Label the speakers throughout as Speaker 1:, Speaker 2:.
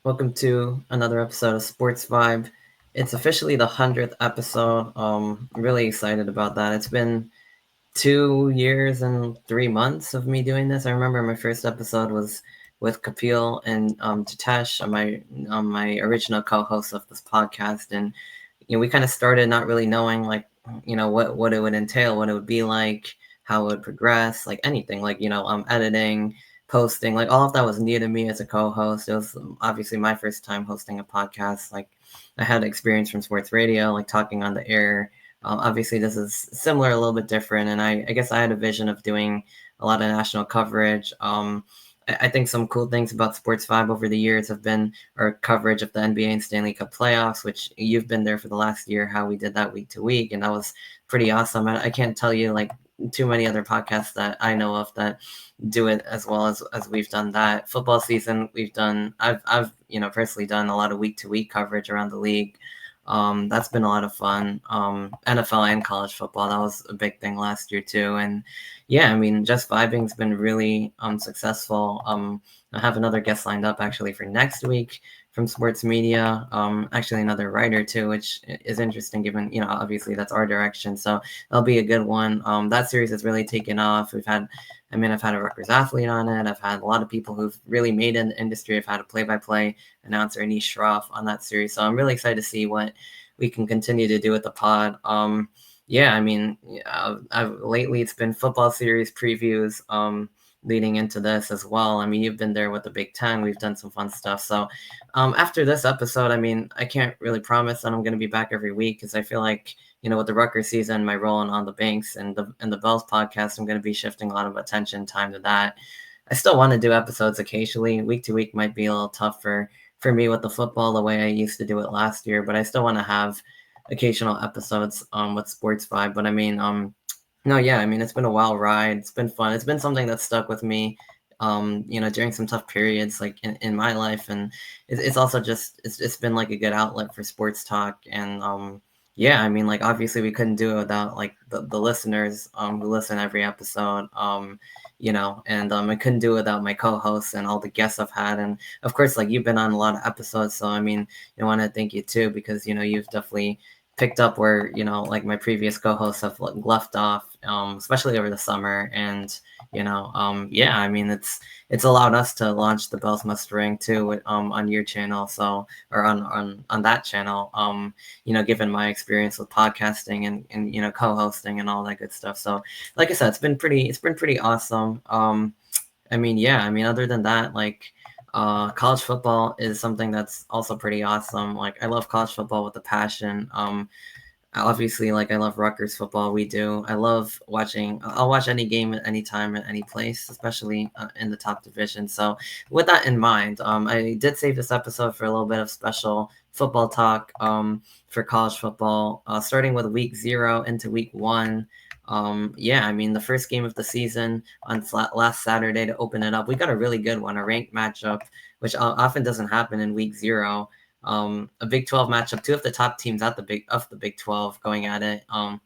Speaker 1: Welcome to another episode of Sports Vibe. It's officially the 100th episode. I'm really excited about that. It's been 2 years and 3 months of me doing this. I remember my first episode was with Kapil and Jitesh, my original co-host of this podcast, and we kind of started not really knowing what it would entail, what it would be like, how it would progress, like anything, editing, posting, like all of that was new to me as a co-host. It was obviously my first time hosting a podcast. Like I had experience from sports radio, like talking on the air. Obviously, this is similar, a little bit different, and I guess I had a vision of doing a lot of national coverage. I think some cool things about Sports Vibe over the years have been our coverage of the NBA and Stanley Cup playoffs, which you've been there for the last year, how we did that week to week, and that was pretty awesome. I can't tell you like too many other podcasts that I know of that do it as well as we've done that. Football season, I've personally done a lot of week to week coverage around the league. That's been a lot of fun. NFL and college football, that was a big thing last year too. And yeah, I mean, just vibing's been really successful. I have another guest lined up actually for next week from sports media. Actually another writer too, which is interesting given, obviously that's our direction. So that'll be a good one. That series has really taken off. I've had a Rutgers athlete on it. I've had a lot of people who've really made it in the industry. I've had a play-by-play announcer, Anish Shroff, on that series. So I'm really excited to see what we can continue to do with the pod. Lately it's been football series previews leading into this as well. I mean, you've been there with the Big Ten. We've done some fun stuff. So after this episode, I mean, I can't really promise that I'm going to be back every week because I feel like with the Rutgers season, my role on the Banks and the Bells podcast, I'm going to be shifting a lot of attention time to that. I still want to do episodes occasionally. Week to week might be a little tough for me with the football the way I used to do it last year, but I still want to have occasional episodes with Sports Vibe. But I mean, no, yeah, I mean, it's been a wild ride. It's been fun. It's been something that stuck with me, during some tough periods like in my life. And it's also it's been like a good outlet for sports talk. And yeah, I mean, like obviously we couldn't do it without like the listeners who listen every episode. I couldn't do it without my co-hosts and all the guests I've had. And of course, like you've been on a lot of episodes. So I mean, I want to thank you too, because you've definitely picked up where like my previous co-hosts have left off, especially over the summer. And yeah, I mean, it's allowed us to launch the Bells Must Ring too, on your channel, so, or on that channel, given my experience with podcasting and co-hosting and all that good stuff. So like I said, it's been pretty awesome. I mean, yeah, I mean, other than that, like, college football is something that's also pretty awesome. Like, I love college football with a passion. Obviously, like, I love Rutgers football. We do. I'll watch any game at any time at any place, especially in the top division. So, with that in mind, I did save this episode for a little bit of special football talk for college football, starting with week 0 into week 1. Yeah, I mean, the first game of the season on last Saturday to open it up, we got a really good one, a ranked matchup, which often doesn't happen in week 0. A Big 12 matchup, two of the top teams at the Big 12 going at it. A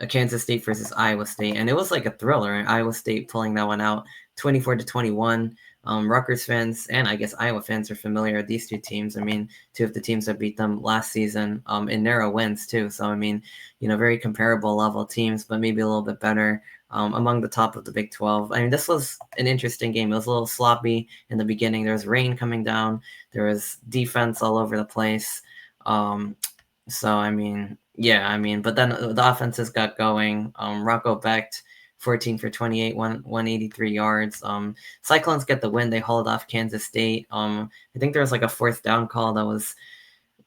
Speaker 1: Kansas State versus Iowa State, and it was like a thriller. And Iowa State pulling that one out, 24-21. Rutgers fans and I guess Iowa fans are familiar with these two teams. I mean, two of the teams that beat them last season in narrow wins too. So I mean, very comparable level teams, but maybe a little bit better among the top of the Big 12. I mean, this was an interesting game. It was a little sloppy in the beginning. There was rain coming down. There was defense all over the place. So I mean, yeah, I mean, but then the offenses got going. Rocco Becht, 14 for 28, 183 yards. Cyclones get the win. They hauled off Kansas State. I think there was like a fourth down call that was,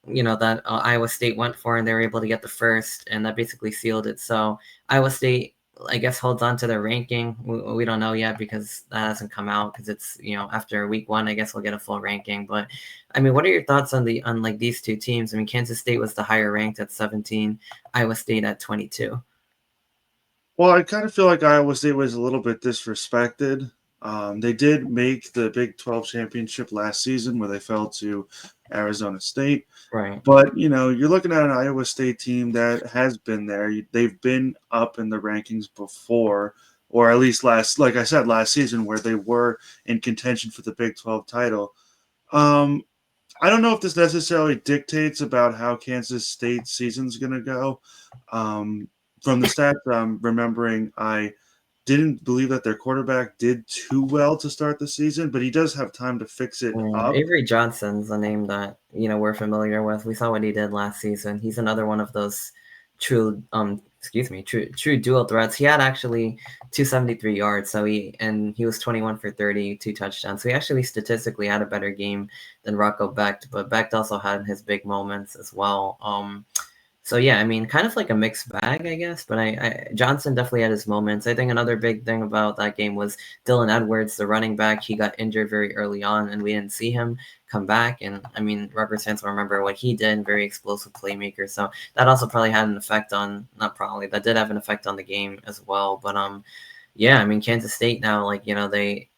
Speaker 1: that Iowa State went for, and they were able to get the first, and that basically sealed it. So Iowa State, I guess, holds on to their ranking. We don't know yet because that hasn't come out, because it's, after week 1, I guess we'll get a full ranking. But I mean, what are your thoughts on like these two teams? I mean, Kansas State was the higher ranked at 17, Iowa State at 22.
Speaker 2: Well, I kind of feel like Iowa State was a little bit disrespected. They did make the Big 12 championship last season where they fell to Arizona State.
Speaker 1: Right.
Speaker 2: But, you're looking at an Iowa State team that has been there. They've been up in the rankings before, or at least like I said, last season where they were in contention for the Big 12 title. Um, I don't know if this necessarily dictates about how Kansas State's season's going to go. From the stats I'm remembering, I didn't believe that their quarterback did too well to start the season, but he does have time to fix it up.
Speaker 1: Avery Johnson's a name that we're familiar with. We saw what he did last season. He's another one of those true true dual threats. He had actually 273 yards, so he was 21 for 30, 2 touchdowns. So he actually statistically had a better game than Rocco Becht, but Becht also had his big moments as well. So yeah, I mean, kind of like a mixed bag, I guess. But Johnson definitely had his moments. I think another big thing about that game was Dylan Edwards, the running back. He got injured very early on, and we didn't see him come back. And I mean, Rutgers fans will remember what he did, very explosive playmaker. So that also probably had an effect on, not probably, that did have an effect on the game as well. But yeah, I mean, Kansas State now, like they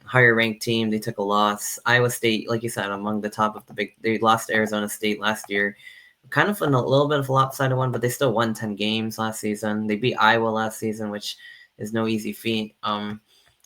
Speaker 1: higher ranked team. They took a loss. Iowa State, like you said, among the top of the big. They lost to Arizona State last year. Kind of a little bit of a lopsided one, but they still won 10 games last season. They beat Iowa last season, which is no easy feat.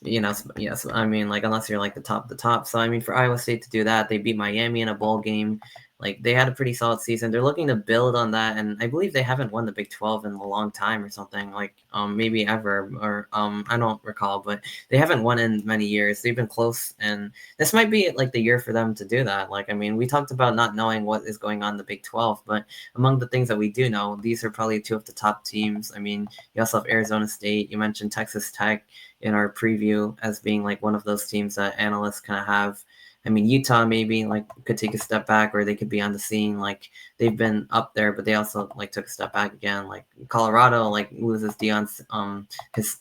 Speaker 1: Yes, I mean, like, unless you're like the top of the top. So I mean, for Iowa State to do that, they beat Miami in a bowl game. Like, they had a pretty solid season. They're looking to build on that, and I believe they haven't won the Big 12 in a long time or something, like maybe ever, or I don't recall, but they haven't won in many years. They've been close, and this might be like the year for them to do that. Like, I mean, we talked about not knowing what is going on in the Big 12, but among the things that we do know, these are probably two of the top teams. I mean, you also have Arizona State. You mentioned Texas Tech in our preview as being like one of those teams that analysts kind of have. I mean, Utah maybe like could take a step back, or they could be on the scene. Like, they've been up there, but they also like took a step back again. Like, Colorado like loses his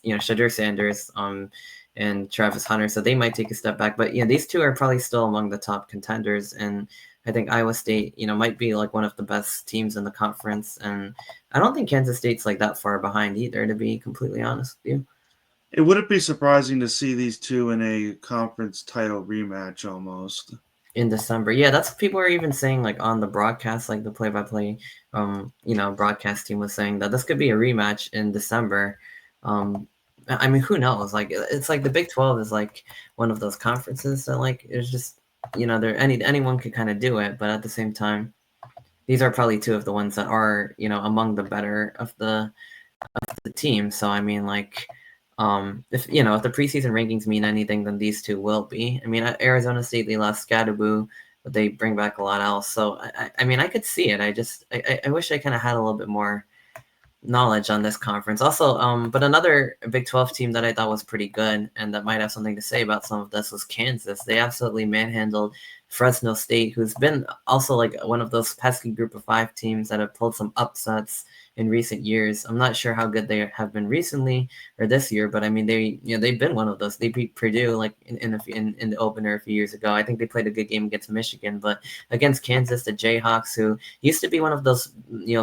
Speaker 1: Shadur Sanders and Travis Hunter, so they might take a step back. But these two are probably still among the top contenders, and I think Iowa State might be like one of the best teams in the conference, and I don't think Kansas State's like that far behind either, to be completely honest with you.
Speaker 2: It wouldn't be surprising to see these two in a conference title rematch almost.
Speaker 1: In December. Yeah, that's what people are even saying, like, on the broadcast, like the play-by-play broadcast team was saying that this could be a rematch in December. I mean, who knows? Like, it's like the Big 12 is like one of those conferences that like it's just there anyone could kind of do it, but at the same time, these are probably two of the ones that are among the better of the team. So I mean, like, if if the preseason rankings mean anything, then these two will be. I mean, at Arizona State, they lost Scadaboo, but they bring back a lot else. So I mean, I could see it. I wish I kind of had a little bit more knowledge on this conference. Also, but another Big 12 team that I thought was pretty good and that might have something to say about some of this was Kansas. They absolutely manhandled Fresno State, who's been also like one of those pesky group of 5 teams that have pulled some upsets in recent years. I'm not sure how good they have been recently or this year, but I mean, they've been one of those. They beat Purdue like in the opener a few years ago. I think they played a good game against Michigan, but against Kansas, the Jayhawks, who used to be one of those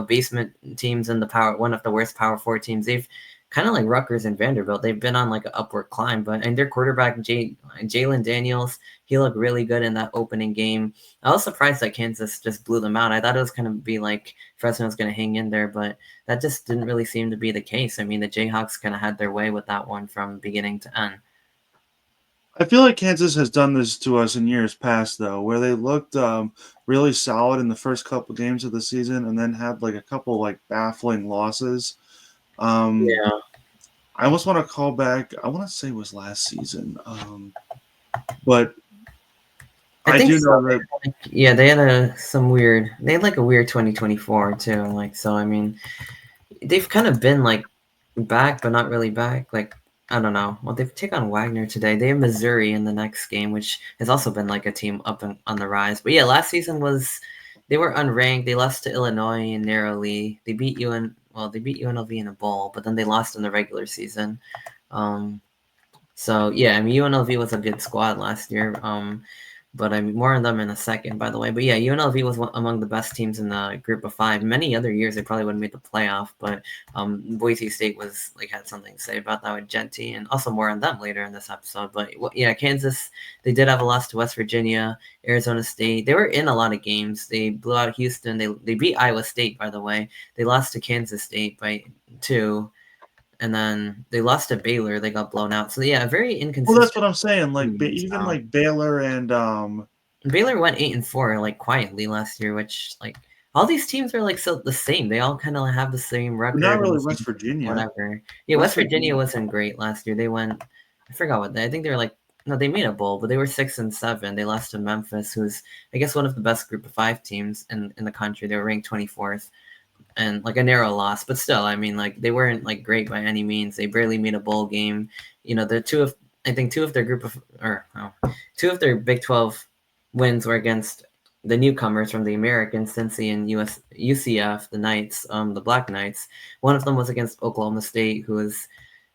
Speaker 1: basement teams in the one of the worst Power 4 teams, they've kind of like Rutgers and Vanderbilt. They've been on like an upward climb, and their quarterback Jalen Daniels, he looked really good in that opening game. I was surprised that Kansas just blew them out. I thought it was going to be like Fresno was going to hang in there, but that just didn't really seem to be the case. I mean, the Jayhawks kind of had their way with that one from beginning to end.
Speaker 2: I feel like Kansas has done this to us in years past, though, where they looked really solid in the first couple games of the season and then had like a couple like baffling losses.
Speaker 1: Yeah.
Speaker 2: I almost want to call back. I want to say it was last season, but
Speaker 1: I think
Speaker 2: do
Speaker 1: so.
Speaker 2: know that.
Speaker 1: Yeah, they had they had like a weird 2024 too. Like, so I mean, they've kind of been like back, but not really back. Like, I don't know. Well, they take on Wagner today. They have Missouri in the next game, which has also been like a team up and on the rise. But yeah, last season they were unranked. They lost to Illinois narrowly. They beat they beat UNLV in a bowl, but then they lost in the regular season. So yeah, I mean, UNLV was a good squad last year. But I mean, more on them in a second, by the way. But yeah, UNLV was among the best teams in the group of 5. Many other years, they probably wouldn't have made the playoff, but Boise State was like had something to say about that with Genty, and also more on them later in this episode. But yeah, Kansas, they did have a loss to West Virginia, Arizona State. They were in a lot of games. They blew out Houston. They beat Iowa State, by the way. They lost to Kansas State by 2. And then they lost to Baylor. They got blown out. So yeah, very inconsistent.
Speaker 2: Well, that's what I'm saying. Like even like Baylor and
Speaker 1: Baylor went 8-4 like quietly last year, which like all these teams are like so the same. They all kind of have the same
Speaker 2: But not
Speaker 1: record and
Speaker 2: really
Speaker 1: the same
Speaker 2: West Virginia.
Speaker 1: whatever. Yeah, West Virginia wasn't great last year. They went, I forgot what I think they were like. No, they made a bowl, but they were 6-7. They lost to Memphis, who's I guess one of the best Group of 5 teams in the country. They were ranked 24th, and like a narrow loss, but still, I mean, like they weren't like great by any means. They barely made a bowl game. You know, the two of their group of or oh, two of their Big 12 wins were against the newcomers from the American, Cincy and UCF, the Knights, the Black Knights. One of them was against Oklahoma State, who was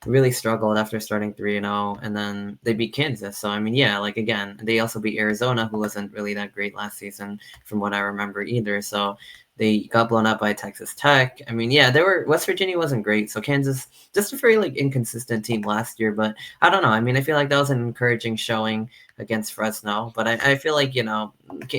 Speaker 1: really struggled after starting 3-0, and then they beat Kansas. So I mean, yeah, like again, they also beat Arizona, who wasn't really that great last season, from what I remember either. So they got blown up by Texas Tech. I mean, yeah, West Virginia wasn't great. So Kansas, just a very like inconsistent team last year. But I don't know. I mean, I feel like that was an encouraging showing against Fresno. But I feel like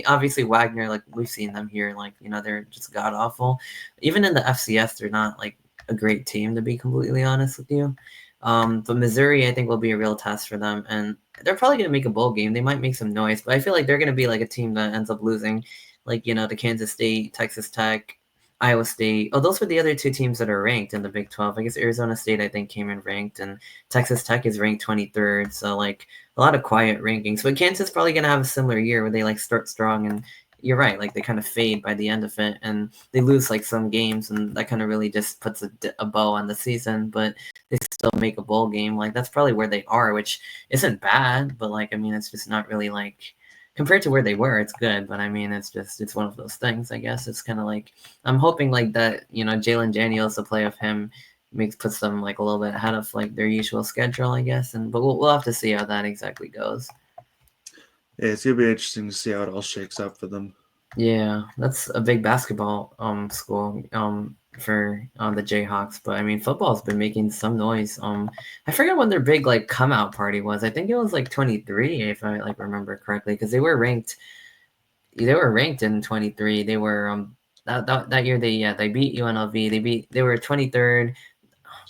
Speaker 1: obviously Wagner, like we've seen them here, like they're just god awful. Even in the FCS, they're not like a great team, to be completely honest with you. But Missouri, I think, will be a real test for them, and they're probably going to make a bowl game. They might make some noise, but I feel like they're going to be like a team that ends up losing, like the Kansas State, Texas Tech, Iowa State. Oh, those were the other two teams that are ranked in the Big 12. I guess Arizona State, I think, came in ranked, and Texas Tech is ranked 23rd. So like a lot of quiet rankings. But Kansas is probably going to have a similar year where they like start strong and you're right, like they kind of fade by the end of it, and they lose like some games, and that kind of really just puts a bow on the season. But they still make a bowl game. Like that's probably where they are, which isn't bad, but like I mean, it's just not really like compared to where they were, it's good. But I mean, it's one of those things. I guess it's kind of like I'm hoping like that. Jalen Daniels, the play of him puts them like a little bit ahead of like their usual schedule, I guess. But we'll have to see how that exactly goes.
Speaker 2: Yeah, it's gonna be interesting to see how it all shakes up for them.
Speaker 1: Yeah, that's a big basketball school for the Jayhawks, but I mean football's been making some noise. I forget when their big like come out party was. I think it was like 23 if I like remember correctly because they were ranked in 23. They were that year they beat UNLV. They were 23rd.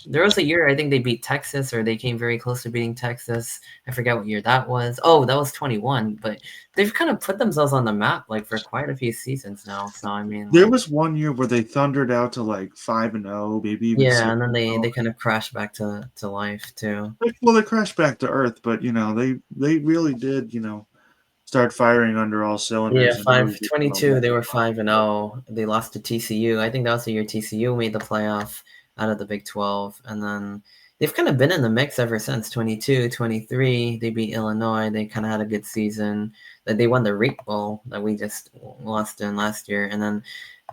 Speaker 1: There was a year I think they beat Texas or they came very close to beating Texas. I forget what year that was. Oh, that was 21. But they've kind of put themselves on the map like for quite a few seasons now. So I mean,
Speaker 2: There
Speaker 1: like
Speaker 2: was one year where they thundered out to like 5-0, maybe even
Speaker 1: yeah,
Speaker 2: 6.
Speaker 1: and then they kind of crashed back to life too.
Speaker 2: Well, they crashed back to earth, but they really did start firing under all
Speaker 1: Yeah,
Speaker 2: cylinders and really become a
Speaker 1: 5-22. They were 5-0. They lost to TCU. I think that was the year TCU made the playoff out of the Big 12, and then they've kind of been in the mix ever since 22, 23. They beat Illinois. They kind of had a good season. That they won the Rake Bowl that we just lost in last year, and then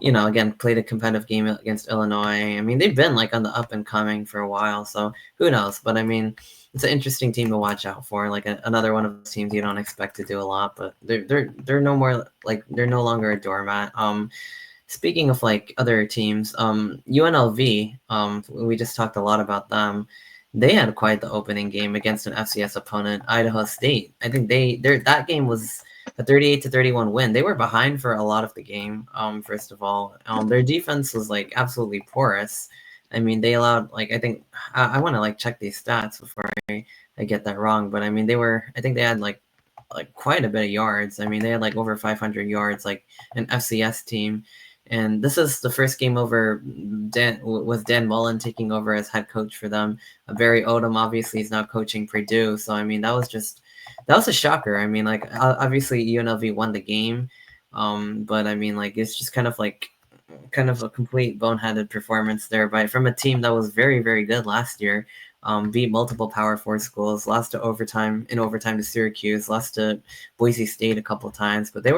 Speaker 1: again played a competitive game against Illinois. I mean, they've been like on the up and coming for a while, so who knows? But I mean, it's an interesting team to watch out for. Like another one of those teams you don't expect to do a lot, but they're no more like they're no longer a doormat. Speaking of like other teams, UNLV, we just talked a lot about them. They had quite the opening game against an FCS opponent, Idaho State. I think that game was a 38-31 win. They were behind for a lot of the game. First of all, their defense was like absolutely porous. I mean, they allowed like I think I want to like check these stats before I get that wrong, but I mean I think they had like quite a bit of yards. I mean, they had like over 500 yards, like an FCS team. And this is the first game over with Dan Mullen taking over as head coach for them. Barry Odom obviously is now coaching Purdue, so I mean that was a shocker. I mean, like obviously UNLV won the game, but I mean like it's just kind of a complete boneheaded performance there from a team that was very very good last year. Beat multiple Power Four schools, lost to overtime to Syracuse, lost to Boise State a couple of times, but they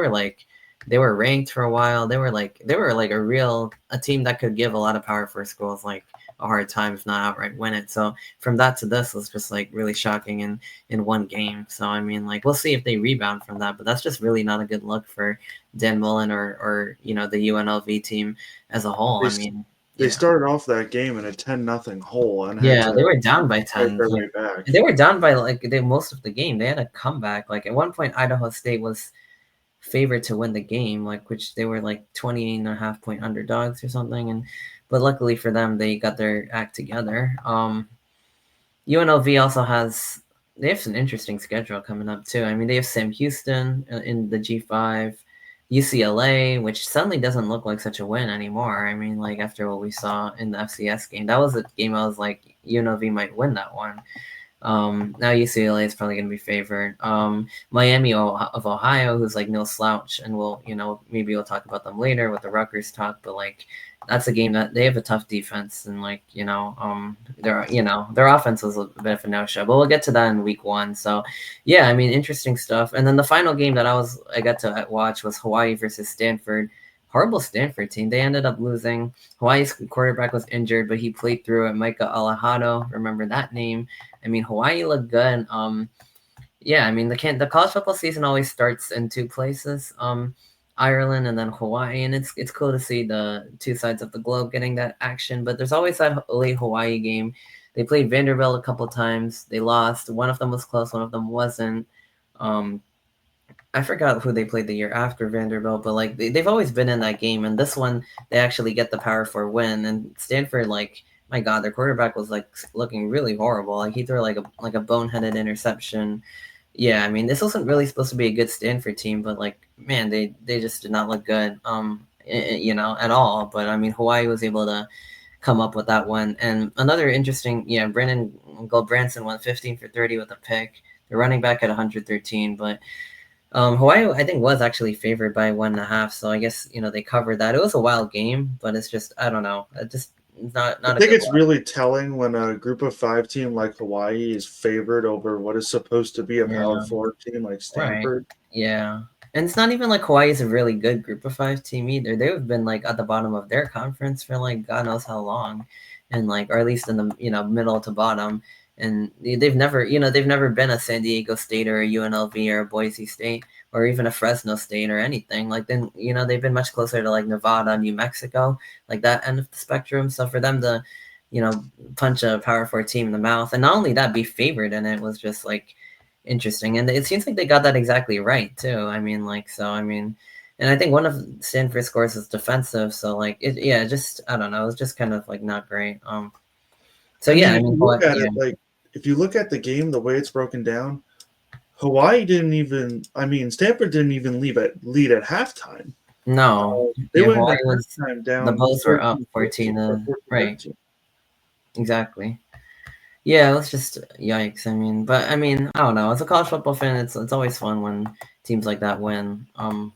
Speaker 1: were ranked for a while. They were like a team that could give a lot of Power Four schools like a hard time if not outright win it. So from that to this was just like really shocking in one game. So I mean like we'll see if they rebound from that, but that's just really not a good look for Dan Mullen or the UNLV team as a whole. I mean
Speaker 2: They
Speaker 1: yeah.
Speaker 2: started off that game in a 10-0 hole and had
Speaker 1: Yeah,
Speaker 2: to
Speaker 1: they were down by
Speaker 2: fight
Speaker 1: 10.
Speaker 2: their
Speaker 1: Yeah.
Speaker 2: way back.
Speaker 1: They were down by like most of the game. They had a comeback. Like at one point Idaho State was favored to win the game, like which they were like 20.5 point underdogs or something. But luckily for them, they got their act together. UNLV also has they have some interesting schedule coming up too. I mean, they have Sam Houston in the G5, UCLA, which suddenly doesn't look like such a win anymore. I mean, like after what we saw in the FCS game, that was a game I was like, UNLV might win that one. Now UCLA is probably going to be favored. Miami of Ohio, who's like no slouch, and maybe we'll talk about them later with the Rutgers talk. But like, that's a game that they have a tough defense, and like their offense was a bit of a no show. But we'll get to that in week 1. So yeah, I mean, interesting stuff. And then the final game that I got to watch was Hawaii versus Stanford. Horrible Stanford team. They ended up losing. Hawaii's quarterback was injured, but he played through it. Micah Alejado, remember that name? I mean, Hawaii looked good. Yeah, I mean, the college football season always starts in 2 places, Ireland and then Hawaii, and it's cool to see the 2 sides of the globe getting that action. But there's always that late Hawaii game. They played Vanderbilt a couple times. They lost. One of them was close. One of them wasn't. Um, I forgot who they played the year after Vanderbilt, but like they've always been in that game. And this one, they actually get the Power 4 win. And Stanford, like, my God, their quarterback was like looking really horrible. Like he threw like a boneheaded interception. Yeah, I mean, this wasn't really supposed to be a good Stanford team, but like, man, they just did not look good, at all. But I mean, Hawaii was able to come up with that one. And another interesting, yeah, Brandon Goldbranson went 15 for 30 with a pick. The running back at 113, but Hawaii, I think, was actually favored by 1.5, so I guess they covered that. It was a wild game, but it's just I don't know, it just not
Speaker 2: I
Speaker 1: a
Speaker 2: think
Speaker 1: good
Speaker 2: it's
Speaker 1: one.
Speaker 2: really telling when a group of 5 team like Hawaii is favored over what is supposed to be a Power
Speaker 1: Yeah,
Speaker 2: 4 team like
Speaker 1: right.
Speaker 2: Stanford.
Speaker 1: Yeah, and it's not even like Hawaii is a really good Group of 5 team either. They've been like at the bottom of their conference for like God knows how long, and like or at least in the middle to bottom. And they've never been a San Diego State or a UNLV or a Boise State or even a Fresno State or anything. Like then they've been much closer to like Nevada, New Mexico, like that end of the spectrum. So for them to punch a Power 4 team in the mouth, and not only that, be favored in it was just like interesting. And it seems like they got that exactly right too. I mean, like, so I mean, and I think one of Stanford's scores is defensive, so like just I don't know, it was just kind of like not great. So
Speaker 2: I
Speaker 1: yeah,
Speaker 2: mean,
Speaker 1: I
Speaker 2: if
Speaker 1: mean,
Speaker 2: you look
Speaker 1: what?
Speaker 2: at
Speaker 1: Yeah,
Speaker 2: it, like if you look at the game, the way it's broken down, Hawaii didn't even. I mean, Stanford didn't even lead at halftime.
Speaker 1: no,
Speaker 2: They
Speaker 1: yeah,
Speaker 2: went
Speaker 1: Hawaii
Speaker 2: into
Speaker 1: was
Speaker 2: halftime
Speaker 1: the
Speaker 2: down
Speaker 1: Bulls were up 14
Speaker 2: 14-13 or
Speaker 1: to right,
Speaker 2: 14-13.
Speaker 1: exactly. Yeah, it was just yikes. I mean, but I mean, I don't know. As a college football fan, it's always fun when teams like that win.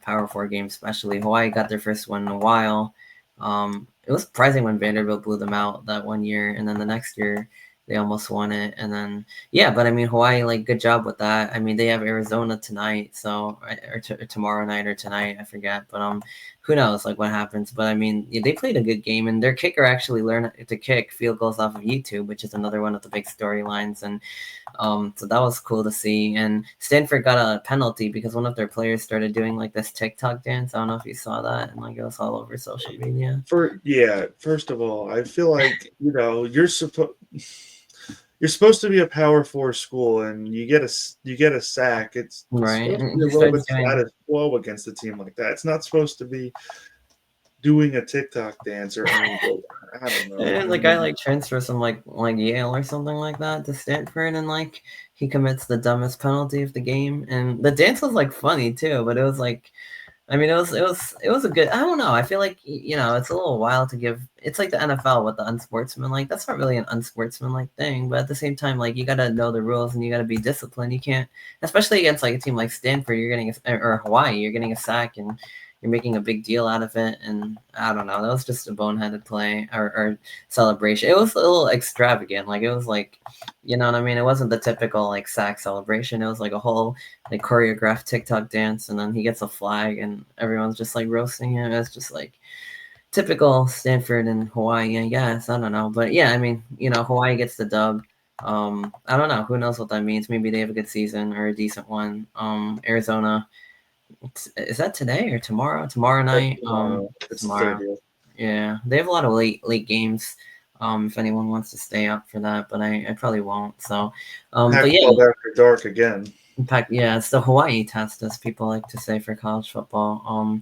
Speaker 1: Power 4 games, especially Hawaii got their first one in a while. It was surprising when Vanderbilt blew them out that one year, and then the next year they almost won it. And then yeah, but I mean, Hawaii, like, good job with that. I mean, they have Arizona tonight, so or tomorrow night or tonight, I forget. But who knows like what happens. But I mean, yeah, they played a good game, and their kicker actually learned to kick field goals off of YouTube, which is another one of the big storylines. And so that was cool to see. And Stanford got a penalty because one of their players started doing like this TikTok dance. I don't know if you saw that, and like it was all over social media.
Speaker 2: First of all, I feel like you're supposed to be a Power 4 school, and you get a sack. It's
Speaker 1: Right,
Speaker 2: supposed to
Speaker 1: and
Speaker 2: be a
Speaker 1: he
Speaker 2: little
Speaker 1: starts
Speaker 2: bit
Speaker 1: doing.
Speaker 2: status quo against a team like that. It's not supposed to be doing a TikTok dance or anything. I don't know. I
Speaker 1: And the guy
Speaker 2: mean,
Speaker 1: like transfers from like Yale or something like that to Stanford, and like he commits the dumbest penalty of the game. And the dance was like funny too, but it was like, I mean, it was a good. I don't know. I feel like it's a little wild to give. It's like the NFL with the unsportsmanlike. That's not really an unsportsmanlike thing, but at the same time, like you gotta know the rules and you gotta be disciplined. You can't, especially against like a team like Stanford. You're getting or Hawaii. You're getting a sack and you're making a big deal out of it. And I don't know. That was just a boneheaded play or celebration. It was a little extravagant. Like it was like, you know what I mean. It wasn't the typical like sack celebration. It was like a whole like choreographed TikTok dance, and then he gets a flag, and everyone's just like roasting him. It's just like typical Stanford and Hawaii, I guess. I don't know, but yeah, I mean, Hawaii gets the dub. I don't know. Who knows what that means? Maybe they have a good season or a decent one. Arizona, is that today or tomorrow? Tomorrow
Speaker 2: that's
Speaker 1: night.
Speaker 2: tomorrow. It's the
Speaker 1: Tomorrow.
Speaker 2: 30th.
Speaker 1: Yeah, they have a lot of late games. If anyone wants to stay up for that, but I probably won't. So, but yeah,
Speaker 2: Pac-12 after dark again.
Speaker 1: in fact, yeah, it's the Hawaii test, as people like to say for college football.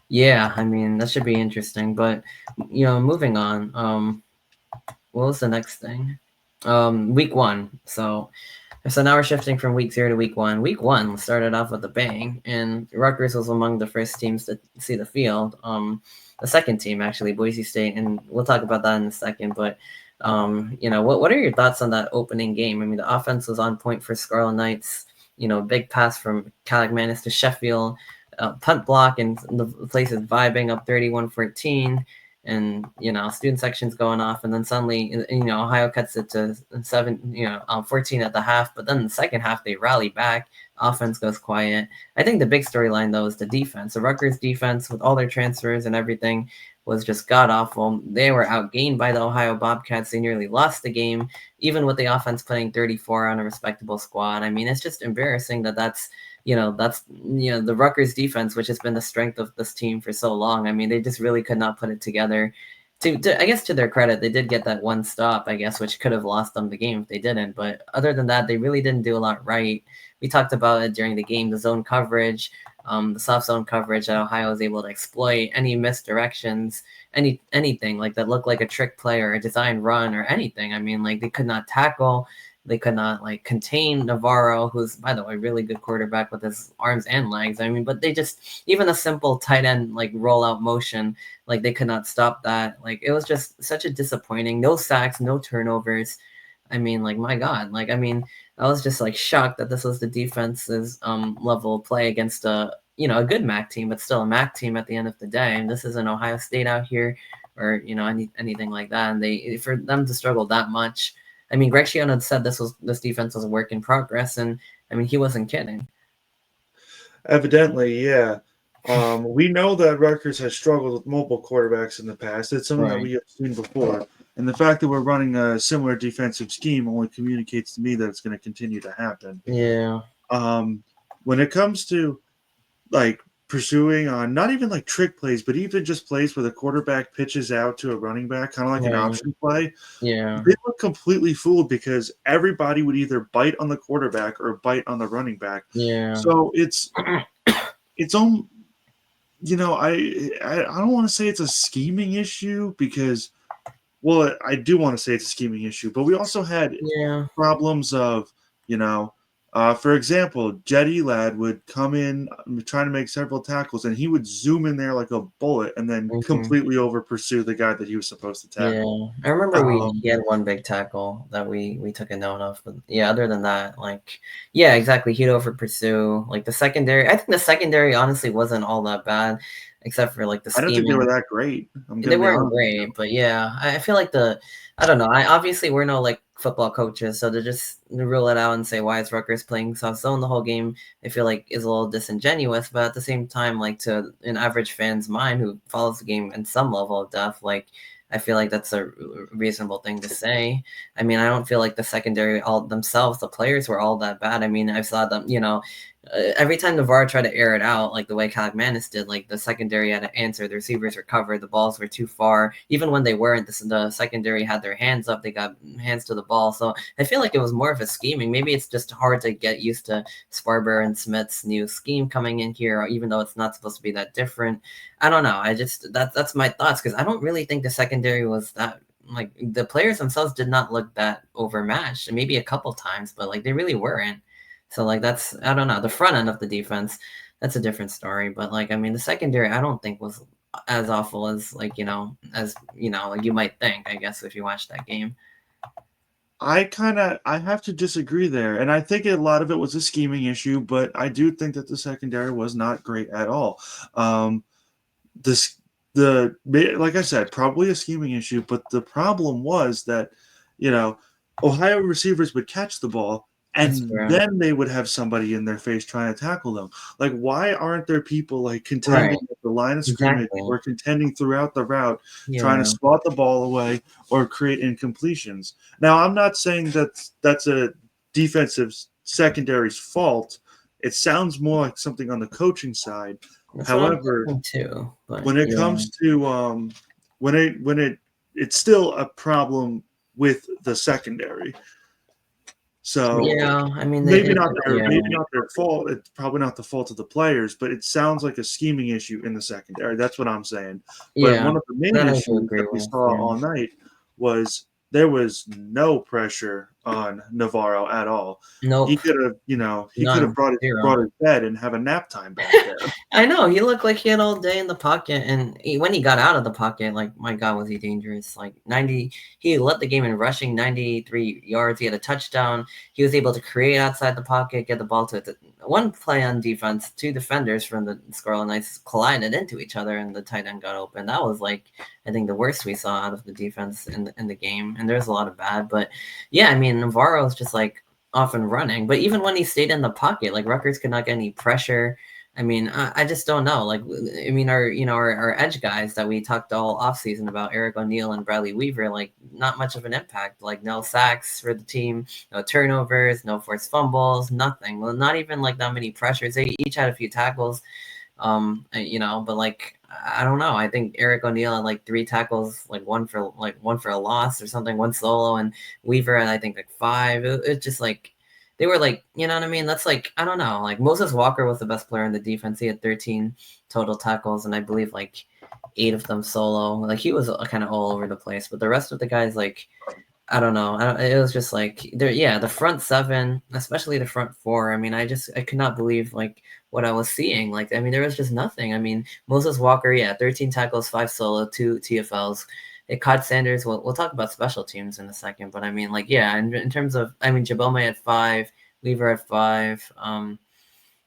Speaker 1: Yeah, I mean that should be interesting. But moving on. What was the next thing? Week 1. So So now we're shifting from week 0 to week 1. Week 1 started off with a bang, and Rutgers was among the first teams to see the field. The second team, actually, Boise State, and we'll talk about that in a second. But what are your thoughts on that opening game? I mean, the offense was on point for Scarlet Knights. Big pass from Kalakmanis to Sheffield, punt block, and the place is vibing up 31-14. And student section's going off, and then suddenly Ohio cuts it to 14 at the half. But then in the second half they rally back, offense goes quiet. I think the big storyline though is the defense. The Rutgers defense, with all their transfers and everything, was just god awful. They were outgained by the Ohio Bobcats. They nearly lost the game, even with the offense putting 34 on a respectable squad. I mean, it's just embarrassing that's the Rutgers defense, which has been the strength of this team for so long. I mean, they just really could not put it together. I guess to their credit, they did get that one stop, I guess, which could have lost them the game if they didn't. But other than that, they really didn't do a lot right. We talked about it during the game, the zone coverage, the soft zone coverage that Ohio was able to exploit, any misdirections, anything like that looked like a trick play or a design run or anything. I mean, like they could not tackle. They could not contain Navarro, who's, by the way, really good quarterback with his arms and legs. I mean, but they just, even a simple tight end rollout motion, they could not stop that. It was just such a disappointing. No sacks, no turnovers. I mean, my God, I mean, I was just shocked that this was the defense's level of play against a good MAC team, but still a MAC team at the end of the day. And this isn't Ohio State out here, or anything like that. And for them to struggle that much. I mean, Greg Schiano said this defense was a work in progress, and I mean, he wasn't kidding.
Speaker 2: Evidently, yeah. We know that Rutgers has struggled with multiple quarterbacks in the past. It's something that we have seen before. And the fact that we're running a similar defensive scheme only communicates to me that it's going to continue to happen.
Speaker 1: Yeah.
Speaker 2: When it comes to pursuing on not even trick plays, but even just plays where the quarterback pitches out to a running back, kind of like an option play.
Speaker 1: Yeah.
Speaker 2: They look completely fooled because everybody would either bite on the quarterback or bite on the running back.
Speaker 1: Yeah.
Speaker 2: So it's on. I don't want to say it's a scheming issue because, well, I do want to say it's a scheming issue, but we also had problems of, for example, Jet Elad would come in trying to make several tackles, and he would zoom in there like a bullet and then completely over pursue the guy that he was supposed to tackle.
Speaker 1: Yeah, I remember he had one big tackle that we took a note of, but yeah, other than that, exactly, he'd over pursue. The secondary, I think the secondary honestly wasn't all that bad, except for the scheming.
Speaker 2: I don't think they were that great.
Speaker 1: They weren't great, but yeah, I feel I don't know. Obviously we're no football coaches, so to rule it out and say why is Rutgers playing soft zone the whole game, I feel is a little disingenuous. But at the same time, to an average fan's mind who follows the game in some level of depth, I feel that's a reasonable thing to say. I mean, I don't feel the secondary all themselves, the players were all that bad. I mean, I saw them, every time Navarro tried to air it out, the way Kalakmanis did, the secondary had to answer. The receivers were covered. The balls were too far. Even when they weren't, the secondary had their hands up. They got hands to the ball. So I feel it was more of a scheming. Maybe it's just hard to get used to Sparber and Smith's new scheme coming in here, even though it's not supposed to be that different. I don't know. That's my thoughts, because I don't really think the secondary was that, the players themselves did not look that overmatched. Maybe a couple times, but they really weren't. So that's, I don't know, the front end of the defense, that's a different story. But I mean, the secondary I don't think was as awful as you might think, I guess, if you watch that game.
Speaker 2: I have to disagree there, and I think a lot of it was a scheming issue, but I do think that the secondary was not great at all. Like I said, probably a scheming issue, but the problem was that Ohio receivers would catch the ball, and then they would have somebody in their face trying to tackle them. Why aren't there people contending at the line of scrimmage or contending throughout the route, trying to swat the ball away or create incompletions? Now, I'm not saying that's a defensive secondary's fault. It sounds more like something on the coaching side. However, when it comes to it's still a problem with the secondary. So
Speaker 1: I mean,
Speaker 2: maybe not their fault. It's probably not the fault of the players, but it sounds like a scheming issue in the secondary. That's what I'm saying. But one of the main issues that we saw all night was there was no pressure on Navarro at all. He
Speaker 1: Nope.
Speaker 2: could have, he could have
Speaker 1: None.
Speaker 2: brought
Speaker 1: Zero.
Speaker 2: his bed and have a nap time back there.
Speaker 1: I know, he looked like he had all day in the pocket, and when he got out of the pocket, like, my God, was he dangerous. Like, he led the game in rushing, 93 yards. He had a touchdown. He was able to create outside the pocket, get the ball to it. One play on defense, two defenders from the Scarlet Knights collided into each other, and the tight end got open. That was, like, I think the worst we saw out of the defense in the game, and there's a lot of bad. But, yeah, I mean, Navarro's just, like, off and running. But even when he stayed in the pocket, like, Rutgers could not get any pressure. I mean, I just don't know. Like, I mean, our edge guys that we talked all offseason about, Eric O'Neill and Bradley Weaver, like, not much of an impact. Like, no sacks for the team, no turnovers, no forced fumbles, nothing. Well, not even like that many pressures. They each had a few tackles, but like, I don't know. I think Eric O'Neill had like 3 tackles, like one for a loss or something, one solo, and Weaver had I think like 5. It's just like they were like, you know what I mean? That's like, I don't know. Like Moses Walker was the best player in the defense. He had 13 total tackles, and I believe like 8 of them solo. Like he was kind of all over the place, but the rest of the guys, like, I don't know. It was just like the front 7, especially the front 4. I mean, I could not believe like what I was seeing. Like, I mean, there was just nothing. I mean, Moses Walker, 13 tackles, 5 solo, 2 TFLs. It caught Sanders. We'll talk about special teams in a second, but I mean, like, yeah, in terms of, I mean, Jabome had 5, Weaver had 5.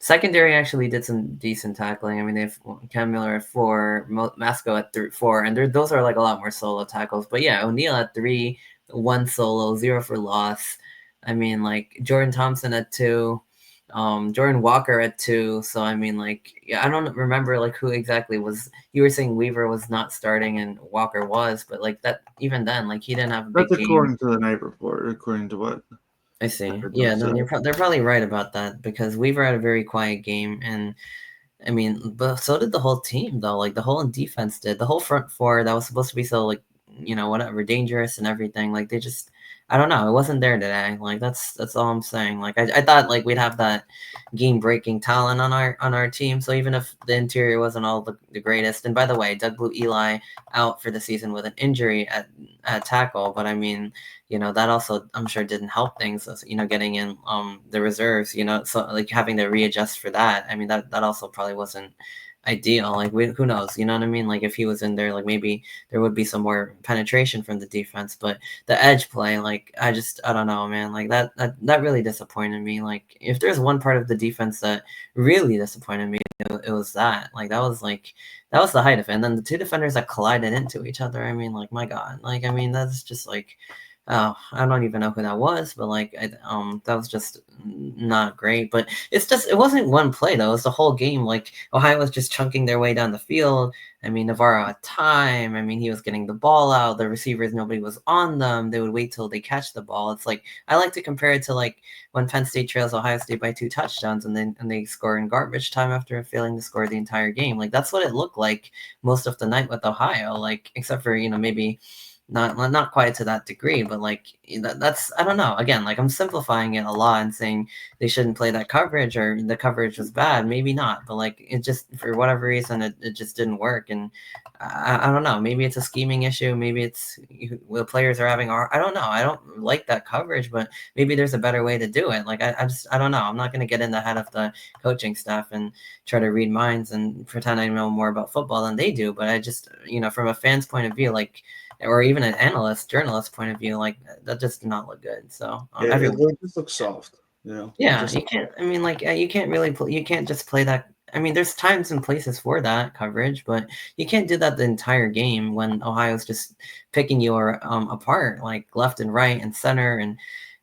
Speaker 1: Secondary actually did some decent tackling. I mean, they have Cam Miller at 4, Masco at 4, and those are like a lot more solo tackles. But yeah, O'Neill at 3, 1 solo, 0 for loss. I mean, like Jordan Thompson at 2, Jordan Walker at 2. So I mean, like, yeah, I don't remember like who exactly was. You were saying Weaver was not starting and Walker was, but like that even then, like he didn't have a big
Speaker 2: That's
Speaker 1: game.
Speaker 2: according to the night report, according to what
Speaker 1: I see. Yeah, no, they're probably right about that because Weaver had a very quiet game, and I mean, but so did the whole team though. Like the whole defense did. The whole front 4 that was supposed to be so like, whatever, dangerous and everything. Like they just, I don't know. It wasn't there today. Like that's all I'm saying. Like I thought like we'd have that game breaking talent on our team. So even if the interior wasn't all the greatest, and by the way, Doug blew Eli out for the season with an injury at tackle. But I mean, that also I'm sure didn't help things. Getting in the reserves. So like having to readjust for that. I mean that also probably wasn't ideal. Like who knows? You know what I mean? Like if he was in there, like maybe there would be some more penetration from the defense. But the edge play, like I don't know, man. Like that really disappointed me. Like if there's one part of the defense that really disappointed me, it was that. Like that was the height of it. And then the 2 defenders that collided into each other. I mean, like my God. Like I mean that's just like. Oh, I don't even know who that was, but like, that was just not great. But it wasn't one play though. It was the whole game. Like Ohio was just chunking their way down the field. I mean, Navarro had time. I mean, he was getting the ball out. The receivers, nobody was on them. They would wait till they catch the ball. It's like I like to compare it to like when Penn State trails Ohio State by 2 touchdowns and they score in garbage time after failing to score the entire game. Like that's what it looked like most of the night with Ohio. Like except for maybe. Not quite to that degree, but like that's I don't know. Again, like I'm simplifying it a lot and saying they shouldn't play that coverage or the coverage was bad. Maybe not, but like it just for whatever reason it just didn't work. And I don't know. Maybe it's a scheming issue. Maybe it's the players are having. I don't know. I don't like that coverage, but maybe there's a better way to do it. Like I don't know. I'm not going to get in the head of the coaching staff and try to read minds and pretend I know more about football than they do. But I just from a fan's point of view, like. Or even an journalist point of view, like that just did not look good. So
Speaker 2: it just looks soft,
Speaker 1: Yeah, you can't. I mean, like you can't really. You can't just play that. I mean, there's times and places for that coverage, but you can't do that the entire game when Ohio's just picking you apart, like left and right and center and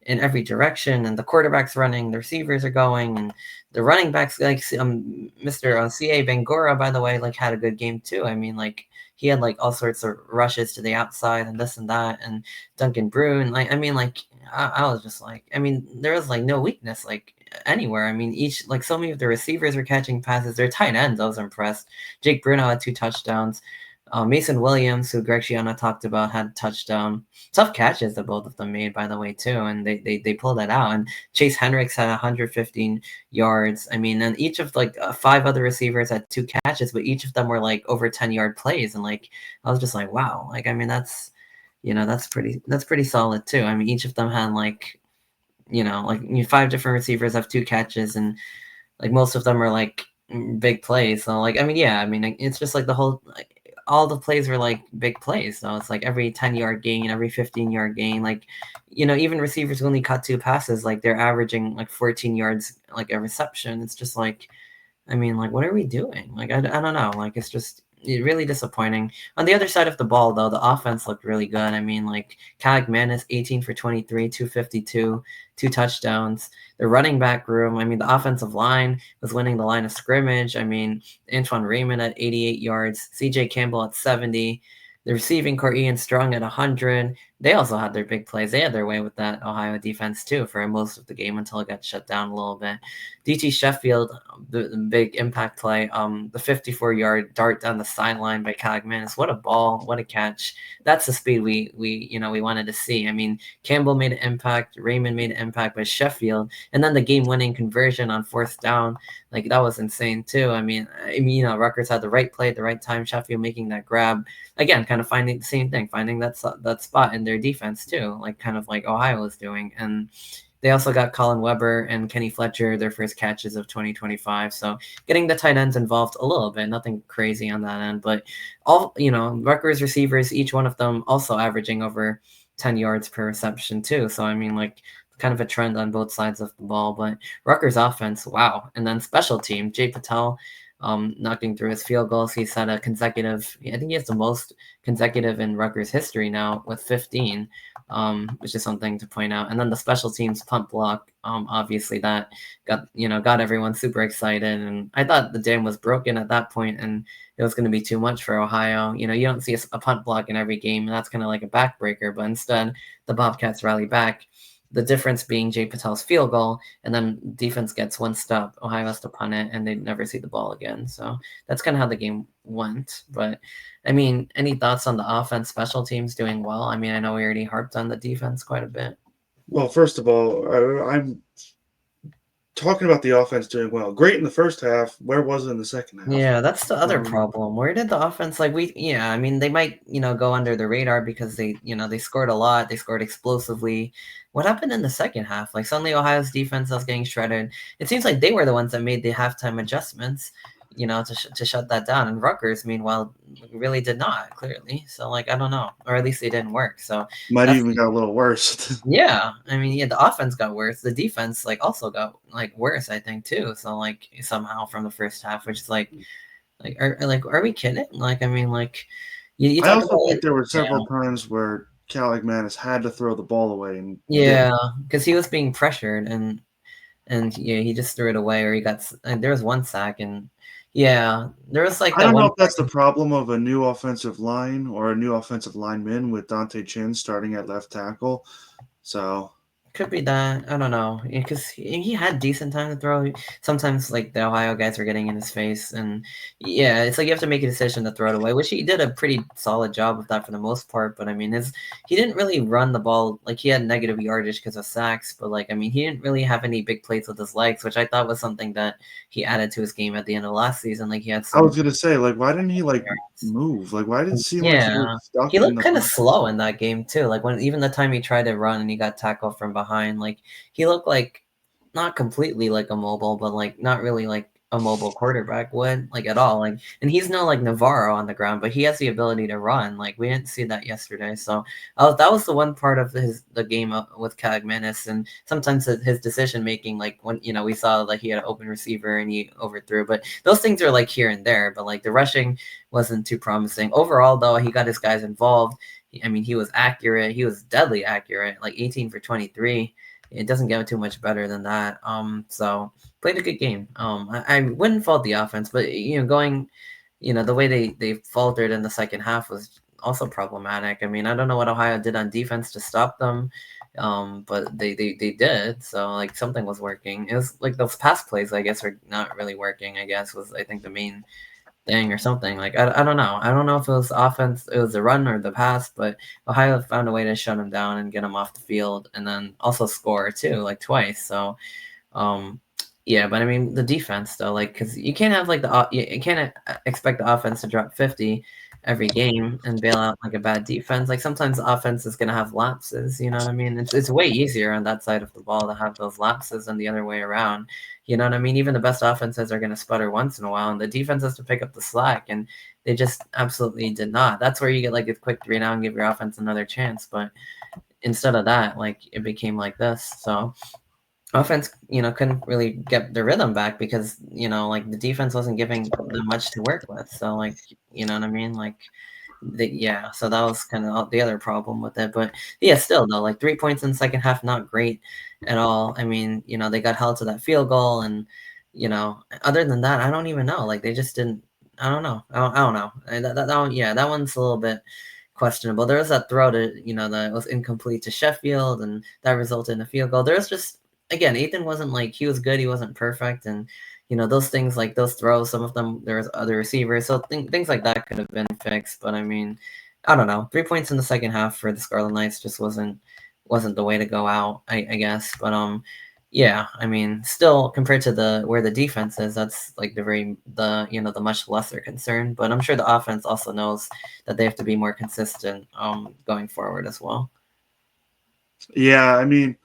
Speaker 1: in every direction, and the quarterback's running, the receivers are going, and the running backs like Mr. CA Bangura, by the way, like had a good game too. I mean, like he had like all sorts of rushes to the outside and this and that, and Duncan Brune, like I mean, like I was just like, I mean, there was like no weakness like anywhere. I mean, each like so many of the receivers were catching passes. Their tight ends, I was impressed. Jake Bruno had 2 touchdowns. Mason Williams, who Greg Schiano talked about, had a touchdown. Tough catches that both of them made, by the way, too, and they pulled that out. And Chase Hendricks had 115 yards. I mean, and each of like 5 other receivers had 2 catches, but each of them were like over 10-yard plays. And like I was just like, wow, like I mean that's that's pretty solid too. I mean, each of them had like like 5 different receivers have 2 catches, and like most of them are like big plays. So like, I mean, yeah, I mean, it's just like all the plays were like big plays. So it's like every 10-yard gain, every 15-yard gain, like, even receivers who only caught 2 passes, like they're averaging like 14 yards, like a reception. It's just like, I mean, like, what are we doing? Like, I don't know. Like, it's just really disappointing. On the other side of the ball, though, the offense looked really good. I mean, like, Manis, 18 for 23, 252, 2 touchdowns. The running back room, I mean, the offensive line was winning the line of scrimmage. I mean, Antoine Raymond at 88 yards, CJ Campbell at 70. The receiving core, Ian Strong at 100. They also had their big plays. They had their way with that Ohio defense, too, for most of the game until it got shut down a little bit. DT Sheffield, the big impact play, the 54-yard dart down the sideline by Manis. What a ball! What a catch! That's the speed we wanted to see. I mean, Campbell made an impact, Raymond made an impact, but Sheffield, and then the game-winning conversion on 4th down, like that was insane too. I mean, Rutgers had the right play at the right time. Sheffield making that grab again, kind of finding the same thing, finding that spot in their defense too, like kind of like Ohio is doing. And they also got Colin Weber and Kenny Fletcher, their first catches of 2025. So getting the tight ends involved a little bit, nothing crazy on that end, but all, Rutgers receivers, each one of them also averaging over 10 yards per reception too. So, I mean, like, kind of a trend on both sides of the ball, but Rutgers offense, wow. And then special team, Jay Patel, knocking through his field goals. He's had a consecutive, I think he has the most consecutive in Rutgers history now with 15, which is something to point out. And then the special teams punt block, obviously that got everyone super excited. And I thought the dam was broken at that point, and it was going to be too much for Ohio. You don't see a punt block in every game, and that's kind of like a backbreaker. But instead, the Bobcats rally back. The difference being Jay Patel's field goal, and then defense gets one stop. Ohio has to punt it, and they never see the ball again. So that's kind of how the game went. But, I mean, any thoughts on the offense, special teams doing well? I mean, I know we already harped on the defense quite a bit.
Speaker 2: Well, first of all, I'm talking about the offense doing well. Great in the first half. Where was it in the second half?
Speaker 1: Yeah, that's the other problem. Where did the offense, like, I mean, they might, go under the radar because they scored a lot. They scored explosively. What happened in the second half? Like, suddenly Ohio's defense was getting shredded. It seems like they were the ones that made the halftime adjustments, to shut that down. And Rutgers, meanwhile, really did not, clearly. So, like, I don't know. Or at least they didn't work. So
Speaker 2: might even got a little worse.
Speaker 1: Yeah, I mean, yeah, the offense got worse. The defense, like, also got like worse, I think, too. So, like, somehow from the first half, which is like, are we kidding? Like, I mean, like, you
Speaker 2: I
Speaker 1: talk
Speaker 2: also
Speaker 1: about
Speaker 2: think there were several times where Manis had to throw the ball away, and
Speaker 1: because he was being pressured, and yeah, he just threw it away, or he got. There was one sack, and yeah, there was like
Speaker 2: I don't know if that's the problem of a new offensive line or a new offensive lineman with Dante Chin starting at left tackle. So
Speaker 1: could be that. I don't know. Because he had decent time to throw. Sometimes, like, the Ohio guys were getting in his face. And, yeah, it's like you have to make a decision to throw it away, which he did a pretty solid job of that for the most part. But, I mean, he didn't really run the ball. Like, he had negative yardage because of sacks. But, like, I mean, he didn't really have any big plays with his legs, which I thought was something that he added to his game at the end of last season. Like, he had
Speaker 2: I was going to say, like, why didn't he, like, move? Like, why did it seem like he was stuck?
Speaker 1: He looked kind of slow in that game, too. Like, even the time he tried to run and he got tackled from behind, like, he looked like not completely like a mobile, but like not really like a mobile quarterback would, like, at all. Like, and he's no like Navarro on the ground, but he has the ability to run. Like, we didn't see that yesterday. So that was the one part of the game with Manis, and sometimes his decision making, like when we saw like he had an open receiver and he overthrew, but those things are like here and there. But like the rushing wasn't too promising overall, though. He got his guys involved. I mean, he was accurate. He was deadly accurate, like 18 for 23. It doesn't get too much better than that. So played a good game. I wouldn't fault the offense, but going, the way they faltered in the second half was also problematic. I mean, I don't know what Ohio did on defense to stop them, but they did. So like something was working. It was like those pass plays, I guess, are not really working. I guess was, I think, the main thing or something. Like, I don't know. I don't know if it was offense, it was the run or the pass, but Ohio found a way to shut him down and get him off the field, and then also score too, like twice. So, yeah, but I mean the defense though, like, because you can't have like you can't expect the offense to drop 50 every game and bail out like a bad defense. Like sometimes the offense is going to have lapses. You know what I mean? It's way easier on that side of the ball to have those lapses than the other way around. You know what I mean? Even the best offenses are going to sputter once in a while, and the defense has to pick up the slack, and they just absolutely did not. That's where you get like a quick 3-and-out and give your offense another chance. But instead of that, like it became like this. So offense, couldn't really get the rhythm back because, like the defense wasn't giving them much to work with. So like, you know what I mean? Like yeah, so that was kind of the other problem with it. But yeah, still though, like 3 points in the second half, not great at all. I mean, they got held to that field goal, and other than that, I don't even know. Like they just didn't. I don't know. I don't know. That one, yeah, that one's a little bit questionable. There was that throw to that was incomplete to Sheffield, and that resulted in a field goal. There was just again, Ethan wasn't like he was good. He wasn't perfect, and those things like those throws, some of them there was other receivers, so things like that could have been fixed. But I mean, I don't know. 3 points in the second half for the Scarlet Knights just wasn't the way to go out, I guess. But yeah, I mean, still compared to the where the defense is, that's like the much lesser concern. But I'm sure the offense also knows that they have to be more consistent going forward as well.
Speaker 2: Yeah, I mean,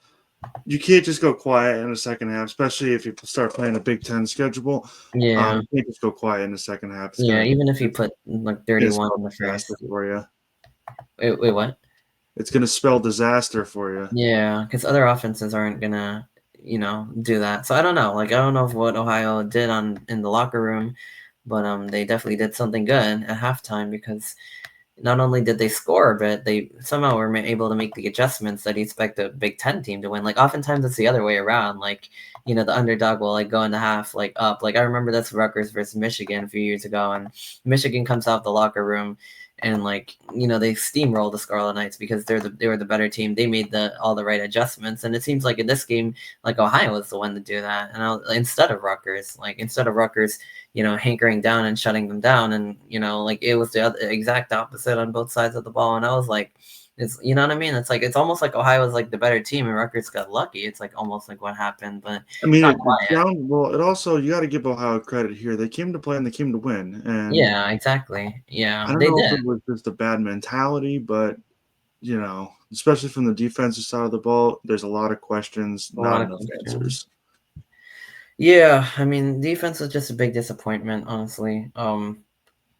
Speaker 2: you can't just go quiet in the second half, especially if you start playing a Big Ten schedule.
Speaker 1: Yeah.
Speaker 2: You can't just go quiet in the second half.
Speaker 1: Yeah, even if you put like 31 in the
Speaker 2: disaster
Speaker 1: first.
Speaker 2: for you.
Speaker 1: Wait, what?
Speaker 2: It's going to spell disaster for you.
Speaker 1: Yeah, because other offenses aren't gonna, do that. So I don't know. Like I don't know what Ohio did in the locker room, but they definitely did something good at halftime because not only did they score, but they somehow were able to make the adjustments that you expect a Big Ten team to win. Like oftentimes it's the other way around. Like the underdog will like go into half like up. Like I remember that's Rutgers versus Michigan a few years ago, and Michigan comes out the locker room and like they steamroll the Scarlet Knights because they were the better team. They made all the right adjustments, and it seems like in this game, like Ohio was the one to do that, and instead of Rutgers, hankering down and shutting them down, and like it was the exact opposite on both sides of the ball, and I was like, it's what I mean. It's like it's almost like Ohio was like the better team, and Rutgers got lucky. It's like almost like what happened, but
Speaker 2: I mean,
Speaker 1: not
Speaker 2: it also you got to give Ohio credit here. They came to play and they came to win, and
Speaker 1: yeah, exactly. Yeah,
Speaker 2: I don't
Speaker 1: they
Speaker 2: know if
Speaker 1: did.
Speaker 2: it was just a bad mentality, but especially from the defensive side of the ball, there's a lot of questions,
Speaker 1: A lot
Speaker 2: not
Speaker 1: of
Speaker 2: enough
Speaker 1: questions.
Speaker 2: answers.
Speaker 1: Yeah, I mean, defense is just a big disappointment, honestly.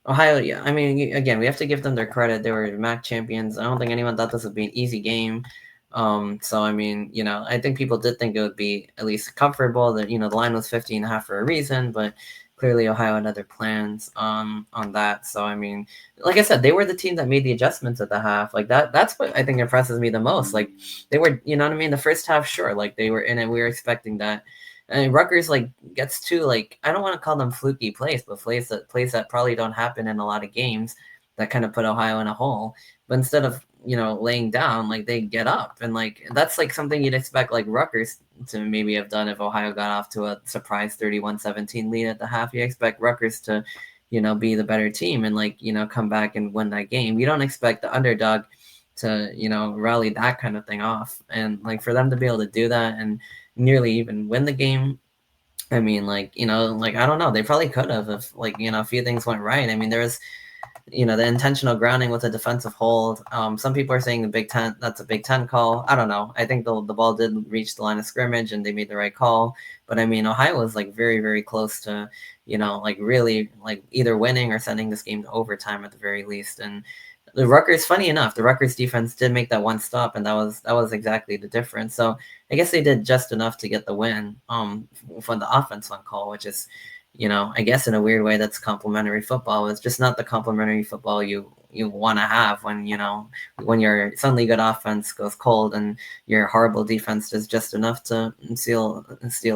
Speaker 1: Ohio, yeah, I mean, again, we have to give them their credit. They were MAC champions. I don't think anyone thought this would be an easy game. So I mean, I think people did think it would be at least comfortable. That the line was 50.5 for a reason, but clearly Ohio had other plans on that. So I mean, like I said, they were the team that made the adjustments at the half. Like that's what I think impresses me the most. Like they were, you know what I mean? The first half, sure, like they were in it. We were expecting that. And Rutgers like gets to like I don't want to call them fluky plays, but plays that probably don't happen in a lot of games that kind of put Ohio in a hole. But instead of laying down, like they get up, and like that's like something you'd expect like Rutgers to maybe have done if Ohio got off to a surprise 31-17 lead at the half. You expect Rutgers to be the better team and like come back and win that game. You don't expect the underdog to rally that kind of thing off, and like for them to be able to do that and nearly even win the game. I mean, like, like, I don't know. They probably could have if, like, a few things went right. I mean, there was, the intentional grounding with a defensive hold. Some people are saying that's a Big Ten call. I don't know. I think the ball did reach the line of scrimmage and they made the right call. But I mean, Ohio was like very, very close to, like really like either winning or sending this game to overtime at the very least. And the Rutgers, funny enough, the Rutgers defense did make that one stop, and that was exactly the difference. So I guess they did just enough to get the win from the offense on call, which is, I guess in a weird way that's complimentary football. It's just not the complimentary football you want to have when when your suddenly good offense goes cold and your horrible defense does just enough to steal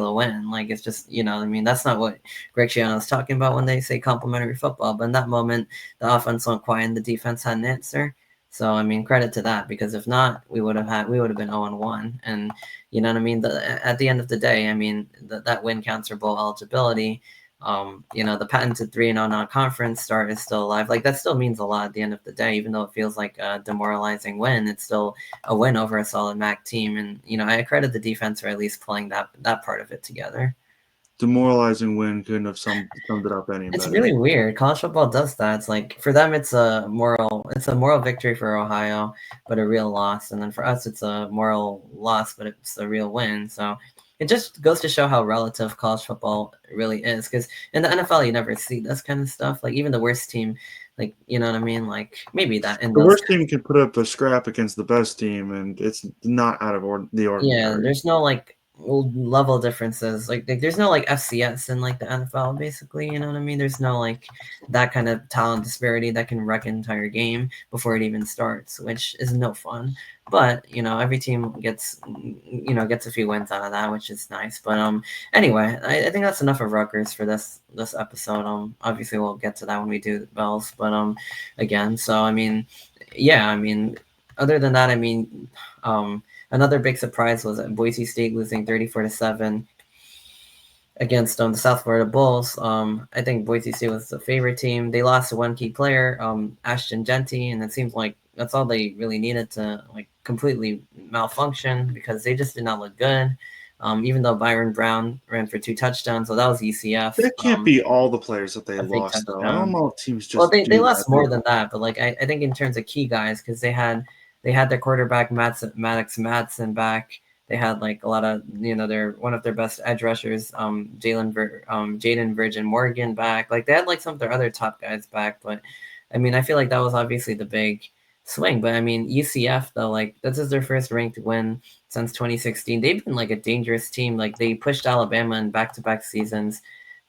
Speaker 1: a win. Like it's just I mean that's not what Greg Schiano is talking about when they say complimentary football. But in that moment, the offense went quiet and the defense had an answer. So I mean, credit to that, because if not, we would have been 0-1, and you know what I mean. At the end of the day, I mean that win counts for bowl eligibility. The patented 3-0 non-conference start is still alive. Like that still means a lot at the end of the day, even though it feels like a demoralizing win. It's still a win over a solid MAC team, and I credit the defense for at least pulling that part of it together.
Speaker 2: demoralizing win couldn't have summed it up any
Speaker 1: It's
Speaker 2: better.
Speaker 1: really weird. College football does that. It's like for them, it's a moral victory for Ohio, but a real loss. And then for us, it's a moral loss, but it's a real win. So it just goes to show how relative college football really is. Because in the NFL, you never see this kind of stuff. Like even the worst team, like you know what I mean. Like maybe that in
Speaker 2: The
Speaker 1: those.
Speaker 2: worst team can put up a scrap against the best team, and it's not out of the
Speaker 1: Yeah,
Speaker 2: ordinary.
Speaker 1: there's no like level differences. Like there's no like FCS in like the NFL, basically. You know what I mean? There's no like that kind of talent disparity that can wreck an entire game before it even starts, which is no fun. But every team gets a few wins out of that, which is nice. But anyway, I think that's enough of Rutgers for this episode. Obviously we'll get to that when we do the bells. But again, so I mean, yeah, I mean, other than that, I mean, another big surprise was Boise State losing 34-7 against the South Florida Bulls. I think Boise State was the favorite team. They lost one key player, Ashton Genty, and it seems like that's all they really needed to like completely malfunction because they just did not look good. Even though Byron Brown ran for 2 touchdowns, so that was ECF.
Speaker 2: That can't be all the players that they
Speaker 1: A fake
Speaker 2: lost, though. I don't
Speaker 1: touchdown.
Speaker 2: know if teams
Speaker 1: Well,
Speaker 2: just
Speaker 1: they
Speaker 2: do
Speaker 1: lost
Speaker 2: that.
Speaker 1: more than that, but like I think in terms of key guys, because they had their quarterback Maddox Madsen back. They had like a lot of their one of their best edge rushers, Jaden Virgin Morgan back. Like they had like some of their other top guys back, but I mean I feel like that was obviously the big swing. But I mean UCF though, like this is their first ranked win since 2016. They've been like a dangerous team. Like they pushed Alabama in back-to-back seasons.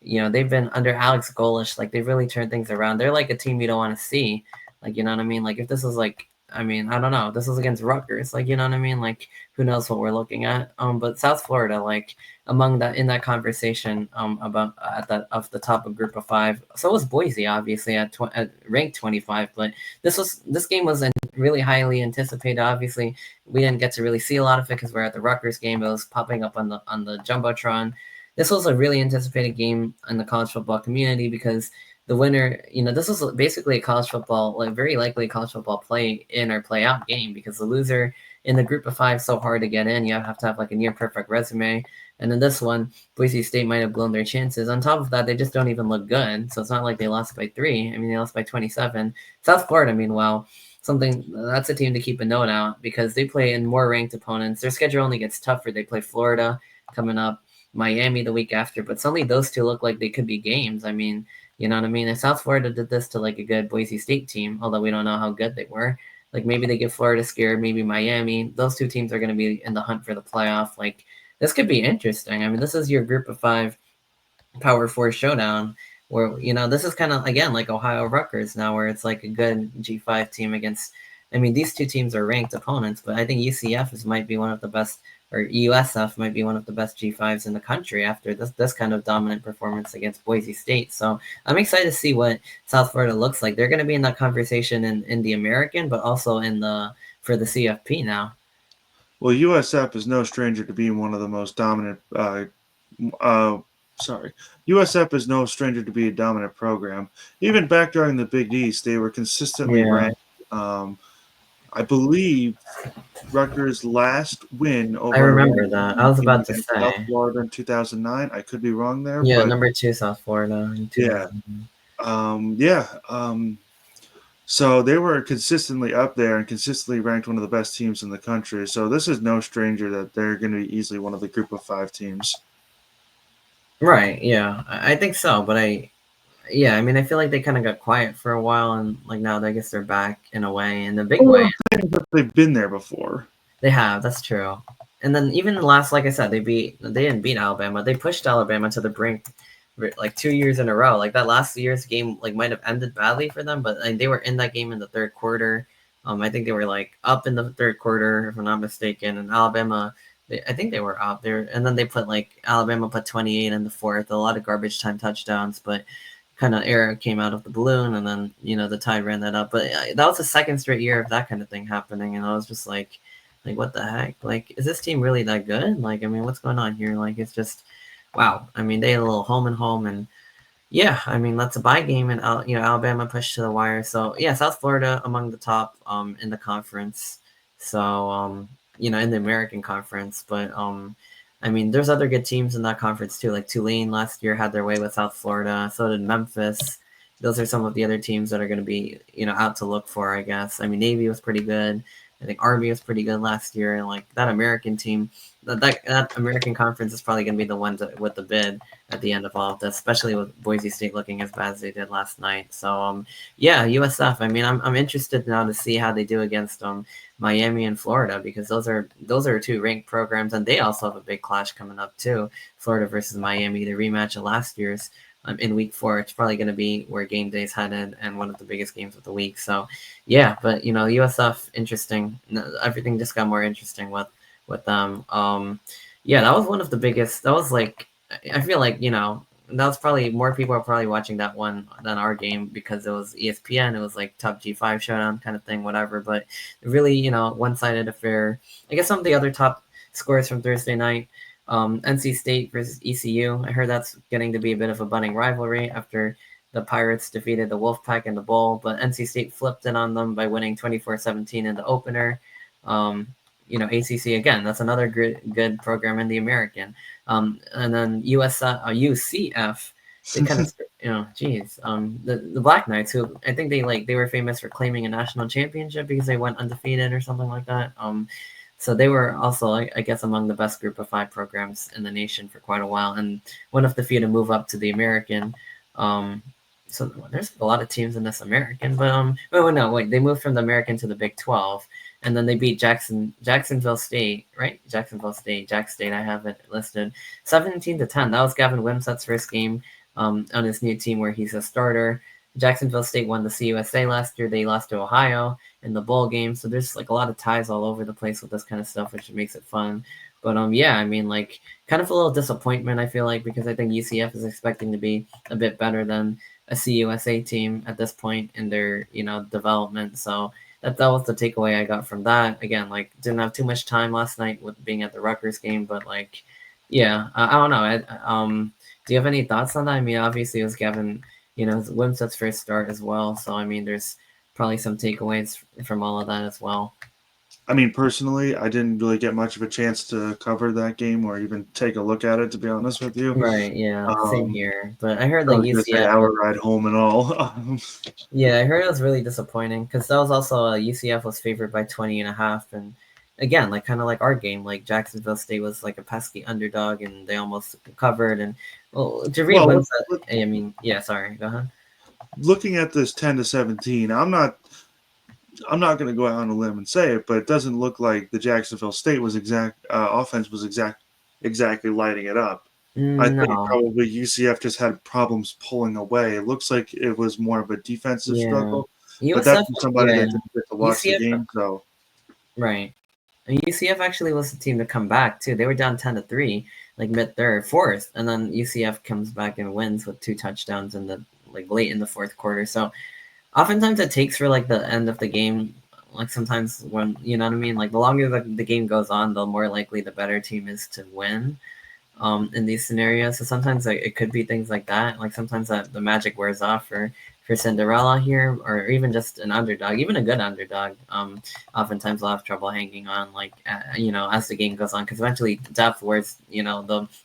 Speaker 1: They've been under Alex Golish, like they've really turned things around. They're like a team you don't want to see. Like, you know what I mean? Like if this was like I mean, I don't know. This was against Rutgers, like you know what I mean? Like who knows what we're looking at. But South Florida, like among that in that conversation, about at that of the top of group of five. So was Boise, obviously at ranked 25. But this game was really highly anticipated. Obviously, we didn't get to really see a lot of it because we're at the Rutgers game. It was popping up on the jumbotron. This was a really anticipated game in the college football community because the winner, this was basically a college football, like very likely a college football play in or play out game because the loser in the group of five is so hard to get in. You have to have like a near perfect resume. And in this one, Boise State might have blown their chances. On top of that, they just don't even look good. So it's not like they lost by 3. I mean, they lost by 27. South Florida, meanwhile, that's a team to keep a note out because they play in more ranked opponents. Their schedule only gets tougher. They play Florida coming up, Miami the week after, but suddenly those two look like they could be games. I mean, you know what I mean? And South Florida did this to like a good Boise State team, although we don't know how good they were. Like maybe they get Florida scared, maybe Miami. Those two teams are going to be in the hunt for the playoff. Like this could be interesting. I mean, this is your group of 5 Power 4 showdown where this is kind of again like Ohio Rutgers now, where it's like a good G5 team against. I mean, these two teams are ranked opponents, but I think might be one of the best, or USF might be one of the best G5s in the country after this kind of dominant performance against Boise State. So I'm excited to see what South Florida looks like. They're going to be in that conversation in the American, but also for the CFP now.
Speaker 2: Well, USF is no stranger to being one of the most dominant. USF is no stranger to be a dominant program. Even back during the Big East, they were consistently
Speaker 1: Yeah,
Speaker 2: ranked. I believe Rutgers' last win
Speaker 1: I
Speaker 2: over a
Speaker 1: remember
Speaker 2: ranked
Speaker 1: that. I
Speaker 2: team
Speaker 1: was
Speaker 2: came
Speaker 1: about to
Speaker 2: against South
Speaker 1: say,
Speaker 2: Florida in 2009. I could be wrong there,
Speaker 1: yeah,
Speaker 2: but
Speaker 1: number 2 South Florida in
Speaker 2: yeah,
Speaker 1: 2000.
Speaker 2: yeah. So they were consistently up there and consistently ranked one of the best teams in the country. So this is no stranger that they're going to be easily one of the group of 5 teams.
Speaker 1: Right, yeah, I think so, but yeah, I mean, I feel like they kind of got quiet for a while, and like now, I guess they're back in a way, in a big
Speaker 2: Well, what
Speaker 1: way.
Speaker 2: I'm saying is that they've been there before.
Speaker 1: They have, that's true. And then even like I said, they didn't beat Alabama. They pushed Alabama to the brink, like 2 years in a row. Like that last year's game, like might have ended badly for them, but like, they were in that game in the third quarter. I think they were like up in the third quarter, if I'm not mistaken, and Alabama. I think they were up there, and then they put like Alabama put 28 in the fourth, a lot of garbage time touchdowns, but kind of error came out of the balloon, and then the Tide ran that up. But that was the second straight year of that kind of thing happening, and I was just like what the heck? Like, is this team really that good? Like, I mean, what's going on here? Like, it's just wow. I mean, they had a little home and home, and yeah, I mean that's a bye game, and Alabama pushed to the wire. So yeah, South Florida among the top in the conference. So in the American Conference, but I mean, there's other good teams in that conference too. Like Tulane last year had their way with South Florida. So did Memphis. Those are some of the other teams that are going to be, out to look for, I guess. I mean, Navy was pretty good. I think Army was pretty good last year, and like that American team, that American conference is probably going to be the one with the bid at the end of all of this, especially with Boise State looking as bad as they did last night. So, yeah, USF. I mean, I'm interested now to see how they do against Miami and Florida, because those are two ranked programs, and they also have a big clash coming up too. Florida versus Miami, the rematch of last year's. In week 4, it's probably going to be where game day's headed and one of the biggest games of the week. So, yeah, but USF, interesting. Everything just got more interesting with them. Yeah, that was one of the biggest. That was like, I feel like that was probably more people are probably watching that one than our game, because it was ESPN. It was like top G5 showdown kind of thing, whatever. But really, one-sided affair. I guess some of the other top scores from Thursday night. NC State versus ECU. I heard that's getting to be a bit of a budding rivalry after the Pirates defeated the Wolfpack in the bowl, but NC State flipped in on them by winning 24-17 in the opener. ACC again, that's another good program in the American. And then UCF, they kind of, the Black Knights, who I think they were famous for claiming a national championship because they went undefeated or something like that. So they were also, I guess, among the best group of 5 programs in the nation for quite a while, and one of the few to move up to the American. So there's a lot of teams in this American, but they moved from the American to the Big 12, and then they beat Jacksonville State, right? Jack State. I have it listed 17-10. That was Gavin Wimsatt's first game on his new team where he's a starter. Jacksonville State won the CUSA last year. They lost to Ohio in the bowl game. So there's like a lot of ties all over the place with this kind of stuff, which makes it fun. But yeah, I mean, like, kind of a little disappointment, I feel like, because I think UCF is expecting to be a bit better than a CUSA team at this point in their, development. So that was the takeaway I got from that. Again, like, didn't have too much time last night with being at the Rutgers game, but like, yeah, I don't know. Do you have any thoughts on that? I mean, obviously it was Gavin, Wimsatt's first start as well. So, I mean, there's probably some takeaways from all of that as well.
Speaker 2: I mean, personally, I didn't really get much of a chance to cover that game or even take a look at it, to be honest with you.
Speaker 1: Right, yeah, same here. But I heard
Speaker 2: I
Speaker 1: like
Speaker 2: was gonna say
Speaker 1: UCF.
Speaker 2: hour ride home and all.
Speaker 1: Yeah, I heard it was really disappointing because that was also UCF was favored by 20.5, and again, like kind of like our game, like Jacksonville State was like a pesky underdog and they almost covered. And Jareed wins that. I mean, yeah, sorry, go ahead.
Speaker 2: Looking at this 10-17, I'm not going to go out on a limb and say it, but it doesn't look like the Jacksonville State was offense was exactly lighting it up. I think probably UCF just had problems pulling away. It looks like it was more of a defensive struggle, but that's somebody that didn't get to watch the game. So
Speaker 1: right, and UCF actually was the team to come back too. They were down 10-3, like fourth, and then UCF comes back and wins with 2 touchdowns in the late in the fourth quarter. So oftentimes it takes for like the end of the game. Like sometimes when you know what I mean, like the longer the game goes on, the more likely the better team is to win. In these scenarios, so sometimes it could be things like that. Like sometimes the magic wears off for Cinderella here, or even just an underdog, even a good underdog. Oftentimes will have trouble hanging on, like as the game goes on, because eventually depth wears,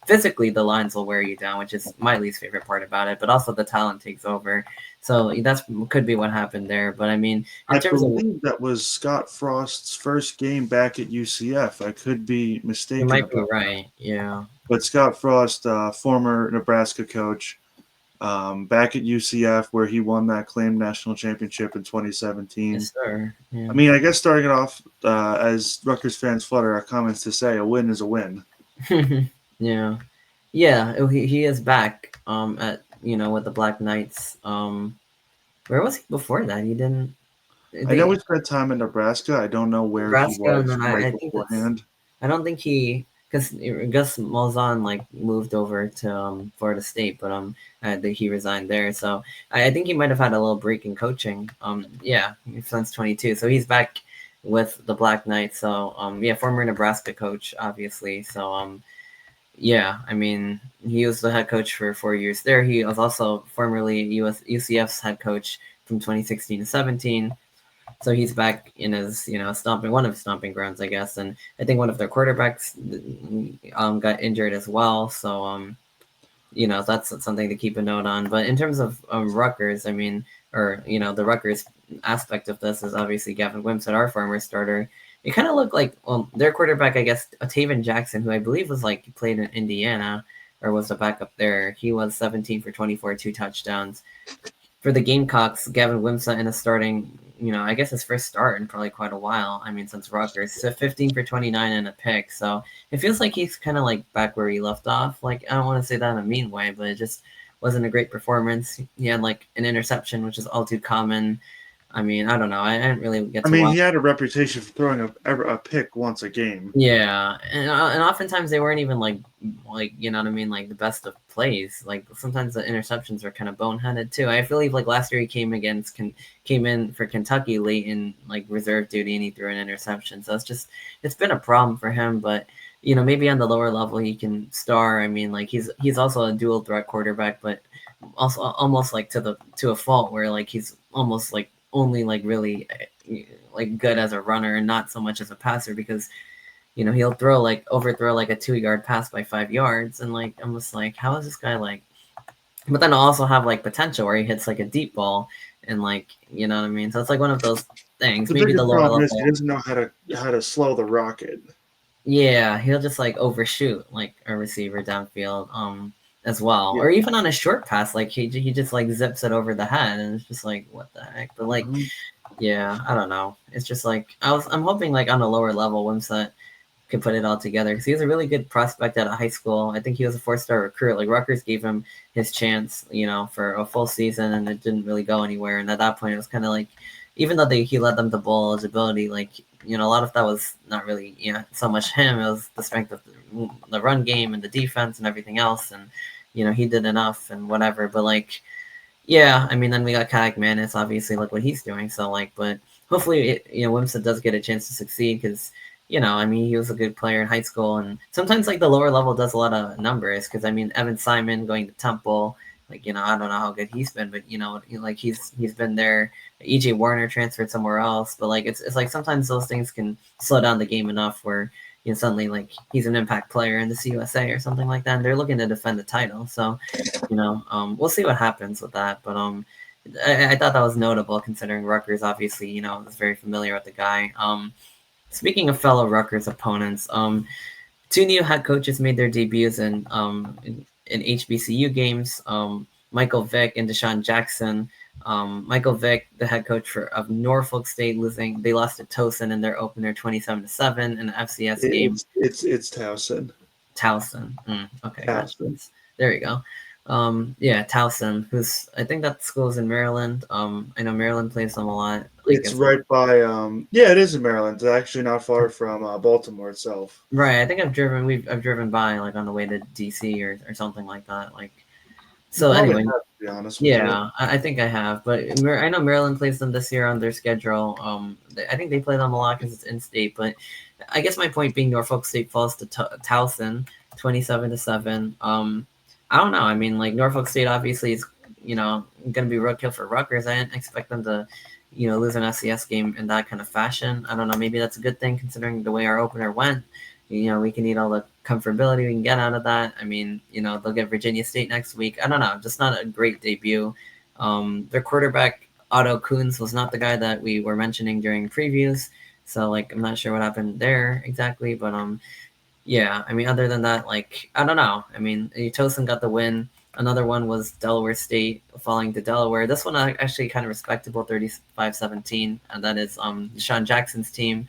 Speaker 1: physically the lines will wear you down, which is my least favorite part about it. But also the talent takes over. So that's could be what happened there. But I mean,
Speaker 2: I believe that was Scott Frost's first game back at UCF. I could be mistaken.
Speaker 1: You might be right, yeah.
Speaker 2: But Scott Frost, former Nebraska coach, back at UCF, where he won that claimed national championship in 2017.
Speaker 1: Yes, sir. Yeah.
Speaker 2: I mean, I guess starting it off, as Rutgers fans flutter our comments to say, a win is a win.
Speaker 1: Yeah. He is back. At with the Black Knights. Where was he before that? He didn't.
Speaker 2: I know he spent time in Nebraska. I don't know where he was beforehand.
Speaker 1: I don't think he. Because Gus Malzahn moved over to Florida State, but I think he resigned there. So I think he might have had a little break in coaching. Since 22, so he's back with the Black Knights. So former Nebraska coach, obviously. So I mean, he was the head coach for 4 years there. He was also formerly UCF's head coach from 2016 to 17. So he's back in his, one of his stomping grounds, I guess. And I think one of their quarterbacks got injured as well. So, that's something to keep a note on. But in terms of Rutgers, I mean, or, the Rutgers aspect of this is obviously Gavin Wimsatt, our former starter. It kind of looked like, their quarterback, I guess, Taven Jackson, who I believe was played in Indiana or was a backup there. He was 17 for 24, 2 touchdowns. For the Gamecocks, Gavin Wimsatt in a starting, I guess his first start in probably quite a while. I mean, since Rutgers, so 15 for 29 and a pick. So it feels like he's kind of back where he left off. I don't want to say that in a mean way, but it just wasn't a great performance. He had an interception, which is all too common. I mean, I don't know. I didn't really get to watch.
Speaker 2: He had a reputation for throwing a pick once a game.
Speaker 1: Yeah, and oftentimes they weren't even you know what I mean, the best of plays. Sometimes the interceptions are kind of boneheaded too. I believe last year he came in for Kentucky late in reserve duty and he threw an interception. So it's been a problem for him. But maybe on the lower level he can star. I mean, he's also a dual threat quarterback, but also almost to a fault where he's almost only really good as a runner and not so much as a passer, because he'll throw overthrow a 2-yard pass by 5 yards, and I'm just how is this guy but then I'll also have potential where he hits a deep ball and you know what I mean. So it's one of those things.
Speaker 2: The
Speaker 1: Maybe the lower
Speaker 2: problem
Speaker 1: level
Speaker 2: is he doesn't know how to slow the rocket.
Speaker 1: Yeah, he'll just overshoot a receiver downfield as well,
Speaker 2: Yeah.
Speaker 1: or even on a short pass, he just zips it over the head, and it's just what the heck. But yeah, I don't know. It's just I'm hoping on a lower level Wimsatt could put it all together, because he was a really good prospect out of high school. I think he was a 4-star recruit. Rutgers gave him his chance, for a full season, and it didn't really go anywhere. And at that point, it was kind of even though he led them to bowl eligibility, a lot of that was not really so much him. It was the strength of the run game and the defense and everything else. And he did enough and whatever. But yeah, I mean, then we got Kayak Manis, obviously, what he's doing. So but hopefully, Wimsatt does get a chance to succeed, because I mean, he was a good player in high school, and sometimes the lower level does a lot of numbers, because I mean, Evan Simon going to Temple, I don't know how good he's been, but he's been there. EJ Warner transferred somewhere else, but it's sometimes those things can slow down the game enough where suddenly he's an impact player in the CUSA or something like that, and they're looking to defend the title. So we'll see what happens with that, but I thought that was notable, considering Rutgers obviously was very familiar with the guy. Speaking of fellow Rutgers opponents, 2 new head coaches made their debuts in HBCU games. Michael Vick and Deshaun Jackson. Michael Vick, the head coach of Norfolk State, they lost to Towson in their opener 27-7 in the FCS game.
Speaker 2: It's Towson.
Speaker 1: Towson. Okay,
Speaker 2: Towson.
Speaker 1: There you go. Yeah, Towson, I think that school is in Maryland. I know Maryland plays them a lot.
Speaker 2: It's right by it is in Maryland. It's actually not far from Baltimore itself.
Speaker 1: Right. I think I've driven by on the way to DC or something like that. So anyway,
Speaker 2: have, to be honest
Speaker 1: with
Speaker 2: you.
Speaker 1: I think I have, but I know Maryland plays them this year on their schedule. I think they play them a lot because it's in state, but I guess my point being Norfolk State falls to Towson 27-7. I don't know. I mean, Norfolk State obviously is, going to be roadkill for Rutgers. I didn't expect them to, lose an FCS game in that kind of fashion. I don't know. Maybe that's a good thing, considering the way our opener went. We can eat all the comfortability we can get out of that. I mean, they'll get Virginia State next week. I don't know. Just not a great debut. Their quarterback, Otto Kuhns, was not the guy that we were mentioning during previews. So, I'm not sure what happened there exactly. But, yeah, I mean, other than that, I don't know. I mean, Towson got the win. Another one was Delaware State falling to Delaware. This one actually kind of respectable, 35-17, and that is Deshaun Jackson's team.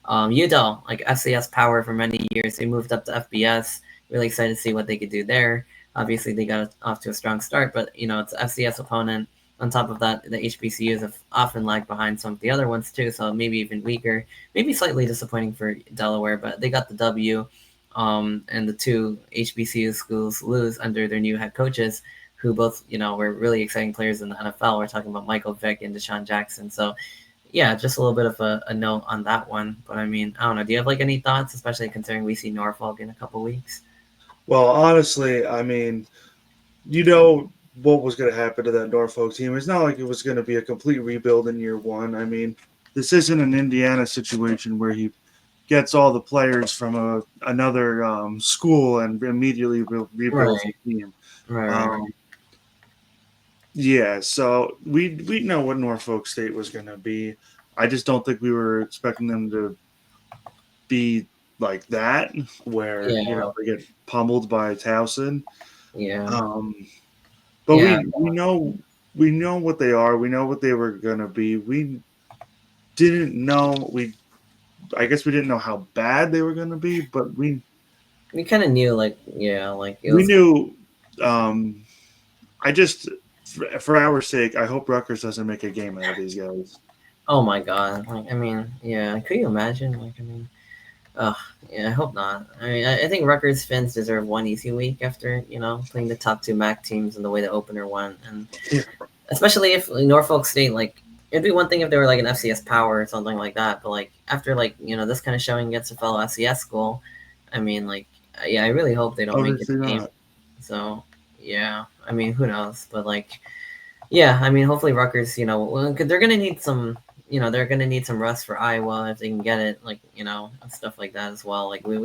Speaker 1: UDEL, FCS power for many years. They moved up to FBS. Really excited to see what they could do there. Obviously, they got off to a strong start, but it's an FCS opponent. On top of that, the HBCUs have often lagged behind some of the other ones too, so maybe even weaker. Maybe slightly disappointing for Delaware, but they got the W. And the 2 HBCU schools lose under their new head coaches, who both, were really exciting players in the NFL. We're talking about Michael Vick and Deshaun Jackson. So, yeah, just a little bit of a note on that one. But, I mean, I don't know. Do you have, any thoughts, especially considering we see Norfolk in a couple weeks?
Speaker 2: Well, honestly, I mean, what was going to happen to that Norfolk team. It's not like it was going to be a complete rebuild in year one. I mean, this isn't an Indiana situation where he gets all the players from another school and immediately rebuilds the
Speaker 1: Right.
Speaker 2: team.
Speaker 1: Right.
Speaker 2: Um, yeah, so we know what Norfolk State was going to be. I just don't think we were expecting them to be like that, where
Speaker 1: Yeah.
Speaker 2: they get pummeled by Towson.
Speaker 1: Yeah.
Speaker 2: Um, but
Speaker 1: Yeah.
Speaker 2: we know what they are. We know what they were going to be. We didn't know we. I guess we didn't know how bad they were going to be, but
Speaker 1: We kind of knew, like, yeah, like it
Speaker 2: we
Speaker 1: was.
Speaker 2: knew. I just, for our sake, I hope Rutgers doesn't make a game out of these guys.
Speaker 1: Oh my God. Like, I mean, yeah. Could you imagine? Like, I mean, oh, yeah. I hope not. I mean, I think Rutgers fans deserve one easy week after playing the top two MAC teams and the way the opener went, and
Speaker 2: Yeah.
Speaker 1: especially if Norfolk State, like, it'd be one thing if they were like an FCS power or something like that, but like after, like, this kind of showing against a fellow FCS school, I mean, like, yeah, I really hope they don't make it
Speaker 2: Obviously
Speaker 1: a game.
Speaker 2: not.
Speaker 1: So yeah, I mean, who knows? But like, yeah, I mean, hopefully Rutgers, 'cause they're gonna need some. They're gonna need some rest for Iowa if they can get it, like, and stuff like that as well. Like we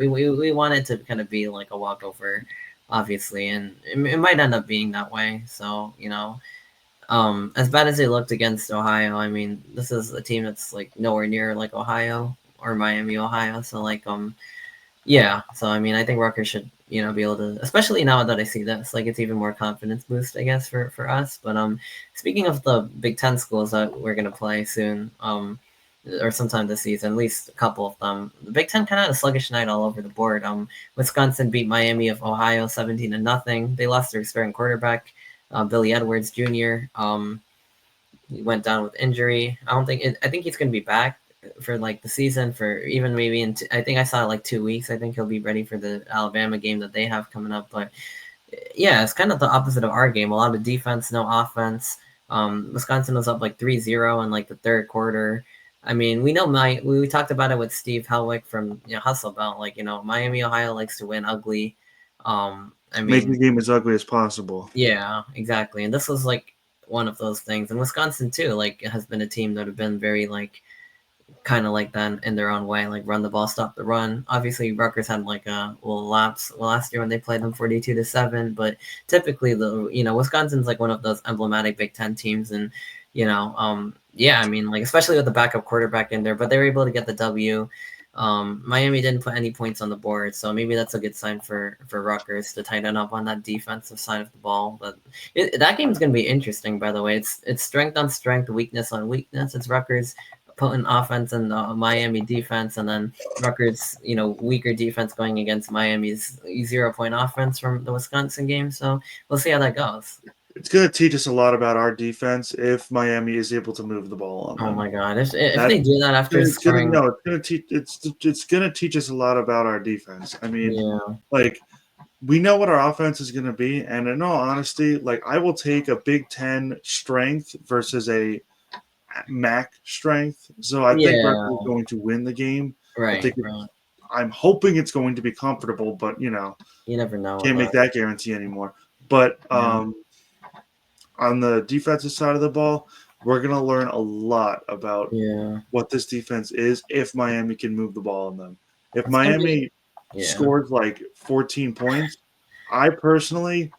Speaker 1: want it to kind of be like a walkover, obviously, and it might end up being that way. So as bad as they looked against Ohio, I mean, this is a team that's like nowhere near like Ohio or Miami, Ohio. So like, yeah. So I mean, I think Rutgers should be able to, especially now that I see this, like it's even more confidence boost, I guess, for us. But speaking of the Big Ten schools that we're gonna play soon, or sometime this season, at least a couple of them. The Big Ten kind of had a sluggish night all over the board. Wisconsin beat Miami of Ohio 17-0. They lost their starting quarterback, Billy Edwards Jr. He went down with injury. I think he's going to be back for like the season, for even maybe I think I saw like 2 weeks. I think he'll be ready for the Alabama game that they have coming up. But yeah, it's kind of the opposite of our game. A lot of defense, no offense. Wisconsin was up like 3-0 in like the third quarter. I mean, we know we talked about it with Steve Helwick from Hustle Belt. Like, Miami, Ohio likes to win ugly. I
Speaker 2: Make
Speaker 1: mean,
Speaker 2: the game as ugly as possible.
Speaker 1: yeah, exactly. And this was like one of those things. And Wisconsin too, like, has been a team that have been very like kind of like that in their own way, like run the ball, stop the run. Obviously, Rutgers had like a little lapse last year when they played them 42-7, but typically Wisconsin's like one of those emblematic Big Ten teams, and yeah, I mean, like, especially with the backup quarterback in there, but they were able to get the W. Miami didn't put any points on the board, so maybe that's a good sign for Rutgers to tighten up on that defensive side of the ball. But that game is going to be interesting, by the way. It's strength on strength, weakness on weakness. It's Rutgers potent offense and Miami defense, and then Rutgers, weaker defense going against Miami's 0-point offense from the Wisconsin game. So we'll see how that goes.
Speaker 2: It's going to teach us a lot about our defense if Miami is able to move the ball on
Speaker 1: Oh
Speaker 2: them.
Speaker 1: my God! If they do that after
Speaker 2: It's going to
Speaker 1: scoring,
Speaker 2: no, it's going to teach us a lot about our defense. I mean,
Speaker 1: yeah,
Speaker 2: like, we know what our offense is going to be, and in all honesty, like, I will take a Big Ten strength versus a MAC strength. So I think
Speaker 1: yeah,
Speaker 2: Rutgers is going to win the game.
Speaker 1: right, right.
Speaker 2: I'm hoping it's going to be comfortable, but
Speaker 1: You never know with
Speaker 2: can't make
Speaker 1: that.
Speaker 2: that guarantee anymore. But
Speaker 1: Yeah,
Speaker 2: on the defensive side of the ball, we're going to learn a lot about
Speaker 1: yeah.
Speaker 2: what this defense is if Miami can move the ball on them. If
Speaker 1: It's gonna be,
Speaker 2: Miami
Speaker 1: yeah.
Speaker 2: scores like 14 points, I personally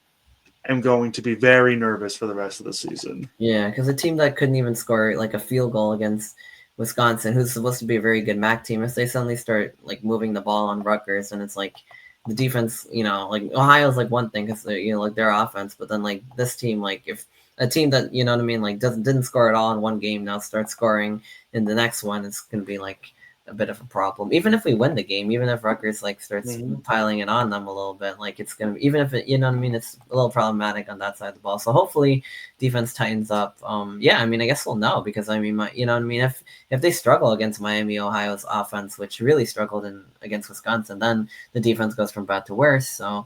Speaker 2: am going to be very nervous for the rest of the season.
Speaker 1: Yeah, because a team that couldn't even score like a field goal against Wisconsin, who's supposed to be a very good MAC team, if they suddenly start like moving the ball on Rutgers, and it's like the defense, like Ohio's like one thing because they like their offense, but then like this team, like if a team that what I mean, like didn't score at all in one game now starts scoring in the next one, it's gonna be like a bit of a problem. Even if we win the game, even if Rutgers like starts piling it on them a little bit, like it's gonna be, even if it, what I mean, it's a little problematic on that side of the ball. So hopefully defense tightens up. Yeah, I mean, I guess we'll know because I mean, what I mean, if they struggle against Miami, Ohio's offense, which really struggled against Wisconsin, then the defense goes from bad to worse. So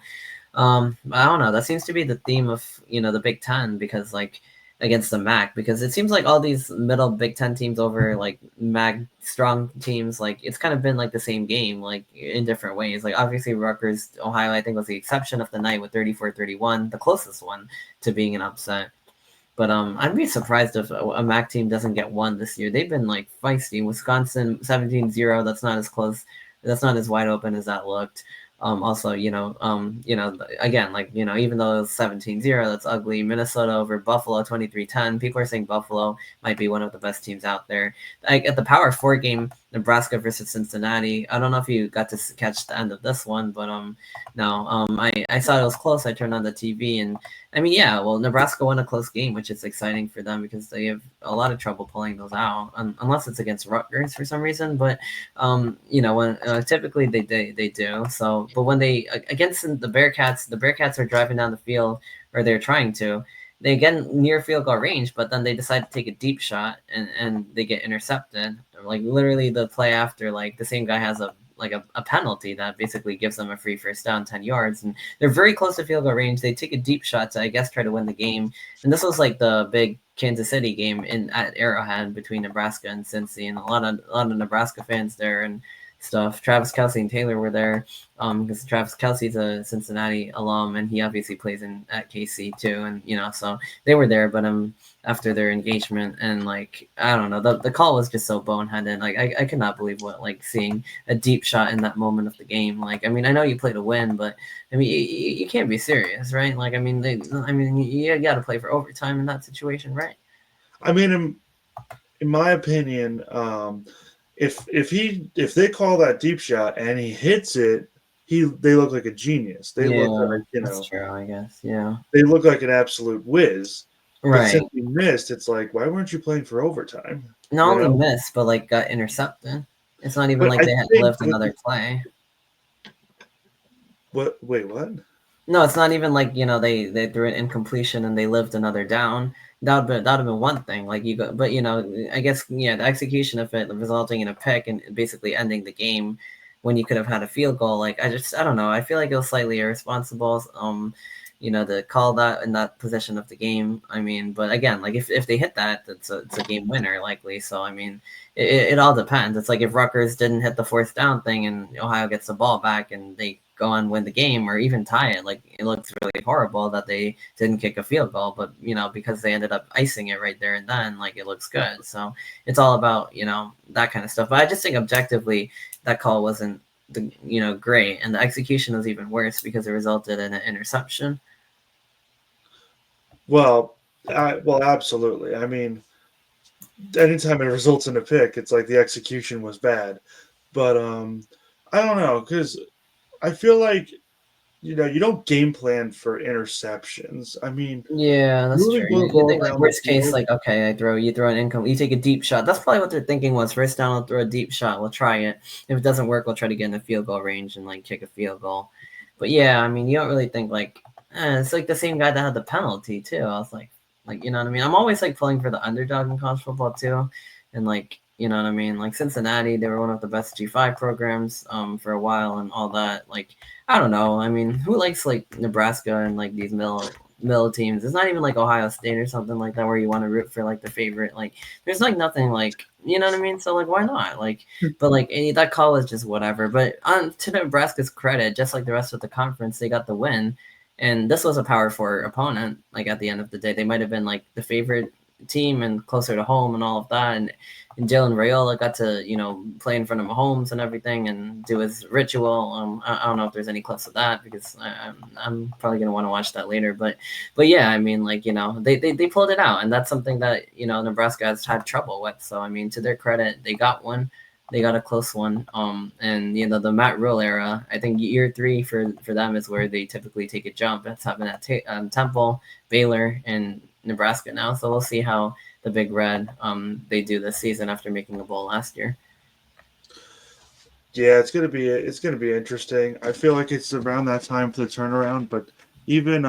Speaker 1: I don't know. That seems to be the theme of the Big Ten, because like against the MAC, because it seems like all these middle Big Ten teams over like MAC strong teams, like it's kind of been like the same game, like in different ways. Like obviously Rutgers, Ohio, I think was the exception of the night with 34-31, the closest one to being an upset. But I'd be surprised if a MAC team doesn't get one this year. They've been like feisty. Wisconsin 17-0. That's not as close. That's not as wide open as that looked. Also, again, like, even though it was 17-0, that's ugly. Minnesota over Buffalo 23-10. People are saying Buffalo might be one of the best teams out there. Like at the Power 4 game, Nebraska versus Cincinnati. I don't know if you got to catch the end of this one, but no, I saw it was close. I turned on the TV, and I mean, yeah, well, Nebraska won a close game, which is exciting for them because they have a lot of trouble pulling those out, unless it's against Rutgers for some reason. But when typically they do. So, but when they against the Bearcats are driving down the field, or they're trying to. They get near field goal range, but then they decide to take a deep shot and they get intercepted. Like literally the play after, like the same guy has a penalty that basically gives them a free first down, 10 yards, and they're very close to field goal range. They take a deep shot to, I guess, try to win the game. And this was like the big Kansas City game at Arrowhead between Nebraska and Cincy, and a lot of Nebraska fans there and stuff. Travis Kelce and Taylor were there because Travis Kelce's a Cincinnati alum, and he obviously plays at KC too, and so they were there. But after their engagement, and like I don't know, the call was just so boneheaded. Like I could not believe seeing a deep shot in that moment of the game. Like I mean, I know you play to win, but I mean you can't be serious, right? Like I mean you got to play for overtime in that situation, right?
Speaker 2: I mean, in my opinion, if they call that deep shot and he hits it, they look like a genius. They look like
Speaker 1: that's true, I guess. Yeah,
Speaker 2: they look like an absolute whiz.
Speaker 1: Right.
Speaker 2: But since he missed, it's like, why weren't you playing for overtime?
Speaker 1: Not only missed, but like got intercepted. It's not even like they had left another play.
Speaker 2: What? Wait, what?
Speaker 1: No, it's not even like they threw an incompletion and they lived another down. That would have been one thing. Like but I guess the execution of it resulting in a pick and basically ending the game when you could have had a field goal. Like I don't know. I feel like it was slightly irresponsible. To call that in that position of the game. I mean, but again, like if they hit that, it's a game winner likely. So I mean, it all depends. It's like if Rutgers didn't hit the fourth down thing and Ohio gets the ball back and they go and win the game or even tie it, like it looks really horrible that they didn't kick a field goal, but because they ended up icing it right there and then, like it looks good. So it's all about that kind of stuff. But I just think objectively that call wasn't great, and the execution was even worse because it resulted in an interception.
Speaker 2: Well, absolutely. I mean, anytime it results in a pick, it's like the execution was bad. But I don't know, because I feel like you don't game plan for interceptions. I mean,
Speaker 1: yeah, that's true. You think like worst case, like okay, you throw an income, you take a deep shot. That's probably what they're thinking was first down, we'll throw a deep shot, we'll try it. If it doesn't work, we'll try to get in the field goal range and like kick a field goal. But yeah, I mean, you don't really think like it's like the same guy that had the penalty too. I was like you know what I mean? I'm always like pulling for the underdog in college football too, and like you know what I mean? Like Cincinnati, they were one of the best G5 programs for a while and all that. Like I don't know. I mean, who likes like Nebraska and like these middle teams? It's not even like Ohio State or something like that where you want to root for like the favorite. Like there's like nothing like you know what I mean. So like why not? Like but like that call is just whatever. But to Nebraska's credit, just like the rest of the conference, they got the win. And this was a Power 4 opponent. Like at the end of the day, they might have been like the favorite team and closer to home and all of that. And Jalen Raiola got to play in front of Mahomes and everything and do his ritual. I don't know if there's any clips of that because I'm probably gonna want to watch that later. But yeah, I mean like they pulled it out, and that's something that Nebraska has had trouble with. So I mean, to their credit, they got one. They got a close one. And the Matt Rule era, I think year 3 for them is where they typically take a jump. It's happened at Temple, Baylor, and Nebraska now. So we'll see how the Big Red they do this season after making a bowl last year.
Speaker 2: Yeah, it's gonna be interesting. I feel like it's around that time for the turnaround, but even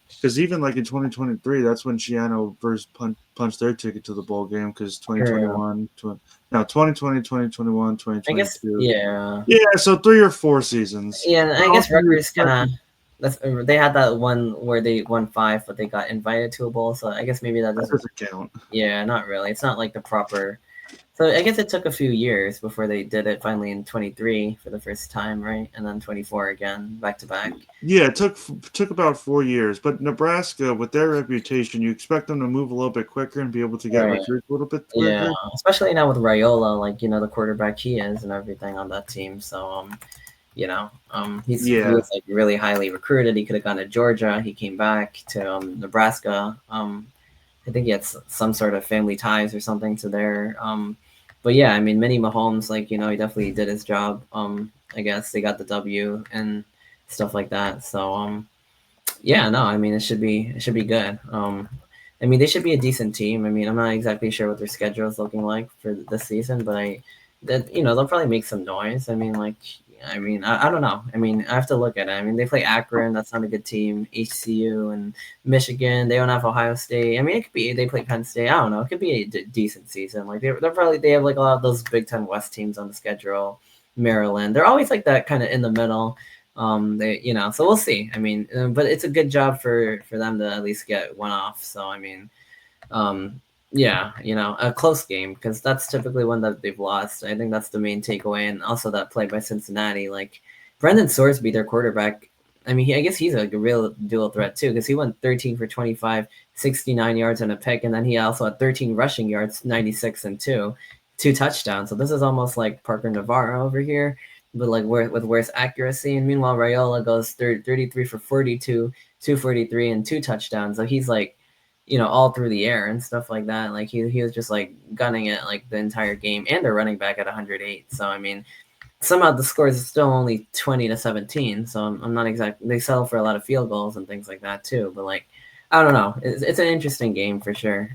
Speaker 2: because even like in 2023, that's when Shiano first punched their ticket to the bowl game because 2021, 2020, 2021, 2022.
Speaker 1: I guess, yeah.
Speaker 2: Yeah, so 3 or 4 seasons.
Speaker 1: Yeah, I guess Rutgers kind of they had that one where they won 5, but they got invited to a bowl. So I guess maybe that doesn't
Speaker 2: count.
Speaker 1: Yeah, not really. It's not like the proper So I guess it took a few years before they did it finally in 23 for the first time, right? And then 24 again, back to back.
Speaker 2: Yeah, it took about 4 years, but Nebraska, with their reputation, you expect them to move a little bit quicker and be able to get
Speaker 1: Right.
Speaker 2: recruits a little bit
Speaker 1: Yeah,
Speaker 2: quicker.
Speaker 1: especially now with Raiola, like the quarterback he is and everything on that team. So he
Speaker 2: Yeah,
Speaker 1: was like really highly recruited. He could have gone to Georgia. He came back to Nebraska. I think he had some sort of family ties or something to there. But yeah, I mean, Mini Mahomes, like he definitely did his job. I guess they got the W and stuff like that. So yeah, no, I mean it should be good. I mean they should be a decent team. I mean I'm not exactly sure what their schedule is looking like for this season, but they'll probably make some noise. I don't know. I mean I have to look at it. I mean they play Akron, that's not a good team. HCU and Michigan, they don't have Ohio State. I mean it could be they play Penn State. I don't know. It could be a decent season. Like they have like a lot of those Big Ten West teams on the schedule. Maryland, they're always like that kind of in the middle. So we'll see. I mean, but it's a good job for them to at least get one off. So I mean, um, yeah, a close game because that's typically one that they've lost. I think that's the main takeaway, and also that play by Cincinnati. Like Brendan Sorsby, their quarterback. I mean, I guess he's like a real dual threat too because he went 13 for 25, 69 yards and a pick, and then he also had 13 rushing yards, 96 and two touchdowns. So this is almost like Parker Navarro over here but like with worse accuracy. And meanwhile, Raiola goes 33 for 42, 243, and two touchdowns. So he's like, all through the air and stuff like that. Like he was just like gunning it like the entire game, and they're running back at 108. So I mean, somehow the scores is still only 20-17. So I'm not exactly. They settle for a lot of field goals and things like that too. But like, I don't know. It's an interesting game for sure.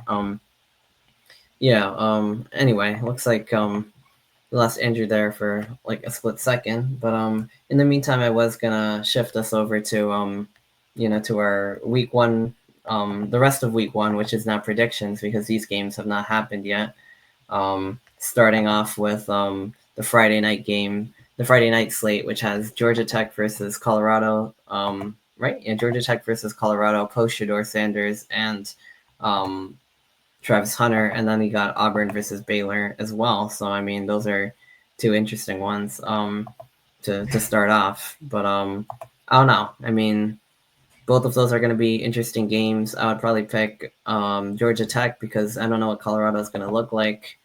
Speaker 1: Yeah. Anyway, looks like we lost Andrew there for like a split second. But in the meantime, I was gonna shift us over to to our week one, the rest of week one, which is now predictions because these games have not happened yet. Starting off with the Friday night game, the Friday night slate, which has Georgia Tech versus Colorado. Right? Yeah, Georgia Tech versus Colorado, post Shador Sanders and um, Travis Hunter, and then we got Auburn versus Baylor as well. So I mean, those are two interesting ones to start off. But I don't know. I mean, both of those are going to be interesting games. I would probably pick Georgia Tech because I don't know what Colorado is going to look like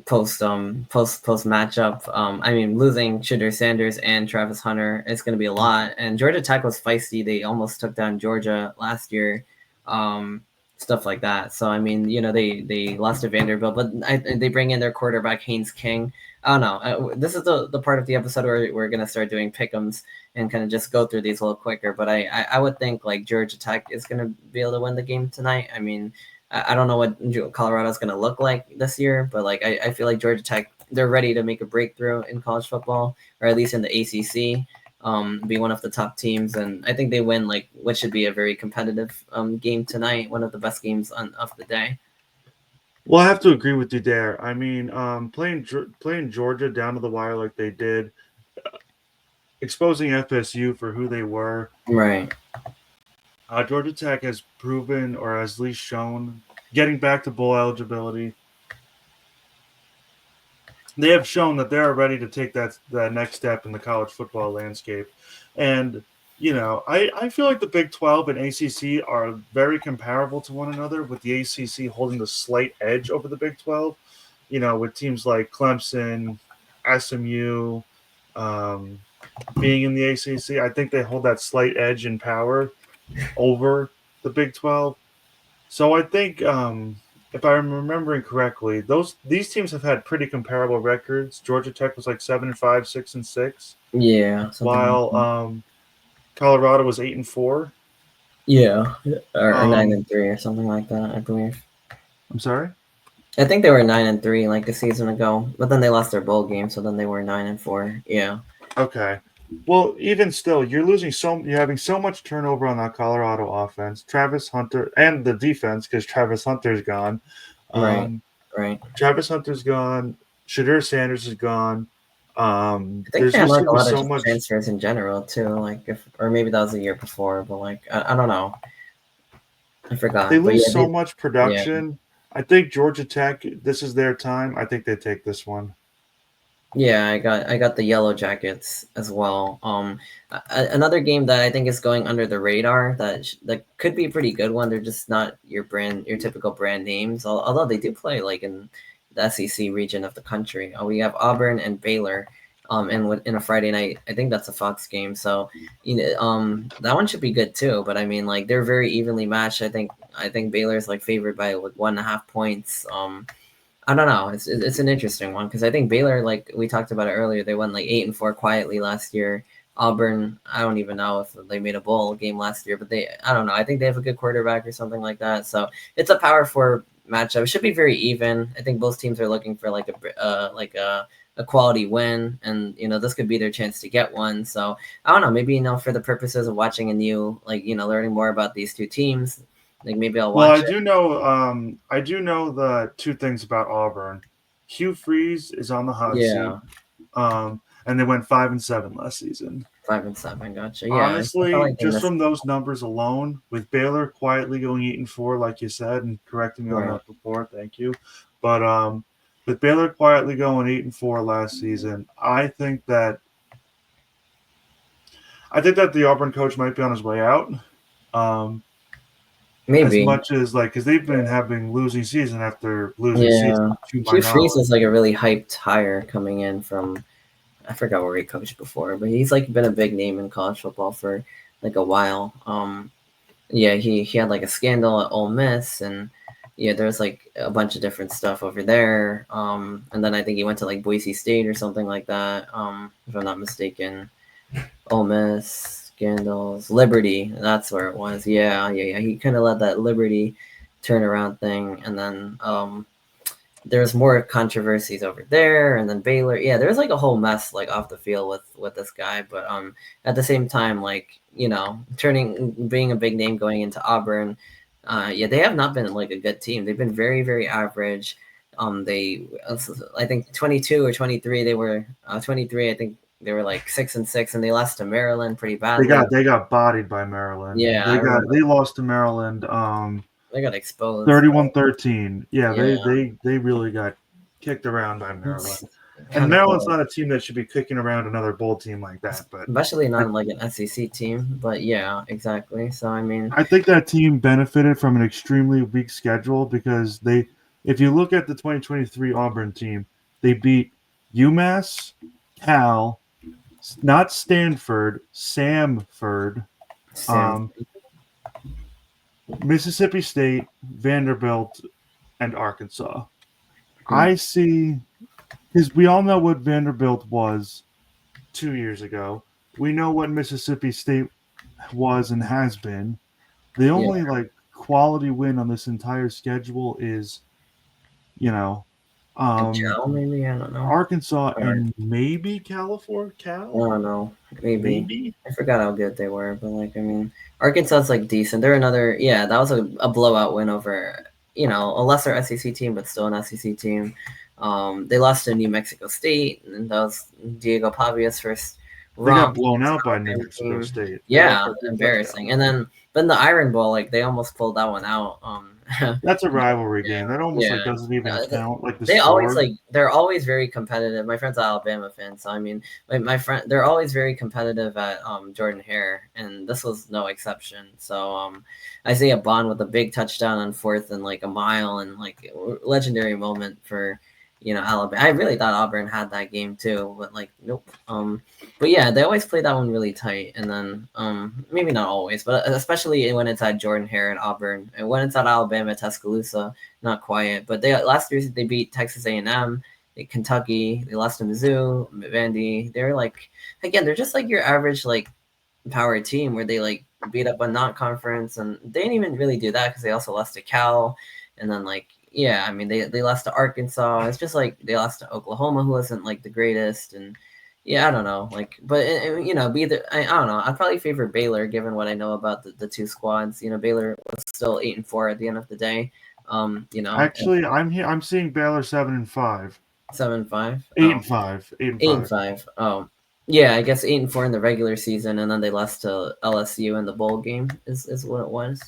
Speaker 1: post matchup. I mean, losing Shedeur Sanders and Travis Hunter is going to be a lot. And Georgia Tech was feisty. They almost took down Georgia last year. Um, Stuff like that. So I mean, they lost to Vanderbilt, but they bring in their quarterback Haynes King. I don't know. This is the part of the episode where we're gonna start doing pick'ems and kind of just go through these a little quicker. But I would think like Georgia Tech is gonna be able to win the game tonight. I mean, I don't know what Colorado's gonna look like this year, but like I feel like Georgia Tech they're ready to make a breakthrough in college football or at least in the ACC. Be one of the top teams, and I think they win like what should be a very competitive game tonight, one of the best games of the day.
Speaker 2: well, I have to agree with you there. I mean, playing Georgia down to the wire like they did, exposing FSU for who they were.
Speaker 1: Right.
Speaker 2: Georgia Tech has proven, or has at least shown, getting back to bowl eligibility. They have shown that they are ready to take that next step in the college football landscape. And, I feel like the Big 12 and ACC are very comparable to one another, with the ACC holding the slight edge over the Big 12, with teams like Clemson, SMU, being in the ACC. I think they hold that slight edge in power over the Big 12. So I think, if I'm remembering correctly, these teams have had pretty comparable records. Georgia Tech was like 7-5, 6-6,
Speaker 1: Yeah, something like
Speaker 2: while
Speaker 1: that.
Speaker 2: Colorado was 8-4.
Speaker 1: Yeah, or nine
Speaker 2: Um,
Speaker 1: and three or something like that. I believe.
Speaker 2: I'm sorry.
Speaker 1: I think they were 9-3 like a season ago, but then they lost their bowl game, so then they were 9-4. Yeah.
Speaker 2: Okay. Well, even still, you're having so much turnover on that Colorado offense. Travis Hunter and the defense, because Travis Hunter's gone.
Speaker 1: Right.
Speaker 2: Um,
Speaker 1: Right.
Speaker 2: Travis Hunter's gone. Shedeur Sanders is gone.
Speaker 1: I think
Speaker 2: There's
Speaker 1: they had
Speaker 2: just
Speaker 1: like
Speaker 2: going
Speaker 1: a
Speaker 2: to be
Speaker 1: lot of
Speaker 2: so
Speaker 1: just
Speaker 2: much.
Speaker 1: transfers in general too. Like if or maybe that was the year before, but like I don't know. I
Speaker 2: They
Speaker 1: forgot. But
Speaker 2: lose
Speaker 1: yeah,
Speaker 2: so much
Speaker 1: yeah.
Speaker 2: production. I think Georgia Tech. This is their time. I think they take this one.
Speaker 1: Yeah, I got the Yellow Jackets as well. Another game that I think is going under the radar that could be a pretty good one. They're just not your typical brand names. Although they do play like in the SEC region of the country. We have Auburn and Baylor, and in a Friday night. I think that's a Fox game. So, that one should be good too. But I mean, like they're very evenly matched. I think Baylor's like favored by like 1.5 points. I don't know. It's an interesting one because I think Baylor, like we talked about it earlier, they went like 8-4 quietly last year. Auburn, I don't even know if they made a bowl game last year, but I don't know. I think they have a good quarterback or something like that. So it's a Power Four matchup. It should be very even. I think both teams are looking for like a quality win, and this could be their chance to get one. So I don't know. Maybe for the purposes of watching a new learning more about these two teams, like maybe I'll
Speaker 2: Well,
Speaker 1: watch
Speaker 2: I
Speaker 1: it.
Speaker 2: do know. I do know the two things about Auburn. Hugh Freeze is on the hot seat.
Speaker 1: Yeah.
Speaker 2: And they went 5-7 last season.
Speaker 1: 5-7, gotcha. Yeah, I felt
Speaker 2: Honestly,
Speaker 1: like they
Speaker 2: just
Speaker 1: missed.
Speaker 2: from those numbers alone, with Baylor quietly going 8-4, like you said, and correcting me on
Speaker 1: Right.
Speaker 2: that before, thank you. But with Baylor quietly going 8-4 last season, I think that the Auburn coach might be on his way out. As
Speaker 1: Maybe.
Speaker 2: much as because they've been having losing season after losing
Speaker 1: Yeah.
Speaker 2: season, to my
Speaker 1: Hugh Freeze
Speaker 2: knowledge.
Speaker 1: is like a really hyped hire coming in from, I forgot where he coached before, but he's like been a big name in college football for like a while. Yeah, he had like a scandal at Ole Miss, and yeah, there's like a bunch of different stuff over there. And then I think he went to like Boise State or something like that. If I'm not mistaken. Ole Miss, scandals, Liberty. That's where it was. Yeah. He kind of led that Liberty turnaround thing, and then there's more controversies over there, and then Baylor. Yeah, there's like a whole mess like off the field with this guy, but at the same time, like being a big name going into Auburn. Yeah, they have not been like a good team. They've been very very average. I think 22 or 23. They were 23. I think they were like 6-6, and they lost to Maryland pretty
Speaker 2: They
Speaker 1: badly.
Speaker 2: got bodied by Maryland.
Speaker 1: Yeah, I remember
Speaker 2: They lost to Maryland
Speaker 1: they got exposed.
Speaker 2: 31-13. Yeah,
Speaker 1: Yeah,
Speaker 2: they really got kicked around by
Speaker 1: it's
Speaker 2: Maryland. And
Speaker 1: kind of
Speaker 2: Maryland's
Speaker 1: cool.
Speaker 2: not a team that should be kicking around another bowl team like that. But
Speaker 1: Especially
Speaker 2: I,
Speaker 1: not like an SEC team, but yeah, exactly. So I mean,
Speaker 2: I think that team benefited from an extremely weak schedule because if you look at the 2023 Auburn team, they beat UMass, Cal, not Stanford, Samford,
Speaker 1: Sam.
Speaker 2: um, Mississippi State, Vanderbilt, and Arkansas.
Speaker 1: Hmm.
Speaker 2: I see, because we all know what Vanderbilt was 2 years ago. We know what Mississippi State was and has been. The
Speaker 1: Yeah,
Speaker 2: only quality win on this entire schedule is, you know,
Speaker 1: and
Speaker 2: um,
Speaker 1: Chow maybe I don't know.
Speaker 2: Arkansas
Speaker 1: Or
Speaker 2: and maybe California,
Speaker 1: I
Speaker 2: Cal,
Speaker 1: don't know. Maybe
Speaker 2: maybe.
Speaker 1: I forgot how good they were, but like I mean, Arkansas's like decent. They're another. Yeah, that was a blowout win over a lesser SEC team, but still an SEC team. They lost to New Mexico State, and that was Diego Pavia's first
Speaker 2: They got
Speaker 1: romp
Speaker 2: blown
Speaker 1: against
Speaker 2: out by
Speaker 1: an
Speaker 2: New
Speaker 1: Alabama
Speaker 2: Mexico
Speaker 1: team.
Speaker 2: State. They lost
Speaker 1: Yeah,
Speaker 2: by 2 touchdowns.
Speaker 1: embarrassing. And then in the Iron Bowl, like they almost pulled that one out.
Speaker 2: That's a rivalry
Speaker 1: Yeah,
Speaker 2: game. That almost
Speaker 1: yeah.
Speaker 2: doesn't even
Speaker 1: Uh,
Speaker 2: count. Like the
Speaker 1: they always
Speaker 2: score.
Speaker 1: like they're always very competitive. My friend's an Alabama fan, so I mean, my friend they're always very competitive at Jordan Hare, and this was no exception. So Isaiah Bond with a big touchdown on fourth and like a mile, and like legendary moment for Alabama. I really thought Auburn had that game too, but like nope. But yeah, they always play that one really tight, and then maybe not always, but especially when it's at Jordan Hare and Auburn, and when it's at Alabama, Tuscaloosa, not quiet. But they last year they beat Texas A&M, Kentucky. They lost to Mizzou, Vandy. They're like again, they're just like your average like power team where they like beat up a non-conference, and they didn't even really do that because they also lost to Cal, and then like yeah, I mean they lost to Arkansas. It's just like they lost to Oklahoma, who wasn't like the greatest, and yeah, I don't know, like, but be the I don't know. I'd probably favor Baylor given what I know about the two squads. Baylor was still 8-4 at the end of the day.
Speaker 2: Actually, I'm here. I'm seeing Baylor 7-5,
Speaker 1: 7-5.
Speaker 2: eight
Speaker 1: Oh,
Speaker 2: and five, 8-5.
Speaker 1: 8-5. Oh, yeah. I guess 8-4 in the regular season, and then they lost to LSU in the bowl game. Is what it was.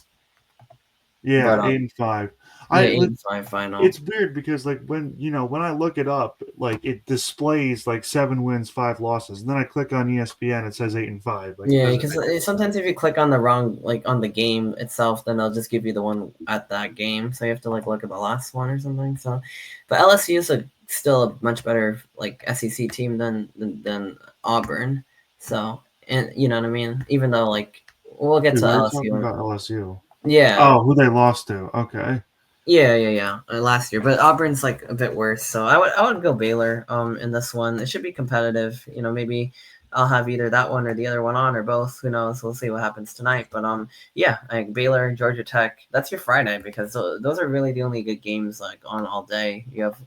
Speaker 2: Yeah,
Speaker 1: But
Speaker 2: 8-5.
Speaker 1: Yeah,
Speaker 2: I
Speaker 1: 8-5 final.
Speaker 2: It's weird because like when I look it up, like it displays like 7 wins, 5 losses, and then I click on ESPN, it says 8-5. Like it
Speaker 1: Yeah,
Speaker 2: doesn't
Speaker 1: because
Speaker 2: make any
Speaker 1: sometimes
Speaker 2: sense.
Speaker 1: if you click on the wrong, like on the game itself, then they'll just give you the one at that game. So you have to like look at the last one or something. So, but LSU is still a much better like SEC team than Auburn. So, and you know what I mean. Even though like we'll get
Speaker 2: Wait,
Speaker 1: to
Speaker 2: why are you talking
Speaker 1: LSU.
Speaker 2: about LSU?
Speaker 1: Yeah,
Speaker 2: Oh, who they lost to? Okay.
Speaker 1: yeah. Last year, but Auburn's like a bit worse. So I would go Baylor in this one. It should be competitive. You know, maybe I'll have either that one or the other one on or both. Who knows? We'll see what happens tonight. But yeah, like Baylor, Georgia Tech. That's your Friday because those are really the only good games like on all day. You have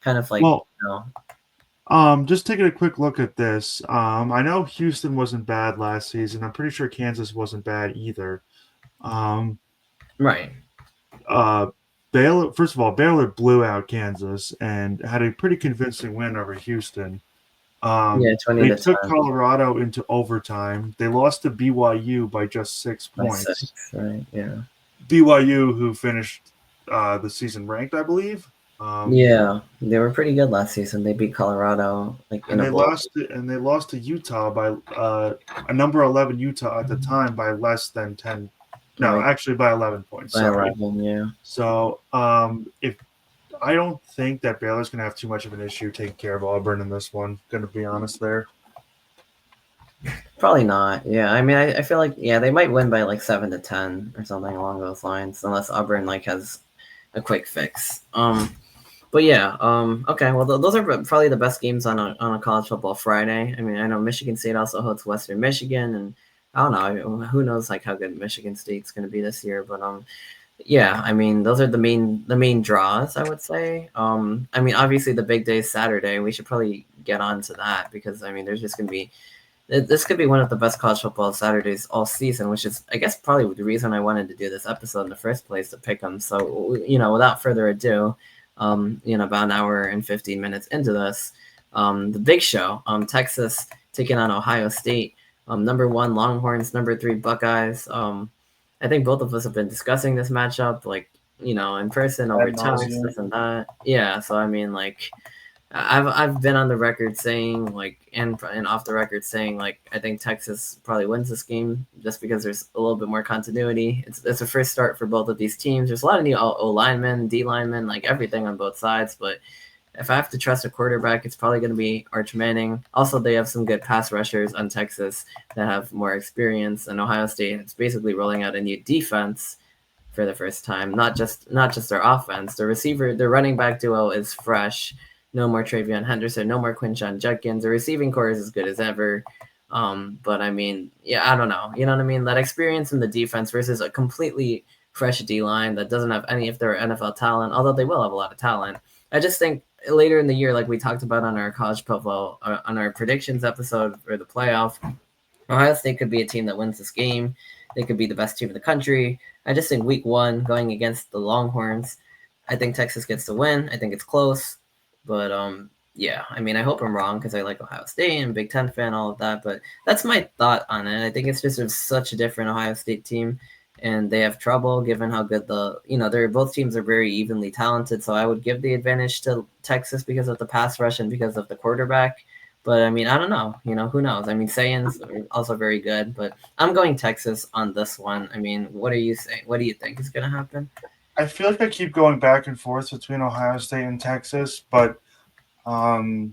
Speaker 1: kind of like
Speaker 2: Well, just taking a quick look at this. I know Houston wasn't bad last season. I'm pretty sure Kansas wasn't bad either. Um,
Speaker 1: right.
Speaker 2: uh, Baylor, first of all, Baylor blew out Kansas and had a pretty convincing win over Houston.
Speaker 1: Yeah, 20
Speaker 2: They
Speaker 1: to
Speaker 2: took
Speaker 1: 10
Speaker 2: Colorado into overtime. They lost to BYU by just 6
Speaker 1: by
Speaker 2: points.
Speaker 1: 6. Right. Yeah.
Speaker 2: BYU, who finished the season ranked, I believe.
Speaker 1: Yeah, they were pretty good last season. They beat Colorado like in
Speaker 2: And
Speaker 1: a
Speaker 2: they
Speaker 1: blow.
Speaker 2: lost to Utah by a number 11 Utah at the time by less than 10. No,
Speaker 1: Right
Speaker 2: actually by 11 points.
Speaker 1: by
Speaker 2: Sorry.
Speaker 1: 11. Yeah.
Speaker 2: So if I don't think that Baylor's going to have too much of an issue taking care of Auburn in this one. Going to be honest there.
Speaker 1: Probably not. Yeah, I mean, I feel like they might win by like 7 to 10 or something along those lines, unless Auburn like has a quick fix. But yeah, okay. Well, those are probably the best games on a college football Friday. I mean, I know Michigan State also hosts Western Michigan, and I don't know who knows like how good Michigan State's going to be this year. But yeah, I mean, those are the main draws, I would say. I mean, obviously the big day is Saturday. We should probably get on to that because I mean, there's just going to be this could be one of the best college football Saturdays all season, which is, I guess, probably the reason I wanted to do this episode in the first place to pick them. So, without further ado, about an hour and 15 minutes into this, the big show, Texas taking on Ohio State, number 1 Longhorns, number 3 Buckeyes. I think both of us have been discussing this matchup, like, in person over
Speaker 2: Ad
Speaker 1: text,
Speaker 2: nauseam.
Speaker 1: this and that. Yeah, so I mean, like, I've been on the record saying like and off the record saying like I think Texas probably wins this game just because there's a little bit more continuity. It's a first start for both of these teams. There's a lot of new O linemen, D linemen, like everything on both sides. But if I have to trust a quarterback, it's probably going to be Arch Manning. Also, they have some good pass rushers on Texas that have more experience, and Ohio State is basically rolling out a new defense for the first time. Not just their offense. Their running back duo is fresh. No more Travion Henderson. No more Quinshon Judkins. The receiving core is as good as ever. But I mean, yeah, I don't know. You know what I mean? That experience in the defense versus a completely fresh D line that doesn't have any of their NFL talent, although they will have a lot of talent. I just think later in the year, like we talked about on our college football, on our predictions episode for the playoff, Ohio State could be a team that wins this game. They could be the best team in the country. I just think week 1 going against the Longhorns, I think Texas gets to win. I think it's close, but yeah. I mean, I hope I'm wrong because I like Ohio State and Big Ten fan, all of that. But that's my thought on it. I think it's just such a different Ohio State team, and they have trouble given how good they're both teams are very evenly talented. So I would give the advantage to Texas because of the pass rush and because of the quarterback. But I mean, I don't know. Who knows? I mean, Saiyans are also very good, but I'm going Texas on this one. I mean, what are you saying? What do you think is going to happen?
Speaker 2: I feel like I keep going back and forth between Ohio State and Texas, but like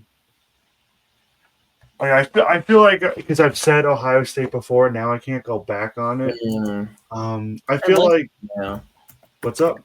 Speaker 2: I feel like because I've said Ohio State before, now I can't go back on it.
Speaker 1: Mm,
Speaker 2: I
Speaker 1: I'd
Speaker 2: feel
Speaker 1: like,
Speaker 2: like
Speaker 1: yeah.
Speaker 2: what's up?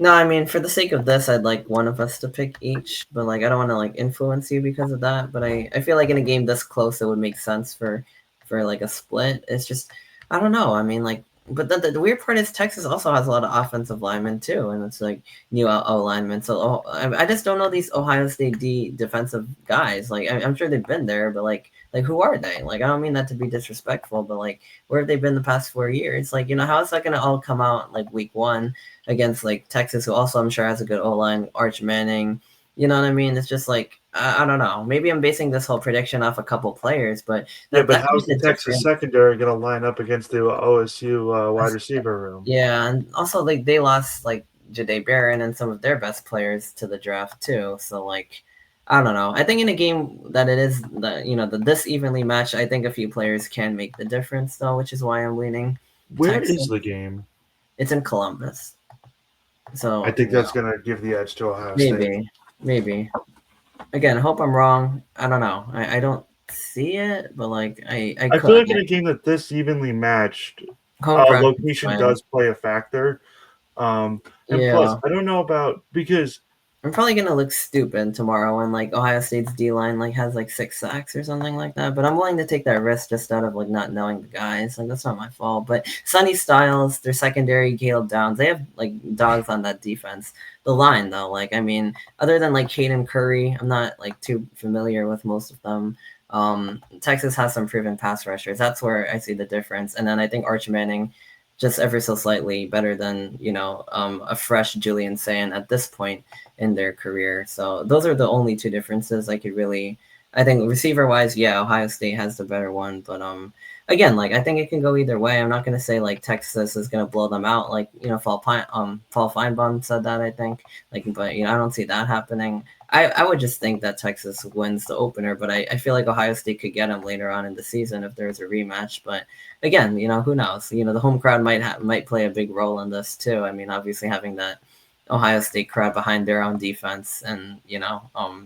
Speaker 1: No, I mean, for the sake of this, I'd like one of us to pick each, but like, I don't want to like influence you because of that. But I feel like in a game this close, it would make sense for like a split. It's just, I don't know. I mean, like, but the weird part is Texas also has a lot of offensive linemen too, and it's like new O linemen. So I just don't know these Ohio State defensive guys. Like, I'm sure they've been there, but like who are they? Like, I don't mean that to be disrespectful, but like, where have they been the past 4 years? Like, how is that going to all come out like week 1? Against like Texas, who also I'm sure has a good O line, Arch Manning. You know what I mean? It's just like I don't know. Maybe I'm basing this whole prediction off a couple players, but
Speaker 2: Yeah,
Speaker 1: that
Speaker 2: but
Speaker 1: that's
Speaker 2: how's
Speaker 1: just
Speaker 2: the
Speaker 1: a
Speaker 2: Texas
Speaker 1: different.
Speaker 2: secondary going to line up against the OSU wide receiver room?
Speaker 1: Yeah, and also like they lost like Jade Barron and some of their best players to the draft too. So like, I don't know. I think in a game that it is this evenly matched, I think a few players can make the difference though, which is why I'm leaning
Speaker 3: Where is
Speaker 1: Texas.
Speaker 3: the game?
Speaker 1: It's in Columbus. So
Speaker 3: I think that's going to give the edge to Ohio State.
Speaker 1: Maybe. Again, I hope I'm wrong. I don't know. I don't see it, but like I
Speaker 3: feel
Speaker 1: could.
Speaker 3: like in a game that this evenly matched,
Speaker 1: Home crowd
Speaker 3: location does play a factor. And plus, I don't know about because
Speaker 1: I'm probably gonna look stupid tomorrow when like Ohio State's D line like has like 6 sacks or something like that. But I'm willing to take that risk just out of like not knowing the guys. Like that's not my fault. But Sonny Styles, their secondary, Caleb Downs, they have like dogs on that defense. The line though, like I mean, other than like Caden Curry, I'm not like too familiar with most of them. Texas has some proven pass rushers. That's where I see the difference. And then I think Arch Manning just ever so slightly better than a fresh Julian Sand at this point in their career. So those are the only two differences I could really. I think receiver wise, yeah, Ohio State has the better one, but again, like I think it can go either way. I'm not gonna say like Texas is gonna blow them out, like Paul Feinbaum said that I think, like, but I don't see that happening. I would just think that Texas wins the opener, but I feel like Ohio State could get them later on in the season if there's a rematch. But again, who knows? The home crowd might play a big role in this too. I mean, obviously having that Ohio State crowd behind their own defense, and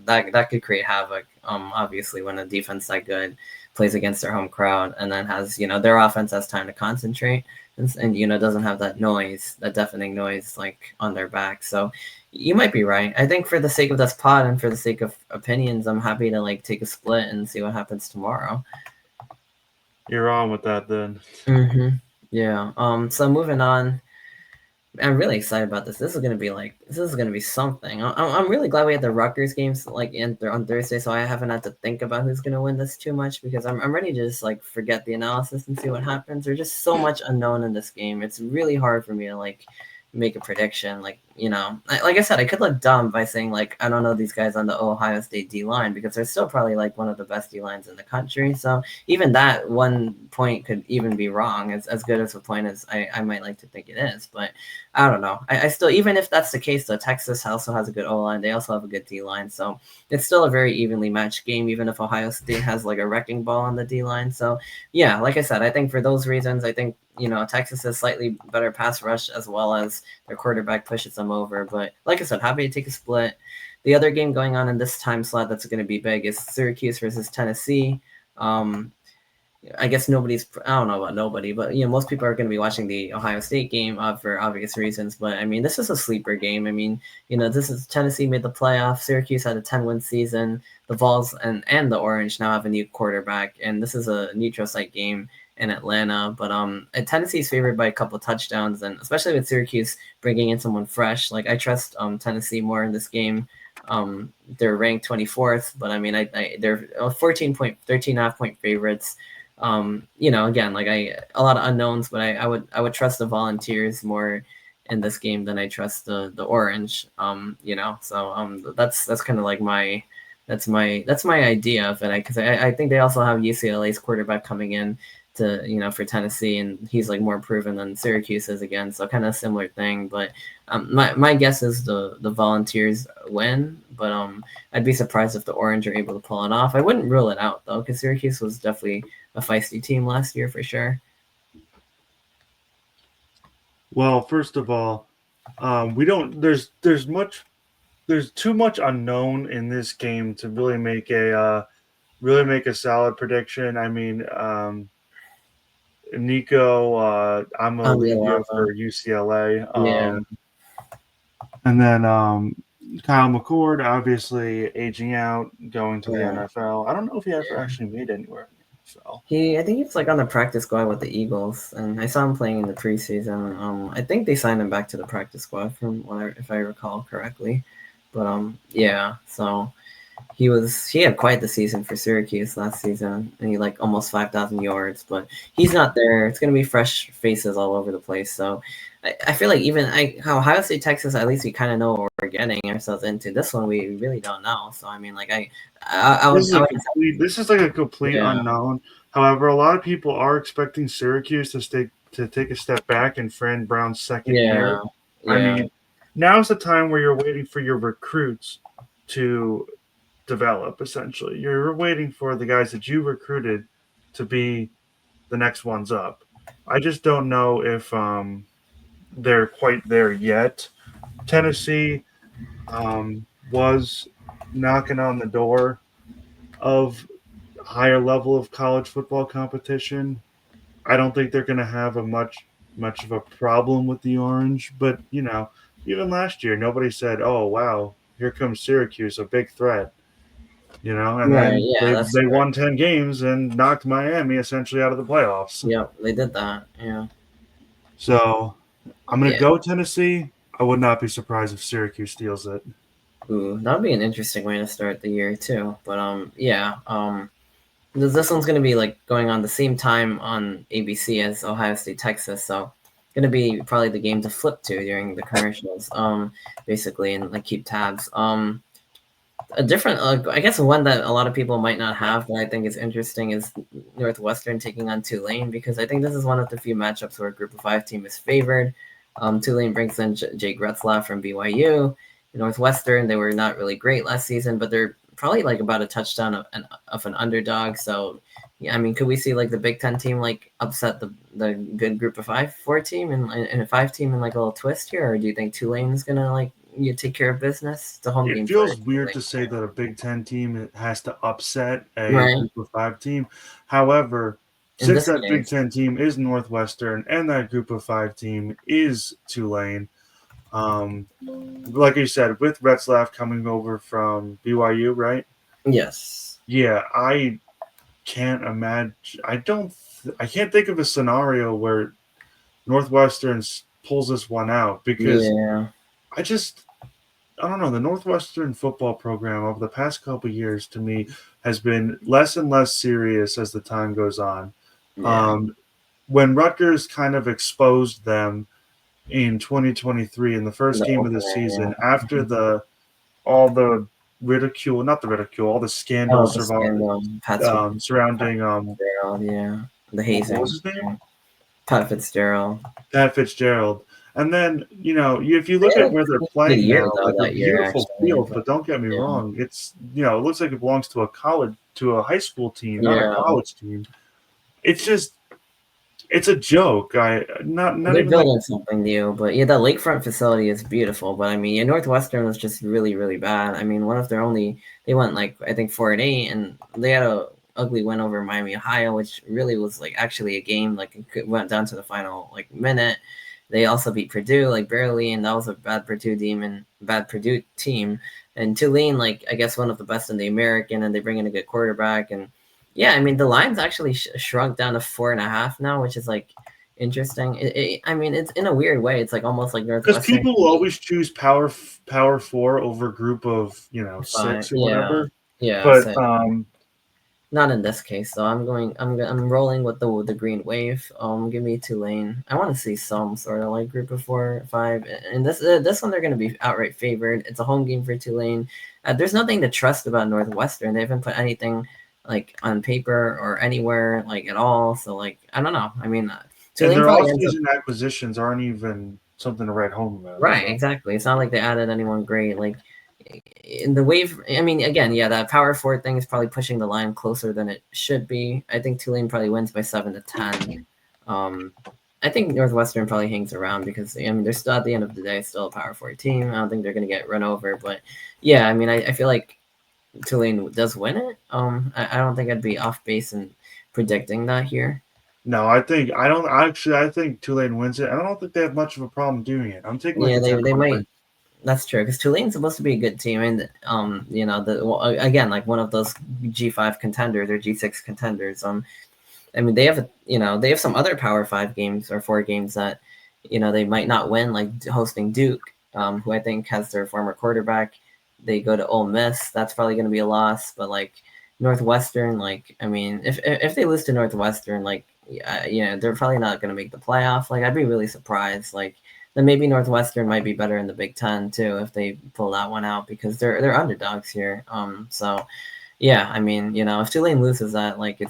Speaker 1: that could create havoc. Obviously, when a defense that good plays against their home crowd, and then has their offense has time to concentrate, and doesn't have that noise, that deafening noise like on their back. So you might be right. I think for the sake of this pod and for the sake of opinions, I'm happy to like take a split and see what happens tomorrow.
Speaker 3: You're on with that then.
Speaker 1: Mm-hmm. Yeah. So moving on. I'm really excited about this. This is gonna be something. I'm really glad we had the Rutgers games like on Thursday, so I haven't had to think about who's gonna win this too much because I'm ready to just like forget the analysis and see what happens. There's just so much unknown in this game. It's really hard for me to like make a prediction. Like like I said, I could look dumb by saying like I don't know these guys on the Ohio State D line because they're still probably like one of the best D lines in the country. So even that one point could even be wrong. As good as a point as I might like to think it is, but I don't know. I still, even if that's the case, though, Texas also has a good O line. They also have a good D line, so it's still a very evenly matched game. Even if Ohio State has like a wrecking ball on the D line, so yeah, like I said, I think for those reasons, I think Texas has slightly better pass rush as well as their quarterback pushes them over. But like I said, happy to take a split. The other game going on in this time slot that's going to be big is Syracuse versus Tennessee. I guess I don't know about nobody, but most people are going to be watching the Ohio State game for obvious reasons. But I mean, this is a sleeper game. I mean, this is Tennessee made the playoff. Syracuse had a 10-win season. The Vols and the Orange now have a new quarterback, and this is a neutral site game in Atlanta. But Tennessee's favored by a couple touchdowns, and especially with Syracuse bringing in someone fresh, like I trust Tennessee more in this game. They're ranked 24th, but I mean, they're 13.5 point favorites. Again, like a lot of unknowns, but I would trust the Volunteers more in this game than I trust the Orange. So that's kind of like my idea of it, because I think they also have UCLA's quarterback coming in to for Tennessee, and he's like more proven than Syracuse is again, so kind of similar thing. But my guess is the Volunteers win, but I'd be surprised if the Orange are able to pull it off. I wouldn't rule it out though, because Syracuse was definitely a feisty team last year for sure.
Speaker 3: Well, first of all, we don't. There's too much unknown in this game to really make a solid prediction. I mean, Nico, I'm gonna leave you for UCLA.
Speaker 1: Yeah.
Speaker 3: And then Kyle McCord, obviously aging out, going to the NFL. I don't know if he ever actually made anywhere in the NFL.
Speaker 1: I think he's like on the practice squad with the Eagles, and I saw him playing in the preseason. I think they signed him back to the practice squad if I recall correctly. But yeah, so he had quite the season for Syracuse last season, and he like almost 5,000 yards. But he's not there. It's gonna be fresh faces all over the place. So I feel like even how Ohio State, Texas, at least we kind of know what we're getting ourselves into. This one we really don't know. So I mean, like
Speaker 3: this is like a complete unknown. However, a lot of people are expecting Syracuse to take a step back in Fran Brown's second year. I mean, now's the time where you're waiting for your recruits to develop. Essentially, you're waiting for the guys that you recruited to be the next ones up. I just don't know if they're quite there yet. Tennessee was knocking on the door of higher level of college football competition. I don't think they're going to have a much of a problem with the orange, but even last year nobody said, "Oh wow, here comes Syracuse, a big threat." And
Speaker 1: Right.
Speaker 3: then
Speaker 1: Yeah, that's
Speaker 3: they
Speaker 1: true.
Speaker 3: won 10 games and knocked Miami essentially out of the playoffs.
Speaker 1: Yep, they did that. Yeah.
Speaker 3: So, I'm going to
Speaker 1: Yeah.
Speaker 3: go Tennessee. I would not be surprised if Syracuse steals it.
Speaker 1: Ooh, that would be an interesting way to start the year too. But yeah. This one's gonna be like going on the same time on ABC as Ohio State, Texas. So gonna be probably the game to flip to during the commercials. Basically, and like keep tabs. A different, I guess one that a lot of people might not have, but I think is interesting is Northwestern taking on Tulane, because I think this is one of the few matchups where a Group of Five team is favored. Tulane brings in Jake Retzlaff from BYU. Northwestern, they were not really great last season, but they're probably like about a touchdown of an underdog. So, yeah, I mean, could we see like the Big Ten team like upset the good Group of Four team and a 5 team in like a little twist here, or do you think Tulane's gonna like take care of business? It's a home
Speaker 3: It
Speaker 1: game for
Speaker 3: feels weird
Speaker 1: Tulane.
Speaker 3: to say that a Big Ten team has to upset a
Speaker 1: Right.
Speaker 3: Group of Five team. However,
Speaker 1: In
Speaker 3: since
Speaker 1: this
Speaker 3: that Big
Speaker 1: case,
Speaker 3: Ten team is Northwestern and that Group of Five team is Tulane, like you said, with Retzlaff coming over from BYU, right?
Speaker 1: yes.
Speaker 3: Yeah, I can't imagine. I can't think of a scenario where Northwestern pulls this one out because
Speaker 1: Yeah.
Speaker 3: I don't know. The Northwestern football program over the past couple of years to me has been less and less serious as the time goes on.
Speaker 1: Yeah.
Speaker 3: When Rutgers kind of exposed them in 2023 in the first
Speaker 1: The
Speaker 3: game of the
Speaker 1: opener, yeah.
Speaker 3: season, after all the ridicule, not the ridicule, all the
Speaker 1: Oh,
Speaker 3: scandals
Speaker 1: the scandal. Pat
Speaker 3: surrounding
Speaker 1: Fitzgerald, yeah. The
Speaker 3: what was
Speaker 1: hazing.
Speaker 3: his name?
Speaker 1: Yeah. Pat Fitzgerald.
Speaker 3: Pat Fitzgerald. And then, if you
Speaker 1: They
Speaker 3: look
Speaker 1: had
Speaker 3: at
Speaker 1: a
Speaker 3: where they're
Speaker 1: good
Speaker 3: playing
Speaker 1: year
Speaker 3: now,
Speaker 1: though
Speaker 3: it's a
Speaker 1: that year
Speaker 3: beautiful
Speaker 1: actually.
Speaker 3: field,
Speaker 1: But
Speaker 3: but don't get me
Speaker 1: yeah.
Speaker 3: wrong. It looks like it belongs to a high school team, not a
Speaker 1: Yeah.
Speaker 3: college team. It's just, it's a joke. Not
Speaker 1: They're
Speaker 3: even like,
Speaker 1: building something new, but yeah, that lakefront facility is beautiful. But I mean, yeah, Northwestern was just really, really bad. I mean, one of their only they went like I think 4-8, and they had a ugly win over Miami, Ohio, which really was like actually a game. Like it went down to the final like minute. They also beat Purdue like barely, and that was a bad Purdue team. And Tulane, like I guess one of the best in the American, and they bring in a good quarterback. And yeah, I mean the line's actually shrunk down to 4.5 now, which is like interesting. I mean, it's in a weird way. It's like almost like
Speaker 3: because
Speaker 1: Northwestern.
Speaker 3: people will always choose power four over group of,
Speaker 1: Fine.
Speaker 3: six or
Speaker 1: Yeah.
Speaker 3: whatever.
Speaker 1: Yeah.
Speaker 3: But
Speaker 1: So not in this case, though. I'm rolling with the green wave. Give me Tulane. I want to see some sort of like group of 4 or 5. And this one they're going to be outright favored. It's a home game for Tulane. There's nothing to trust about Northwestern. They haven't put anything like on paper or anywhere like at all. So like I don't know. I mean,
Speaker 3: and
Speaker 1: Tulane
Speaker 3: their
Speaker 1: probably ends up.
Speaker 3: off-season acquisitions aren't even something to write home about.
Speaker 1: Right,
Speaker 3: So
Speaker 1: exactly. It's not like they added anyone great. Like in the wave, I mean, again, yeah, that power forward thing is probably pushing the line closer than it should be. I think Tulane probably wins by 7-10. Um, I think Northwestern probably hangs around because I mean they're still at the end of the day still a power forward team. I don't think they're gonna get run over, but yeah, I mean I feel like Tulane does win it. I don't think I'd be off base in predicting that here.
Speaker 3: no, I think Tulane wins it. I don't think they have much of a problem doing it. I'm taking like
Speaker 1: Yeah,
Speaker 3: a 10
Speaker 1: they
Speaker 3: point
Speaker 1: might.
Speaker 3: win.
Speaker 1: That's true because Tulane's supposed to be a good team, and again, like one of those G5 contenders or G6 contenders. I mean, they have some other Power Five games or 4 games that, they might not win, like hosting Duke, who I think has their former quarterback. They go to Ole Miss. That's probably going to be a loss, but like Northwestern, like I mean, if they lose to Northwestern, like they're probably not going to make the playoff. Like I'd be really surprised. Like then maybe Northwestern might be better in the Big Ten too if they pull that one out because they're underdogs here. So yeah, I mean, if Tulane loses that, like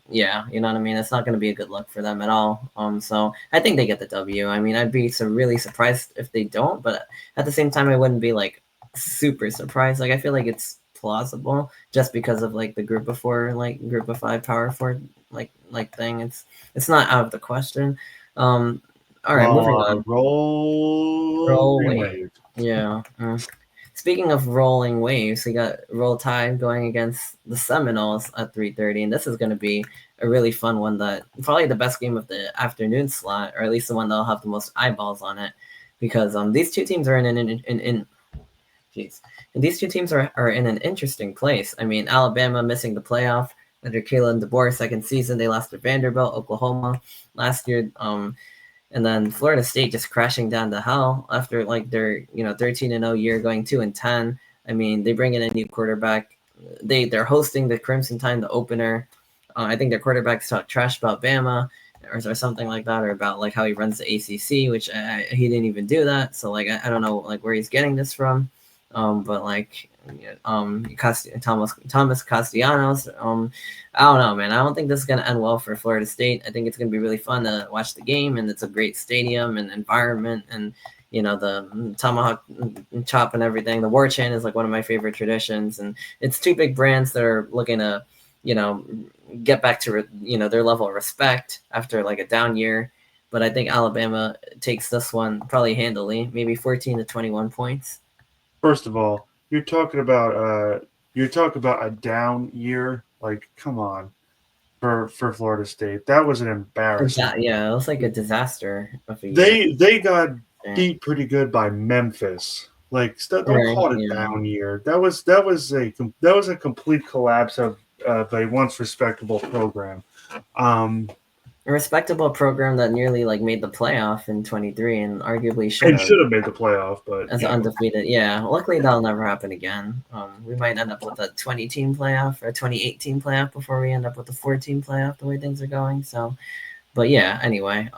Speaker 1: yeah, you know what I mean? It's not going to be a good look for them at all. So I think they get the W. I mean, I'd be really surprised if they don't, but at the same time, I wouldn't be like super surprised. Like I feel like it's plausible just because of like the group of four, like group of five, power four, like thing. It's not out of the question. All right, moving on. Roll
Speaker 3: Rolling
Speaker 1: wave.
Speaker 3: wave.
Speaker 1: Yeah. Speaking of rolling waves, we got Roll Tide going against the Seminoles at 3:30, and this is going to be a really fun one. That probably the best game of the afternoon slot, or at least the one that'll have the most eyeballs on it, because these two teams are jeez, and these two teams are in an interesting place. I mean, Alabama missing the playoff under Kalen DeBoer's second season. They lost to Vanderbilt, Oklahoma last year. And then Florida State just crashing down to hell after like their 13-0 year, going 2-10. I mean, they bring in a new quarterback. They're hosting the Crimson Tide, the opener. I think their quarterbacks talk trash about Bama or something like that, or about like how he runs the ACC, which he didn't even do that. So like I don't know like where he's getting this from. But like Thomas Castellanos, I don't know, man. I don't think this is gonna end well for Florida State. I think it's gonna be really fun to watch the game, and it's a great stadium and environment, and the tomahawk chop and everything. The war chant is like one of my favorite traditions, and it's two big brands that are looking to get back to their level of respect after like a down year. But I think Alabama takes this one probably handily, maybe 14 to 21 points.
Speaker 3: First of all, you're talking about a down year. Like, come on, for Florida State, that was an embarrassment.
Speaker 1: Yeah, it was like a disaster of a year.
Speaker 3: They got beat pretty good by Memphis. Like, don't call it a down year. That was a complete collapse of a once respectable program.
Speaker 1: A respectable program that nearly like made the playoff in 23 and arguably should have
Speaker 3: made the playoff, but
Speaker 1: as undefeated. Yeah, luckily that'll never happen again. We might end up with a 20-team playoff or a 28-team playoff before we end up with a 4-team playoff the way things are going. So, but yeah, anyway,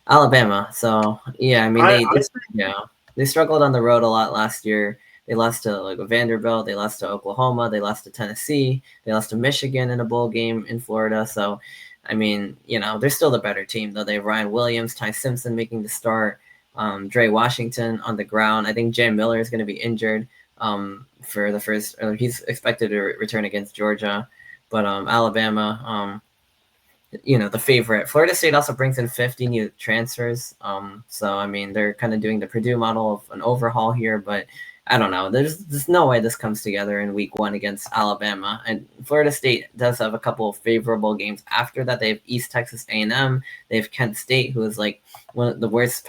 Speaker 1: Alabama. So yeah, I mean they struggled on the road a lot last year. They lost to like Vanderbilt, they lost to Oklahoma, they lost to Tennessee, they lost to Michigan in a bowl game in Florida. So I mean, they're still the better team, though. They have Ryan Williams, Ty Simpson making the start, Dre Washington on the ground. I think Jam Miller is going to be injured for the first. He's expected to return against Georgia, but Alabama, the favorite. Florida State also brings in 50 new transfers. So I mean, they're kind of doing the Purdue model of an overhaul here, but I don't know. There's no way this comes together in week 1 against Alabama. And Florida State does have a couple of favorable games after that. They have East Texas A&M. They have Kent State, who is like one of the worst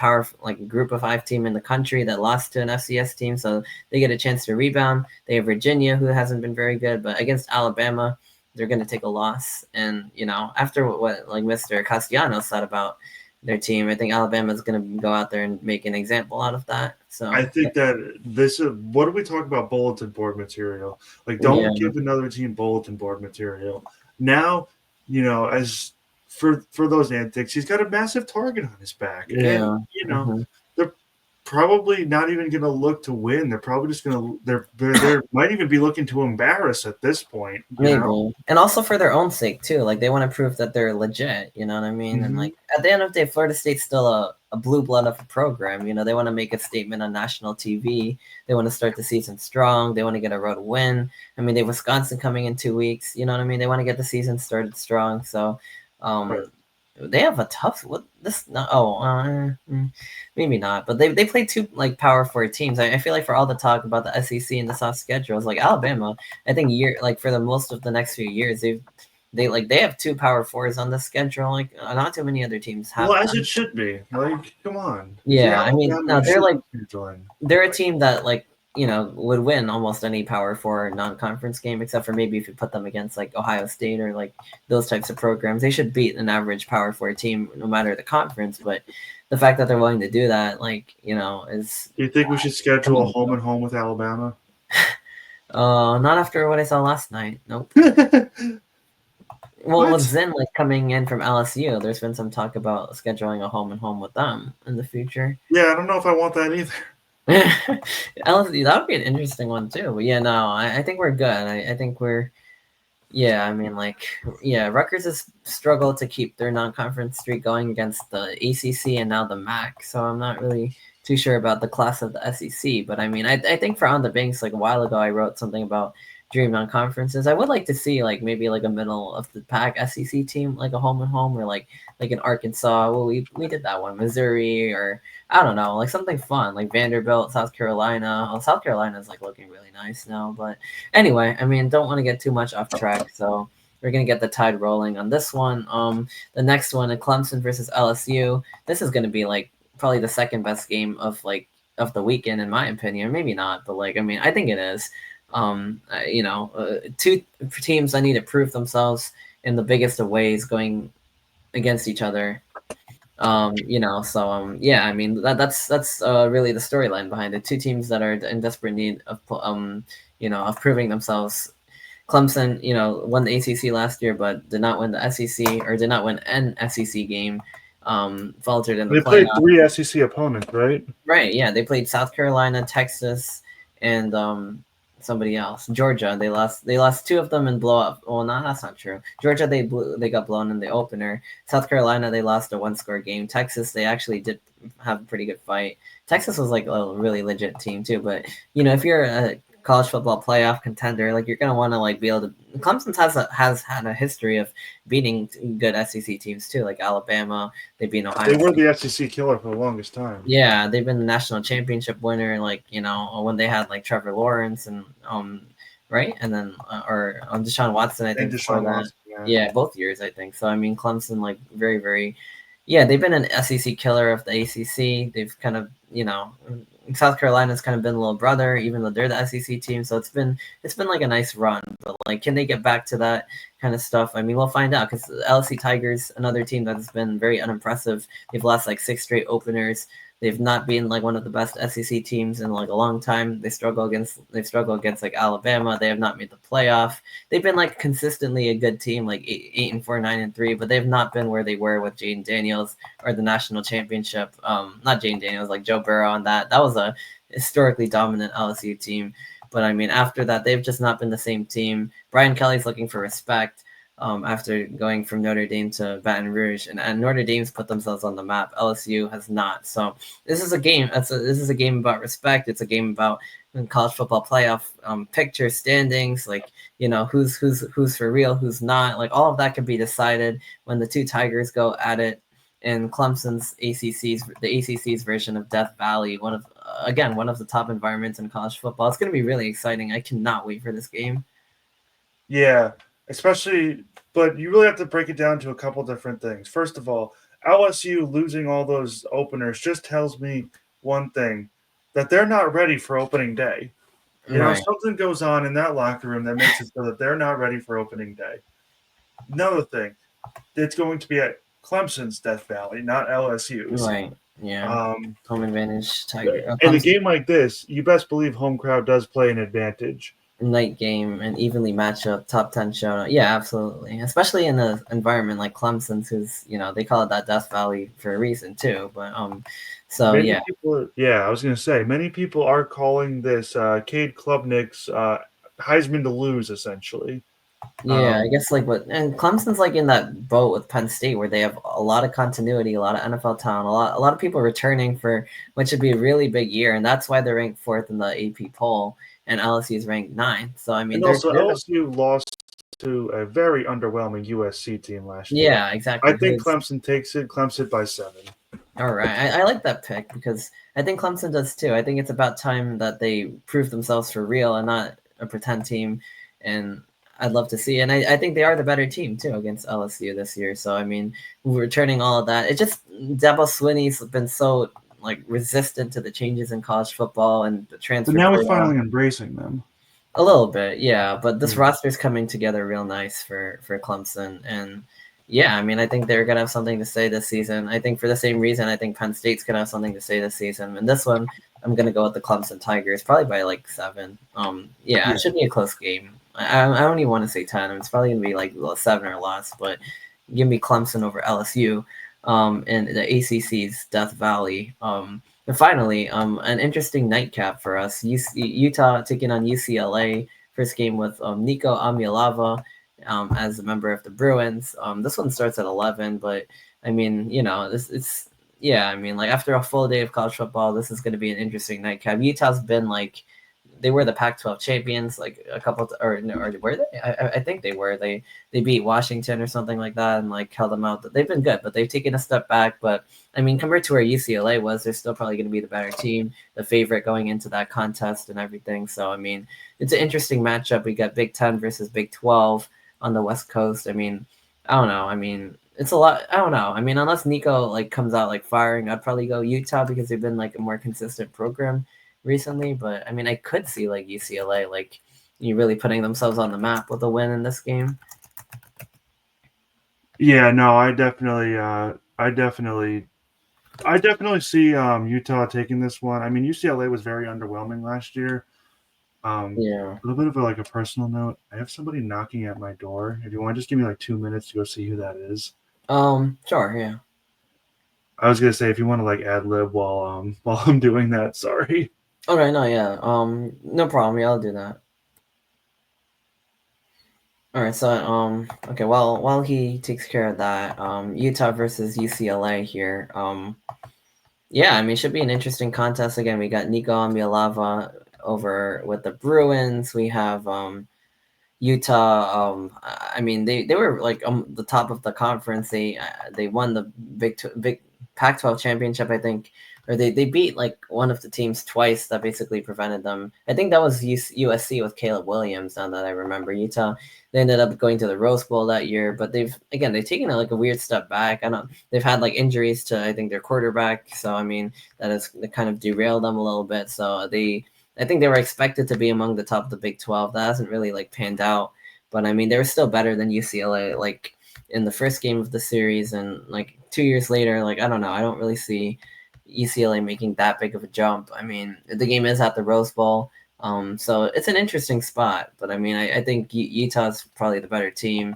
Speaker 1: group of 5 team in the country that lost to an FCS team. So they get a chance to rebound. They have Virginia, who hasn't been very good, but against Alabama, they're going to take a loss. And, after what like Mr. Castellanos said about their team, I think Alabama is going to go out there and make an example out of that. So
Speaker 3: I think that this is what do we talk about bulletin board material? Like, don't give another team bulletin board material. Now, as for those antics, he's got a massive target on his back, and they're probably not even going to look to win. They're probably just going to they might even be looking to embarrass at this point.
Speaker 1: Maybe. And also for their own sake too. Like they want to prove that they're legit, you know what I mean? And like at the end of the day, Florida State's still a blue blood of a program. They want to make a statement on national TV. They want to start the season strong. They want to get a road win. I mean, they have Wisconsin coming in 2 weeks. You know what I mean? They want to get the season started strong. So they have a tough maybe not, but they play 2 like Power 4 teams. I feel like for all the talk about the SEC and the soft schedules, like Alabama, I think for the most of the next few years they have 2 Power 4s on the schedule. Like not too many other teams have.
Speaker 3: Well, as it should be. Like, come on.
Speaker 1: Yeah, I mean, no, they're a team that like would win almost any Power 4 non-conference game, except for maybe if you put them against like Ohio State or like those types of programs. They should beat an average Power 4 team no matter the conference. But the fact that they're willing to do that, is.
Speaker 3: Do you think we should schedule a home and home with Alabama?
Speaker 1: Not after what I saw last night. Nope. Well, with Zinn coming in from LSU, there's been some talk about scheduling a home and home with them in the future.
Speaker 3: Yeah, I don't know if I want that either.
Speaker 1: LSU, that would be an interesting one too. But yeah, no, I think we're good. I think we're, Yeah, I mean, Rutgers has struggled to keep their non-conference streak going against the ACC and now the MAC. So I'm not really too sure about the class of the SEC. But I mean, I think for On the Banks, like a while ago, I wrote something about dream non-conferences. I would like to see like maybe like a middle of the pack SEC team, like a home and home, or like in Arkansas. Well, we did that one, Missouri, or I don't know, like something fun, like Vanderbilt, South Carolina. Well, South Carolina is like looking really nice now, but anyway, I mean, don't want to get too much off track, so we're gonna get the tide rolling on this one. The next one, Clemson versus LSU. This is gonna be like probably the second best game of the weekend, in my opinion. Maybe not, but like I mean, I think it is. Two teams that need to prove themselves in the biggest of ways, going against each other. Yeah, I mean that's really the storyline behind it. Two teams that are in desperate need of of proving themselves. Clemson, won the ACC last year, but did not win the SEC, or did not win an SEC game. Faltered in the
Speaker 3: They played
Speaker 1: playoff.
Speaker 3: 3 SEC opponents, right?
Speaker 1: Right. Yeah, they played South Carolina, Texas, and somebody else, Georgia. They lost two of them in blow up. Well, no, that's not true. Georgia, they got blown in the opener. South Carolina, they lost a 1-score game. Texas, they actually did have a pretty good fight. Texas was like a really legit team too. But if you're a college football playoff contender, like you're gonna want to like be able to. Clemson has had a history of beating good SEC teams too, like Alabama. They beat Ohio.
Speaker 3: They were the SEC killer for the longest time.
Speaker 1: Yeah, they've been the national championship winner, like when they had like Trevor Lawrence and right, and then or Deshaun Watson, I think.
Speaker 3: Deshaun Watson,
Speaker 1: yeah, both years I think. So I mean, Clemson like very very, yeah, they've been an SEC killer of the ACC. They've kind of South Carolina's kind of been a little brother, even though they're the SEC team. So it's been like a nice run, but like, can they get back to that kind of stuff? I mean, we'll find out, because LSU Tigers, another team that's been very unimpressive. They've lost like 6 straight openers. They've not been like one of the best SEC teams in like a long time. They struggle against like Alabama. They have not made the playoff. They've been like consistently a good team, like 8-4, 9-3, but they've not been where they were with Jaden Daniels or the national championship. Not Jaden Daniels, like Joe Burrow, and that was a historically dominant LSU team. But I mean, after that, they've just not been the same team. Brian Kelly's looking for respect. After going from Notre Dame to Baton Rouge, and Notre Dame's put themselves on the map. LSU has not. So this is a game. This is a game about respect. It's a game about college football playoff picture standings. Like who's for real, who's not. Like all of that can be decided when the two Tigers go at it. And Clemson's the ACC's version of Death Valley, one of the top environments in college football. It's going to be really exciting. I cannot wait for this game.
Speaker 3: Yeah. Especially, but you really have to break it down to a couple different things. First of all, LSU losing all those openers just tells me one thing, that they're not ready for opening day. Something goes on in that locker room that makes it so that they're not ready for opening day. Another thing, it's going to be at Clemson's Death Valley, not LSU's.
Speaker 1: Right. Yeah. Home advantage, Tiger.
Speaker 3: In a game like this, you best believe home crowd does play an advantage.
Speaker 1: Night game and evenly match up, top 10 showdown. Yeah, absolutely. Especially in an environment like Clemson's, who's they call it that Death Valley for a reason too. But
Speaker 3: I was gonna say many people are calling this Cade Klubnik's Heisman to lose, essentially.
Speaker 1: Yeah, I guess and Clemson's like in that boat with Penn State, where they have a lot of continuity, a lot of NFL talent, a lot of people returning for what should be a really big year, and that's why they're ranked 4th in the AP poll. And LSU is ranked 9th. So I mean,
Speaker 3: LSU lost to a very underwhelming USC team last year.
Speaker 1: Yeah, exactly.
Speaker 3: I think Clemson takes it. Clemson by 7.
Speaker 1: All right, I like that pick, because I think Clemson does too. I think it's about time that they prove themselves for real and not a pretend team. And I'd love to see. And I think they are the better team too against LSU this year. So I mean, returning all of that, it just Dabo Swinney's been so like resistant to the changes in college football and the transfer.
Speaker 2: But now he's finally embracing them.
Speaker 1: A little bit, yeah. But this roster's coming together real nice for Clemson. And yeah, I mean, I think they're going to have something to say this season. I think for the same reason, I think Penn State's going to have something to say this season. And this one, I'm going to go with the Clemson Tigers, probably by like 7. It should be a close game. I don't even want to say 10. It's probably going to be like 7 or less. But give me Clemson over LSU. In the ACC's Death Valley. And finally, an interesting nightcap for us. Utah taking on UCLA. First game with Nico Amialava as a member of the Bruins. This one starts at 11, but I mean, it's yeah. I mean, like after a full day of college football, this is going to be an interesting nightcap. Utah's been like they were the Pac-12 champions like a couple or no, or were they? I think they were. They beat Washington or something like that and like held them out. They've been good, but they've taken a step back. But I mean, compared to where UCLA was, they're still probably going to be the better team, the favorite going into that contest and everything. So I mean, it's an interesting matchup. We got Big Ten versus Big 12 on the West Coast. I mean, I don't know. I mean, it's a lot. I don't know. I mean, unless Nico like comes out like firing, I'd probably go Utah because they've been like a more consistent program recently. But I mean, I could see like UCLA like you really putting themselves on the map with a win in this game.
Speaker 3: Yeah, no, I definitely see Utah taking this one. I mean, UCLA was very underwhelming last year.
Speaker 1: Yeah.
Speaker 3: A little bit of a personal note. I have somebody knocking at my door. If you want, just give me like 2 minutes to go see who that is.
Speaker 1: Sure. Yeah.
Speaker 3: I was gonna say if you want to like ad lib while I'm doing that. Sorry.
Speaker 1: Okay. No. Yeah. No problem. Yeah, I'll do that. All right. So okay. Well, while he takes care of that, Utah versus UCLA here. Yeah. I mean, it should be an interesting contest. Again, we got Nico Amialava over with the Bruins. We have Utah. I mean, they were like the top of the conference. They won the big Pac-12 championship, I think, or they beat like one of the teams twice that basically prevented them. I think that was USC with Caleb Williams. Now that I remember, Utah. They ended up going to the Rose Bowl that year, but they've taken like a weird step back. I don't. They've had like injuries to I think their quarterback. So I mean that has kind of derailed them a little bit. So I think they were expected to be among the top of the Big 12. That hasn't really like panned out, but I mean they were still better than UCLA like in the first game of the series, and like 2 years later, like I don't know, I don't really see UCLA making that big of a jump. I mean the game is at the Rose Bowl, so it's an interesting spot, but I mean I think Utah's probably the better team.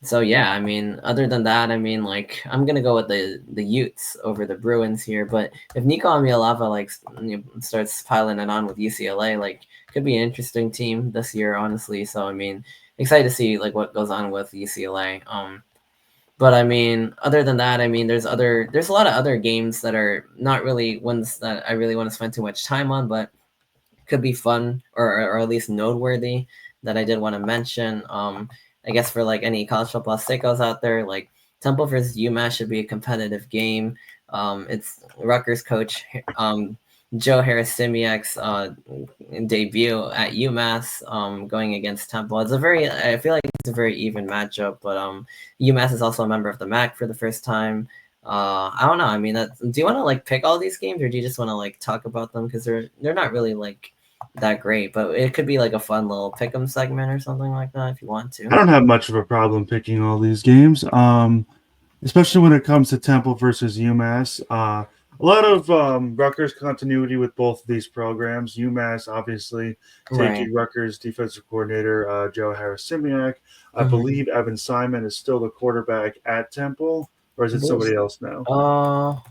Speaker 1: So yeah, I mean, other than that, I mean, like I'm gonna go with the Utes over the Bruins here. But if Nico Amialava like starts piling it on with UCLA, like could be an interesting team this year, honestly. So I mean, excited to see like what goes on with UCLA. But I mean, other than that, I mean, there's a lot of other games that are not really ones that I really want to spend too much time on, but could be fun or at least noteworthy that I did want to mention. I guess for like any college football sickos out there, like Temple versus UMass should be a competitive game. It's Rutgers coach Joe Harris-Simiak's debut at UMass going against Temple. I feel like it's a very even matchup, but UMass is also a member of the MAC for the first time. I don't know. I mean, do you want to like pick all these games, or do you just want to like talk about them because they're not really like that great, but it could be like a fun little pick'em segment or something like that if you want to.
Speaker 3: I don't have much of a problem picking all these games, especially when it comes to Temple versus UMass. A lot of Rutgers continuity with both of these programs. UMass obviously taking Rutgers defensive coordinator Joe Harris-Simiak. I believe Evan Simon is still the quarterback at Temple, or is it somebody else now?
Speaker 1: Oh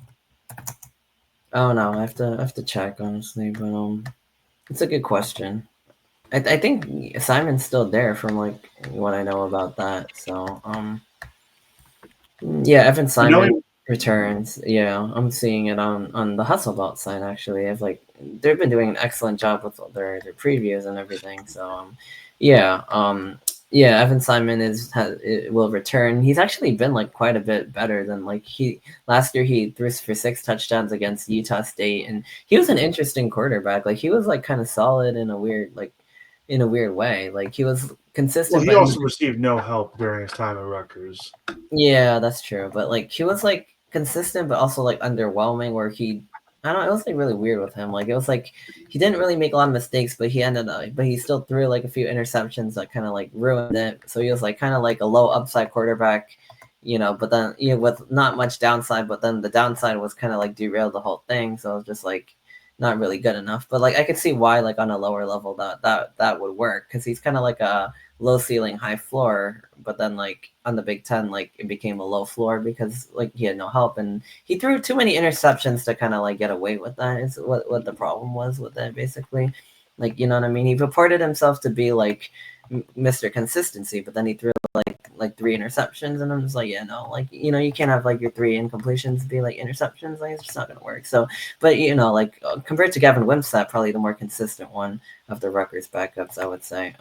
Speaker 1: no, I have to check honestly, but it's a good question. I think Simon's still there from like what I know about that. So yeah, Evan Simon returns. Yeah, I'm seeing it on the Hustlebelt side actually. I've like they've been doing an excellent job with their previews and everything. So yeah, Evan Simon will return. He's actually been like quite a bit better than like last year. He threw for 6 touchdowns against Utah State, and he was an interesting quarterback. Like he was like kind of solid in a weird way. Like he was consistent.
Speaker 3: Well, he also received no help during his time at Rutgers.
Speaker 1: Yeah, that's true. But like he was like consistent, but also like underwhelming. Where I don't know, it was like really weird with him. Like it was like he didn't really make a lot of mistakes, but he still threw like a few interceptions that kind of like ruined it. So he was like kind of like a low upside quarterback, but then with not much downside, but then the downside was kind of like derailed the whole thing. So it was just like not really good enough. But like I could see why like on a lower level that would work, because he's kind of like a low ceiling, high floor, but then like on the Big Ten, like it became a low floor because like he had no help and he threw too many interceptions to kind of like get away with that. Is what the problem was with it basically. Like, you know what I mean? He purported himself to be like Mr. Consistency, but then he threw like 3 interceptions, and I'm just like, yeah, no, like, you know, you can't have like your 3 incompletions be like interceptions, like it's just not gonna work. So, but you know, like compared to Gavin Wimsatt, probably the more consistent one of the Rutgers backups, I would say.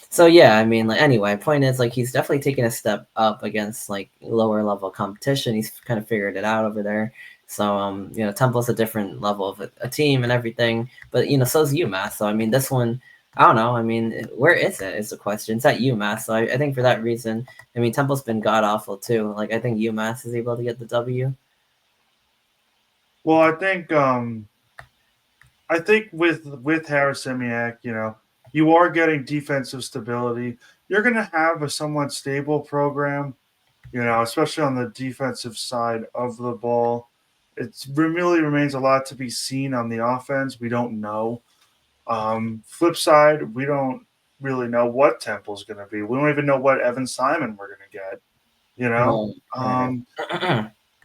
Speaker 1: So yeah, I mean, like anyway, point is like he's definitely taken a step up against like lower level competition. He's kind of figured it out over there. So you know, Temple's a different level of a team and everything, but you know, so is UMass. So I mean, this one, I don't know. I mean, where is it? Is the question. It's at UMass, so I think for that reason, I mean, Temple's been god awful too. Like I think UMass is able to get the W.
Speaker 3: Well, I think with Harris Semiak, you know, you are getting defensive stability. You're going to have a somewhat stable program, you know, especially on the defensive side of the ball. It really remains a lot to be seen on the offense. We don't know. Flip side, we don't really know what Temple's going to be. We don't even know what Evan Simon we're going to get. You know,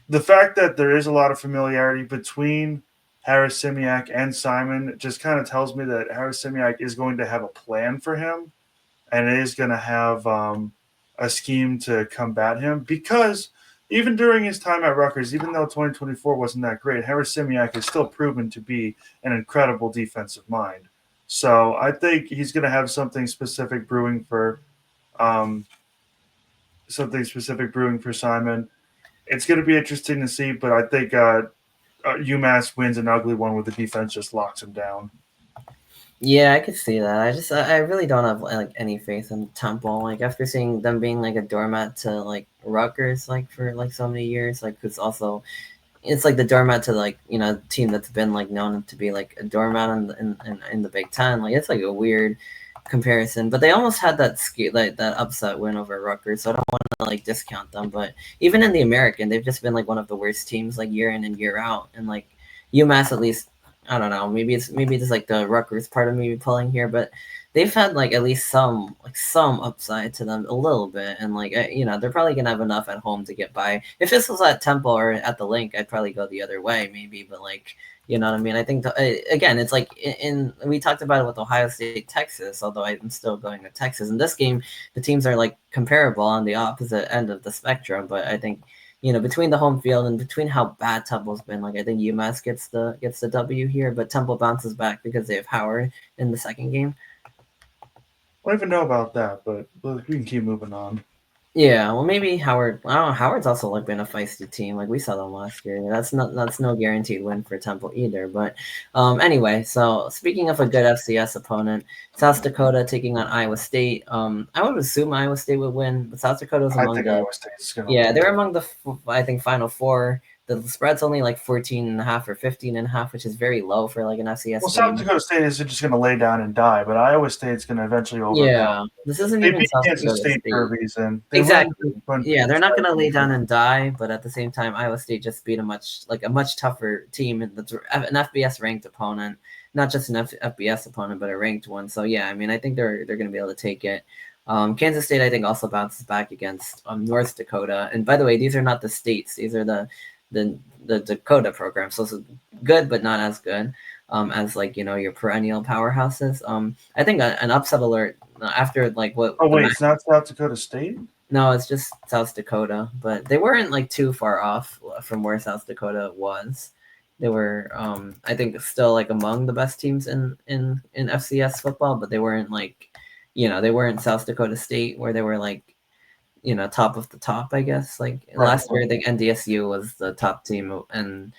Speaker 3: the fact that there is a lot of familiarity between Harris Semiak and Simon just kind of tells me that Harris Semiak is going to have a plan for him and is going to have a scheme to combat him, because even during his time at Rutgers, even though 2024 wasn't that great, Harris Semiak is still proven to be an incredible defensive mind. So I think he's going to have something specific brewing for Simon. It's going to be interesting to see, but I think UMass wins an ugly one where the defense just locks him down.
Speaker 1: Yeah, I could see that. I really don't have like any faith in Temple. Like after seeing them being like a doormat to like Rutgers like for like so many years, like it's also it's like the doormat to like, you know, a team that's been like known to be like a doormat in the Big Ten. Like it's like a weird comparison, but they almost had that upset win over Rutgers, so I don't want to like discount them. But even in the American, they've just been like one of the worst teams like year in and year out, and like UMass at least, I don't know, maybe it's like the Rutgers part of me pulling here, but they've had like at least some upside to them a little bit, and like you know, they're probably gonna have enough at home to get by. If this was at Temple or at the Link, I'd probably go the other way maybe, but like, you know what I mean? I think again, it's like in we talked about it with Ohio State, Texas. Although I'm still going to Texas. In this game, the teams are like comparable on the opposite end of the spectrum. But I think, you know, between the home field and between how bad Temple's been, like I think UMass gets the W here, but Temple bounces back because they have Howard in the second game.
Speaker 3: I don't even know about that, but we can keep moving on.
Speaker 1: Yeah, well, maybe Howard. I don't know. Howard's also like been a feisty team. Like we saw them last year. That's no guaranteed win for Temple either. But anyway, so speaking of a good FCS opponent, South Dakota taking on Iowa State. I would assume Iowa State would win, but South Dakota's among the
Speaker 3: Iowa State's gonna
Speaker 1: yeah,
Speaker 3: win.
Speaker 1: they're among the I think Final Four. The spread's only like 14.5 or 15.5, which is very low for like an FCS
Speaker 3: Well,
Speaker 1: game.
Speaker 3: South Dakota State is just going to lay down and die, but Iowa State's going to eventually overcome.
Speaker 1: Yeah, this isn't
Speaker 3: They
Speaker 1: even
Speaker 3: beat
Speaker 1: South
Speaker 3: Kansas
Speaker 1: Dakota
Speaker 3: State for a reason.
Speaker 1: Exactly. Yeah, they're not gonna lay down and die, but at the same time, Iowa State just beat a much tougher team, and that's an FBS ranked opponent, not just an FBS opponent, but a ranked one. So yeah, I mean, I think they're gonna be able to take it. Kansas State, I think, also bounces back against North Dakota. And by the way, these are not the states; these are the Dakota program. So it's good, but not as good as like, you know, your perennial powerhouses. I think an upset alert after like what.
Speaker 3: Oh wait, it's not South Dakota State?
Speaker 1: No, it's just South Dakota, but they weren't like too far off from where South Dakota was. They were, I think, still like among the best teams in FCS football, but they weren't like, you know, they weren't South Dakota State where they were like, you know, top of the top, I guess. Like last year, I think NDSU was the top team, and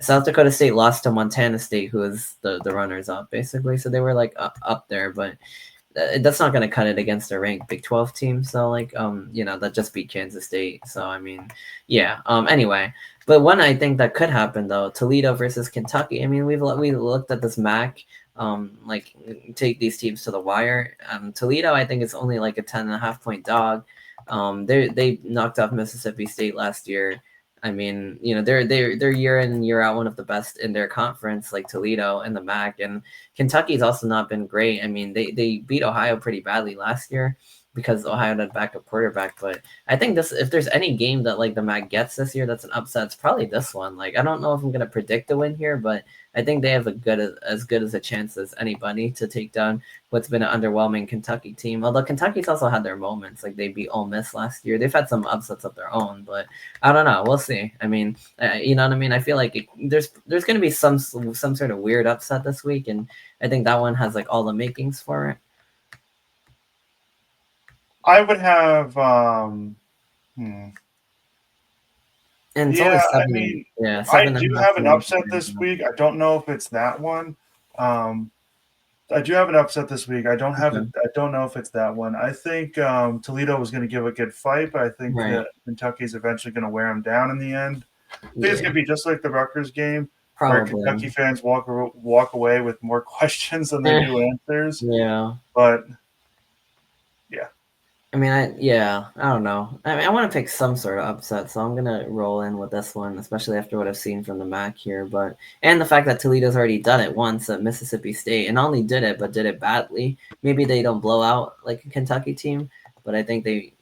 Speaker 1: South Dakota State lost to Montana State, who was the runners up basically. So they were like up there, but that's not going to cut it against a ranked Big 12 team. So like, you know, that just beat Kansas State. So I mean, yeah. Anyway, but one I think that could happen though, Toledo versus Kentucky. I mean, we looked at this MAC, like take these teams to the wire. Toledo, I think, is only like a 10.5 point dog. They knocked off Mississippi State last year. I mean, you know, they're year in and year out one of the best in their conference, like Toledo and the MAC. And Kentucky's also not been great. I mean, they beat Ohio pretty badly last year, because Ohio had backup quarterback. But I think if there's any game that like the MAC gets this year that's an upset, it's probably this one. Like I don't know if I'm gonna predict a win here, but I think they have as good as a chance as anybody to take down what's been an underwhelming Kentucky team. Although Kentucky's also had their moments, like they beat Ole Miss last year. They've had some upsets of their own, but I don't know. We'll see. I mean, you know what I mean. I feel like there's going to be some sort of weird upset this week, and I think that one has like all the makings for it.
Speaker 3: I would have.
Speaker 1: And it's
Speaker 3: yeah,
Speaker 1: only
Speaker 3: I mean, I
Speaker 1: seven and
Speaker 3: do
Speaker 1: a half
Speaker 3: have an
Speaker 1: points.
Speaker 3: upset this week. I don't know if it's that one. I do have an upset this week. I don't have it. I don't know if it's that one. I think Toledo was going to give a good fight, but I think that Kentucky's eventually going to wear them down in the end. I think it's going to be just like the Rutgers game, where Kentucky fans walk away with more questions than they do answers.
Speaker 1: Yeah,
Speaker 3: but yeah.
Speaker 1: I mean, I don't know. I mean, I want to pick some sort of upset, so I'm gonna roll in with this one, especially after what I've seen from the MAC here. But and the fact that Toledo's already done it once at Mississippi State, and not only did it, but did it badly. Maybe they don't blow out like a Kentucky team, but I think they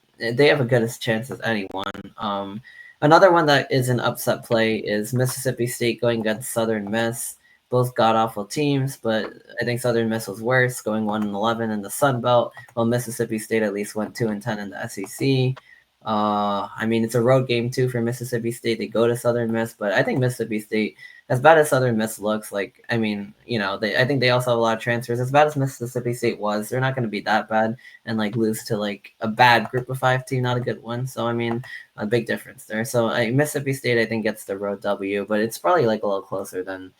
Speaker 1: have a good as chance as anyone. Another one that is an upset play is Mississippi State going against Southern Miss. Both god awful teams, but I think Southern Miss was worse, going 1-11 in the Sun Belt, while Mississippi State at least went 2-10 in the SEC. I mean, it's a road game too for Mississippi State. They go to Southern Miss, but I think Mississippi State, as bad as Southern Miss looks, like I mean, you know, I think they also have a lot of transfers. As bad as Mississippi State was, they're not going to be that bad and like lose to like a bad Group of 5 team, not a good one. So I mean, a big difference there. So Mississippi State, I think, gets the road W, but it's probably like a little closer than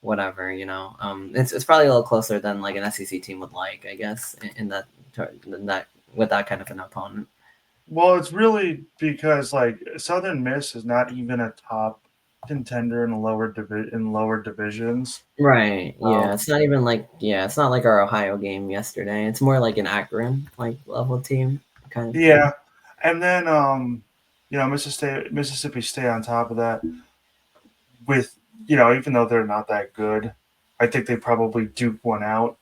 Speaker 1: whatever, you know. It's probably a little closer than like an SEC team would like, I guess, in that with that kind of an opponent.
Speaker 3: Well, it's really because like Southern Miss is not even a top contender in lower divisions.
Speaker 1: Right. Yeah. It's not even like it's not like our Ohio game yesterday. It's more like an Akron like level team kind of.
Speaker 3: Yeah, and then you know, Mississippi State on top of that with. You know, even though they're not that good, I think they probably duke one out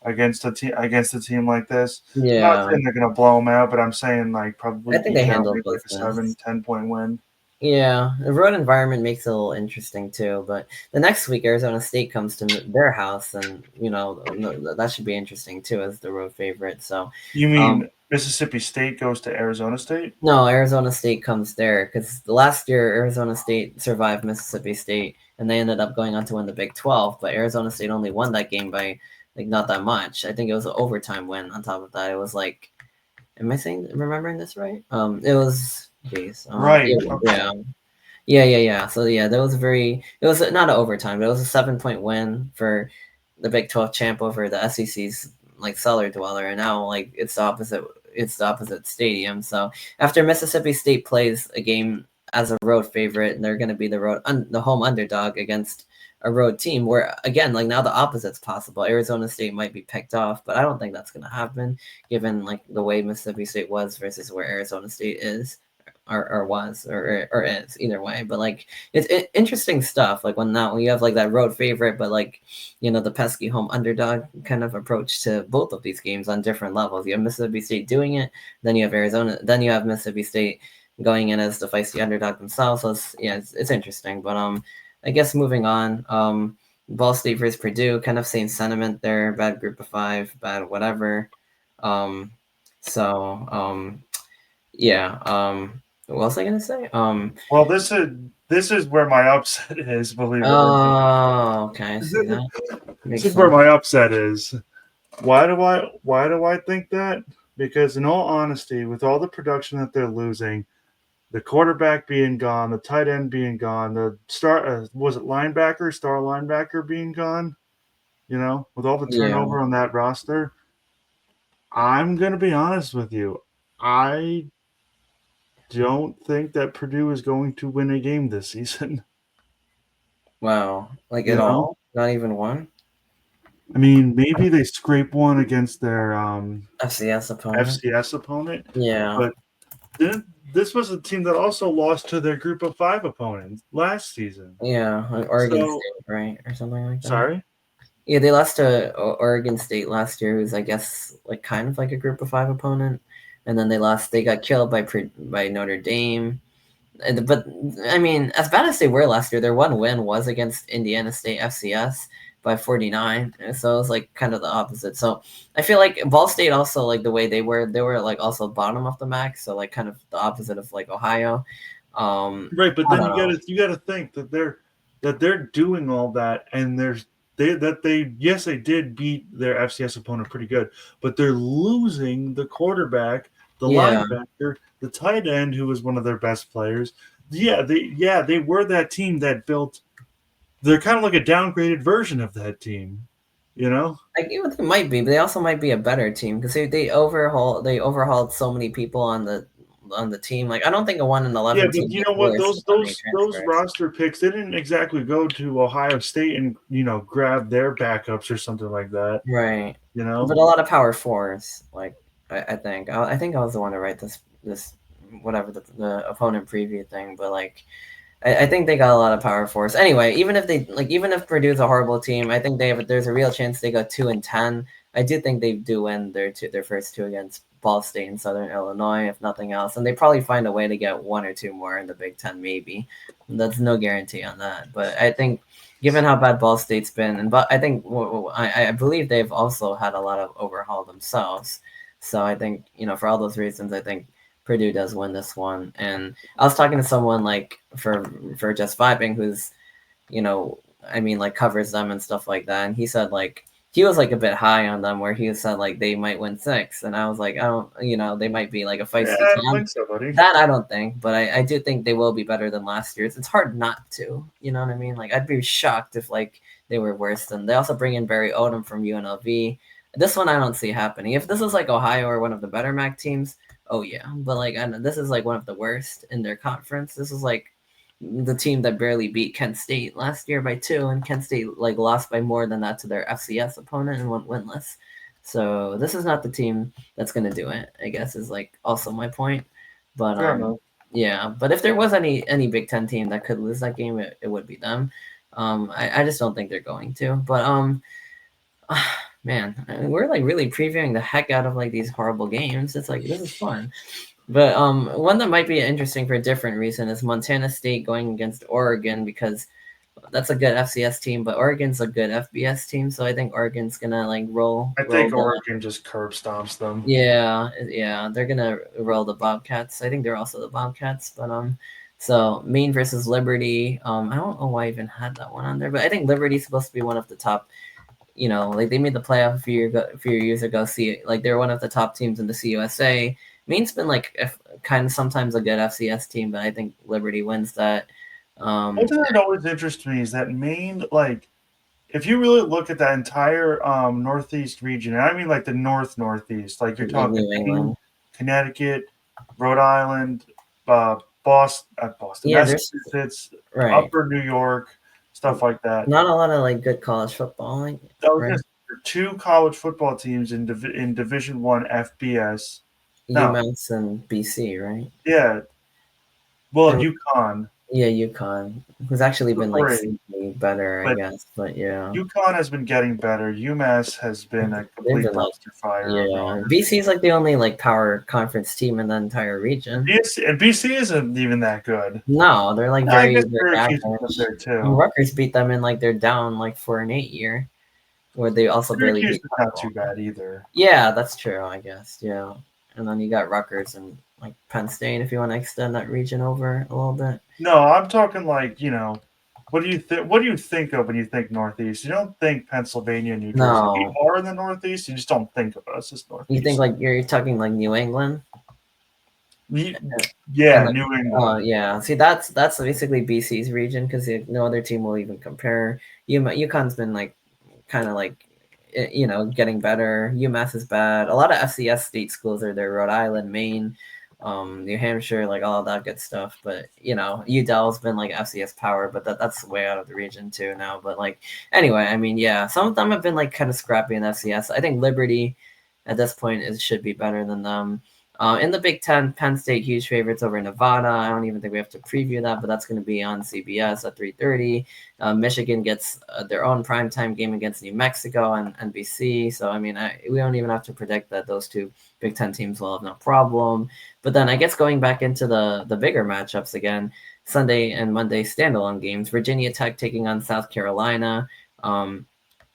Speaker 3: against a team like this.
Speaker 1: Yeah,
Speaker 3: I'm not saying they're going to blow them out, but I'm saying like probably.
Speaker 1: I think they handled
Speaker 3: like a 7-10 point win.
Speaker 1: Yeah, the road environment makes it a little interesting too. But the next week, Arizona State comes to their house, and you know that should be interesting too as the road favorite. So
Speaker 3: you mean Mississippi State goes to Arizona State?
Speaker 1: No, Arizona State comes there because the last year Arizona State survived Mississippi State, and they ended up going on to win the Big 12. But Arizona State only won that game by like not that much. I think it was an overtime win. On top of that, it was like, am I remembering this right? It was. Geez.
Speaker 3: Right.
Speaker 1: Yeah. So yeah, it was not an overtime, but it was a 7-point win for the Big 12 champ over the SEC's like cellar dweller, and now like it's the opposite stadium. So after Mississippi State plays a game as a road favorite, and they're going to be the home underdog against a road team where again, like now the opposite's possible. Arizona State might be picked off, but I don't think that's going to happen given like the way Mississippi State was versus where Arizona State is. Or was or is either way, but like it's interesting stuff. Like when you have like that road favorite, but like you know the pesky home underdog kind of approach to both of these games on different levels. You have Mississippi State doing it, then you have Arizona, then you have Mississippi State going in as the feisty underdog themselves. So it's interesting. But I guess moving on, Ball State versus Purdue, kind of same sentiment there. Bad Group of 5, bad whatever. What was I gonna say?
Speaker 3: Well, this is where my upset is. Believe it or
Speaker 1: not. Oh, okay. I see that.
Speaker 3: This is where my upset is. Why do I think that? Because in all honesty, with all the production that they're losing, the quarterback being gone, the tight end being gone, the star linebacker being gone, you know, with all the turnover on that roster, I'm gonna be honest with you. I don't think that Purdue is going to win a game this season.
Speaker 1: Wow. Like at all? Not even one?
Speaker 3: I mean, maybe they scrape one against their
Speaker 1: FCS
Speaker 3: opponent.
Speaker 1: Yeah.
Speaker 3: But this was a team that also lost to their Group of 5 opponents last season.
Speaker 1: Yeah, like Oregon State, right? Or something like that.
Speaker 3: Sorry?
Speaker 1: Yeah, they lost to Oregon State last year, who's I guess like kind of like a Group of 5 opponent. and then they lost. They got killed by Notre Dame. But I mean, as bad as they were last year, their one win was against Indiana State FCS by 49. So it was like kind of the opposite. So I feel like Ball State also, like the way they were like also bottom of the MAC. So like kind of the opposite of like Ohio.
Speaker 3: Right, but then you gotta think that they're doing all that, and they did beat their FCS opponent pretty good, but they're losing the quarterback, the linebacker, the tight end, who was one of their best players. They were that team that built. They're kind of like a downgraded version of that team, you know.
Speaker 1: Like they might be, but they also might be a better team because they overhauled so many people on the team. Like I don't think a 1-11
Speaker 3: Yeah,
Speaker 1: team.
Speaker 3: but you know what? Those roster picks, they didn't exactly go to Ohio State and grab their backups or something like that.
Speaker 1: Right.
Speaker 3: You know,
Speaker 1: but a lot of power fours. Like I think I think I was the one to write this whatever the opponent preview thing, but like. I think they got a lot of power force. Anyway, even if Purdue's a horrible team, I think there's a real chance they go 2-10. I do think they do win their first two against Ball State and Southern Illinois, if nothing else, and they probably find a way to get one or two more in the Big Ten, maybe. That's no guarantee on that, but I think given how bad Ball State's been, but I think I believe they've also had a lot of overhaul themselves. So I think for all those reasons, I think Purdue does win this one. And I was talking to someone like for just vibing who's, I mean like covers them and stuff like that. And he said like he was like a bit high on them where he said like they might win 6. And I was like, I don't, they might be like a feisty team. That I don't think, but I do think they will be better than last year's. It's hard not to, you know what I mean? Like I'd be shocked if like they were worse than. They also bring in Barry Odom from UNLV. This one I don't see happening. If this is like Ohio or one of the better MAC teams, oh yeah, but like I know this is like one of the worst in their conference. This is like the team that barely beat Kent State last year by 2, and Kent State like lost by more than that to their FCS opponent and went winless. So this is not the team that's gonna do it, I guess, is like also my point. But yeah, but if there was any Big Ten team that could lose that game, it would be them. I just don't think they're going to. But man, we're like really previewing the heck out of like these horrible games. It's like this is fun. But one that might be interesting for a different reason is Montana State going against Oregon, because that's a good FCS team, but Oregon's a good FBS team, so I think Oregon's gonna like roll.
Speaker 3: I think Oregon just curb stomps them.
Speaker 1: Yeah, they're gonna roll the Bobcats. I think they're also the Bobcats, but so Maine versus Liberty. I don't know why I even had that one on there, but I think Liberty's supposed to be one of the top. Like they made the playoff a few years ago. Like they're one of the top teams in the CUSA. Maine's been like kind of sometimes a good FCS team, but I think Liberty wins that.
Speaker 3: One thing that always interests me is that Maine, like, if you really look at that entire Northeast region, and I mean like the Northeast, like you're talking Maine, Connecticut, Rhode Island, Boston, Massachusetts,
Speaker 1: right.
Speaker 3: Upper New York, stuff like that.
Speaker 1: Not a lot of like good college football. Like,
Speaker 3: right? 2 college football teams in Division I FBS.
Speaker 1: UMass and BC, right?
Speaker 3: Yeah. Well, UConn.
Speaker 1: Yeah, UConn. Who's actually been like better, I guess. But yeah.
Speaker 3: UConn has been getting better. UMass has been a complete dumpster fire.
Speaker 1: Yeah. BC is like the only like power conference team in the entire region.
Speaker 3: And BC isn't even that good.
Speaker 1: No, they're like very average.
Speaker 3: There too.
Speaker 1: Rutgers beat them in like they're down like 4-8 year. Where they also barely beat
Speaker 3: not too bad either.
Speaker 1: Yeah, that's true, I guess. Yeah. And then you got Rutgers and like Penn State if you want to extend that region over a little bit.
Speaker 3: No, I'm talking like, what do you think? What do you think of when you think Northeast? You don't think Pennsylvania, New Jersey.
Speaker 1: No.
Speaker 3: We are in the Northeast. You just don't think of us as Northeast.
Speaker 1: You think like you're talking like New England?
Speaker 3: Yeah, New England.
Speaker 1: Oh, yeah. See, that's basically BC's region because no other team will even compare. UConn's been like kind of like getting better. UMass is bad. A lot of FCS state schools are there. Rhode Island, Maine. New Hampshire, like all of that good stuff. But UDEL's been like FCS power, but that's way out of the region too now. But like anyway, I mean, yeah, some of them have been like kind of scrappy in FCS. I think Liberty at this point should be better than them. In the Big Ten, Penn State huge favorites over Nevada. I don't even think we have to preview that, but that's going to be on CBS at 3:30. Michigan gets their own primetime game against New Mexico on NBC. So I mean, we don't even have to predict that those two Big Ten teams will have no problem. But then I guess going back into the bigger matchups again, Sunday and Monday standalone games. Virginia Tech taking on South Carolina.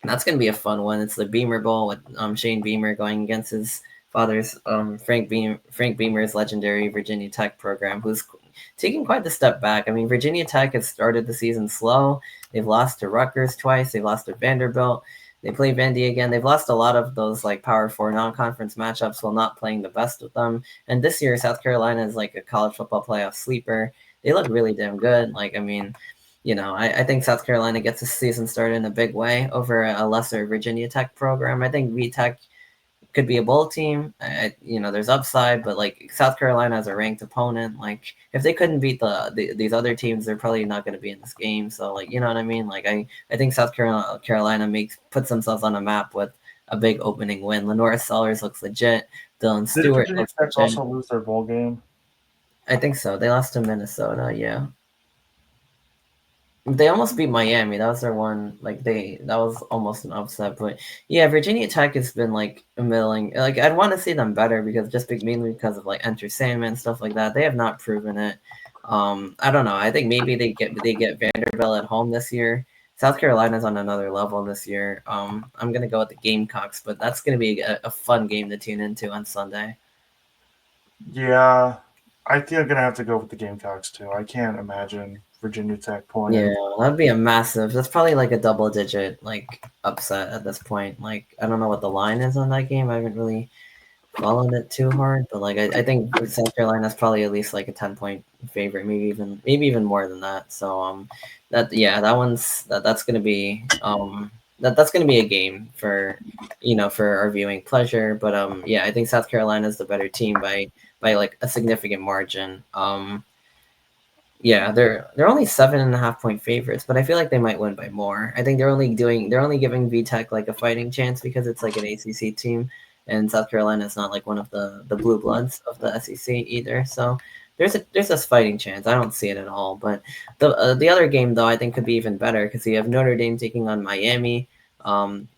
Speaker 1: That's going to be a fun one. It's the Beamer Bowl with Shane Beamer going against his father's Frank Beamer's legendary Virginia Tech program, who's taking quite the step back. I mean, Virginia Tech has started the season slow. They've lost to Rutgers twice. They've lost to Vanderbilt. They play Vandy again. They've lost a lot of those like Power 4 non-conference matchups while not playing the best with them. And this year, South Carolina is like a college football playoff sleeper. They look really damn good. Like, I mean, I think South Carolina gets the season started in a big way over a lesser Virginia Tech program. I think VTech could be a bowl team. There's upside, but like South Carolina is a ranked opponent. Like if they couldn't beat these other teams, they're probably not going to be in this game. So like, you know what I mean? Like I think South Carolina puts themselves on a map with a big opening win. Lenora Sellers looks legit. Dylan
Speaker 3: Did
Speaker 1: Stewart
Speaker 3: Virginia
Speaker 1: looks
Speaker 3: Tech
Speaker 1: legit.
Speaker 3: also lose their bowl game?
Speaker 1: I think so. They lost to Minnesota. Yeah. They almost beat Miami. That was their one. Like that was almost an upset. But yeah, Virginia Tech has been like a middling. Like I'd want to see them better mainly because of like Enter Sandman and stuff like that. They have not proven it. I don't know. I think maybe they get Vanderbilt at home this year. South Carolina's on another level this year. I'm gonna go with the Gamecocks, but that's gonna be a fun game to tune into on Sunday.
Speaker 3: Yeah, I think I'm gonna have to go with the Gamecocks too. I can't imagine Virginia Tech pulling
Speaker 1: Yeah,
Speaker 3: it.
Speaker 1: that'd be a massive. That's probably like a double digit like upset at this point. Like I don't know what the line is on that game. I haven't really followed it too hard, but like I think South Carolina's probably at least like a 10-point favorite, maybe even more than that. So that's gonna be that's gonna be a game for for our viewing pleasure. But yeah, I think South Carolina's the better team by like a significant margin. Yeah, they're only 7.5-point favorites, but I feel like they might win by more. I think they're only giving VTech like a fighting chance because it's like an ACC team, and South Carolina is not like one of the blue bloods of the SEC either. So there's a fighting chance. I don't see it at all. But the other game though, I think could be even better because you have Notre Dame taking on Miami.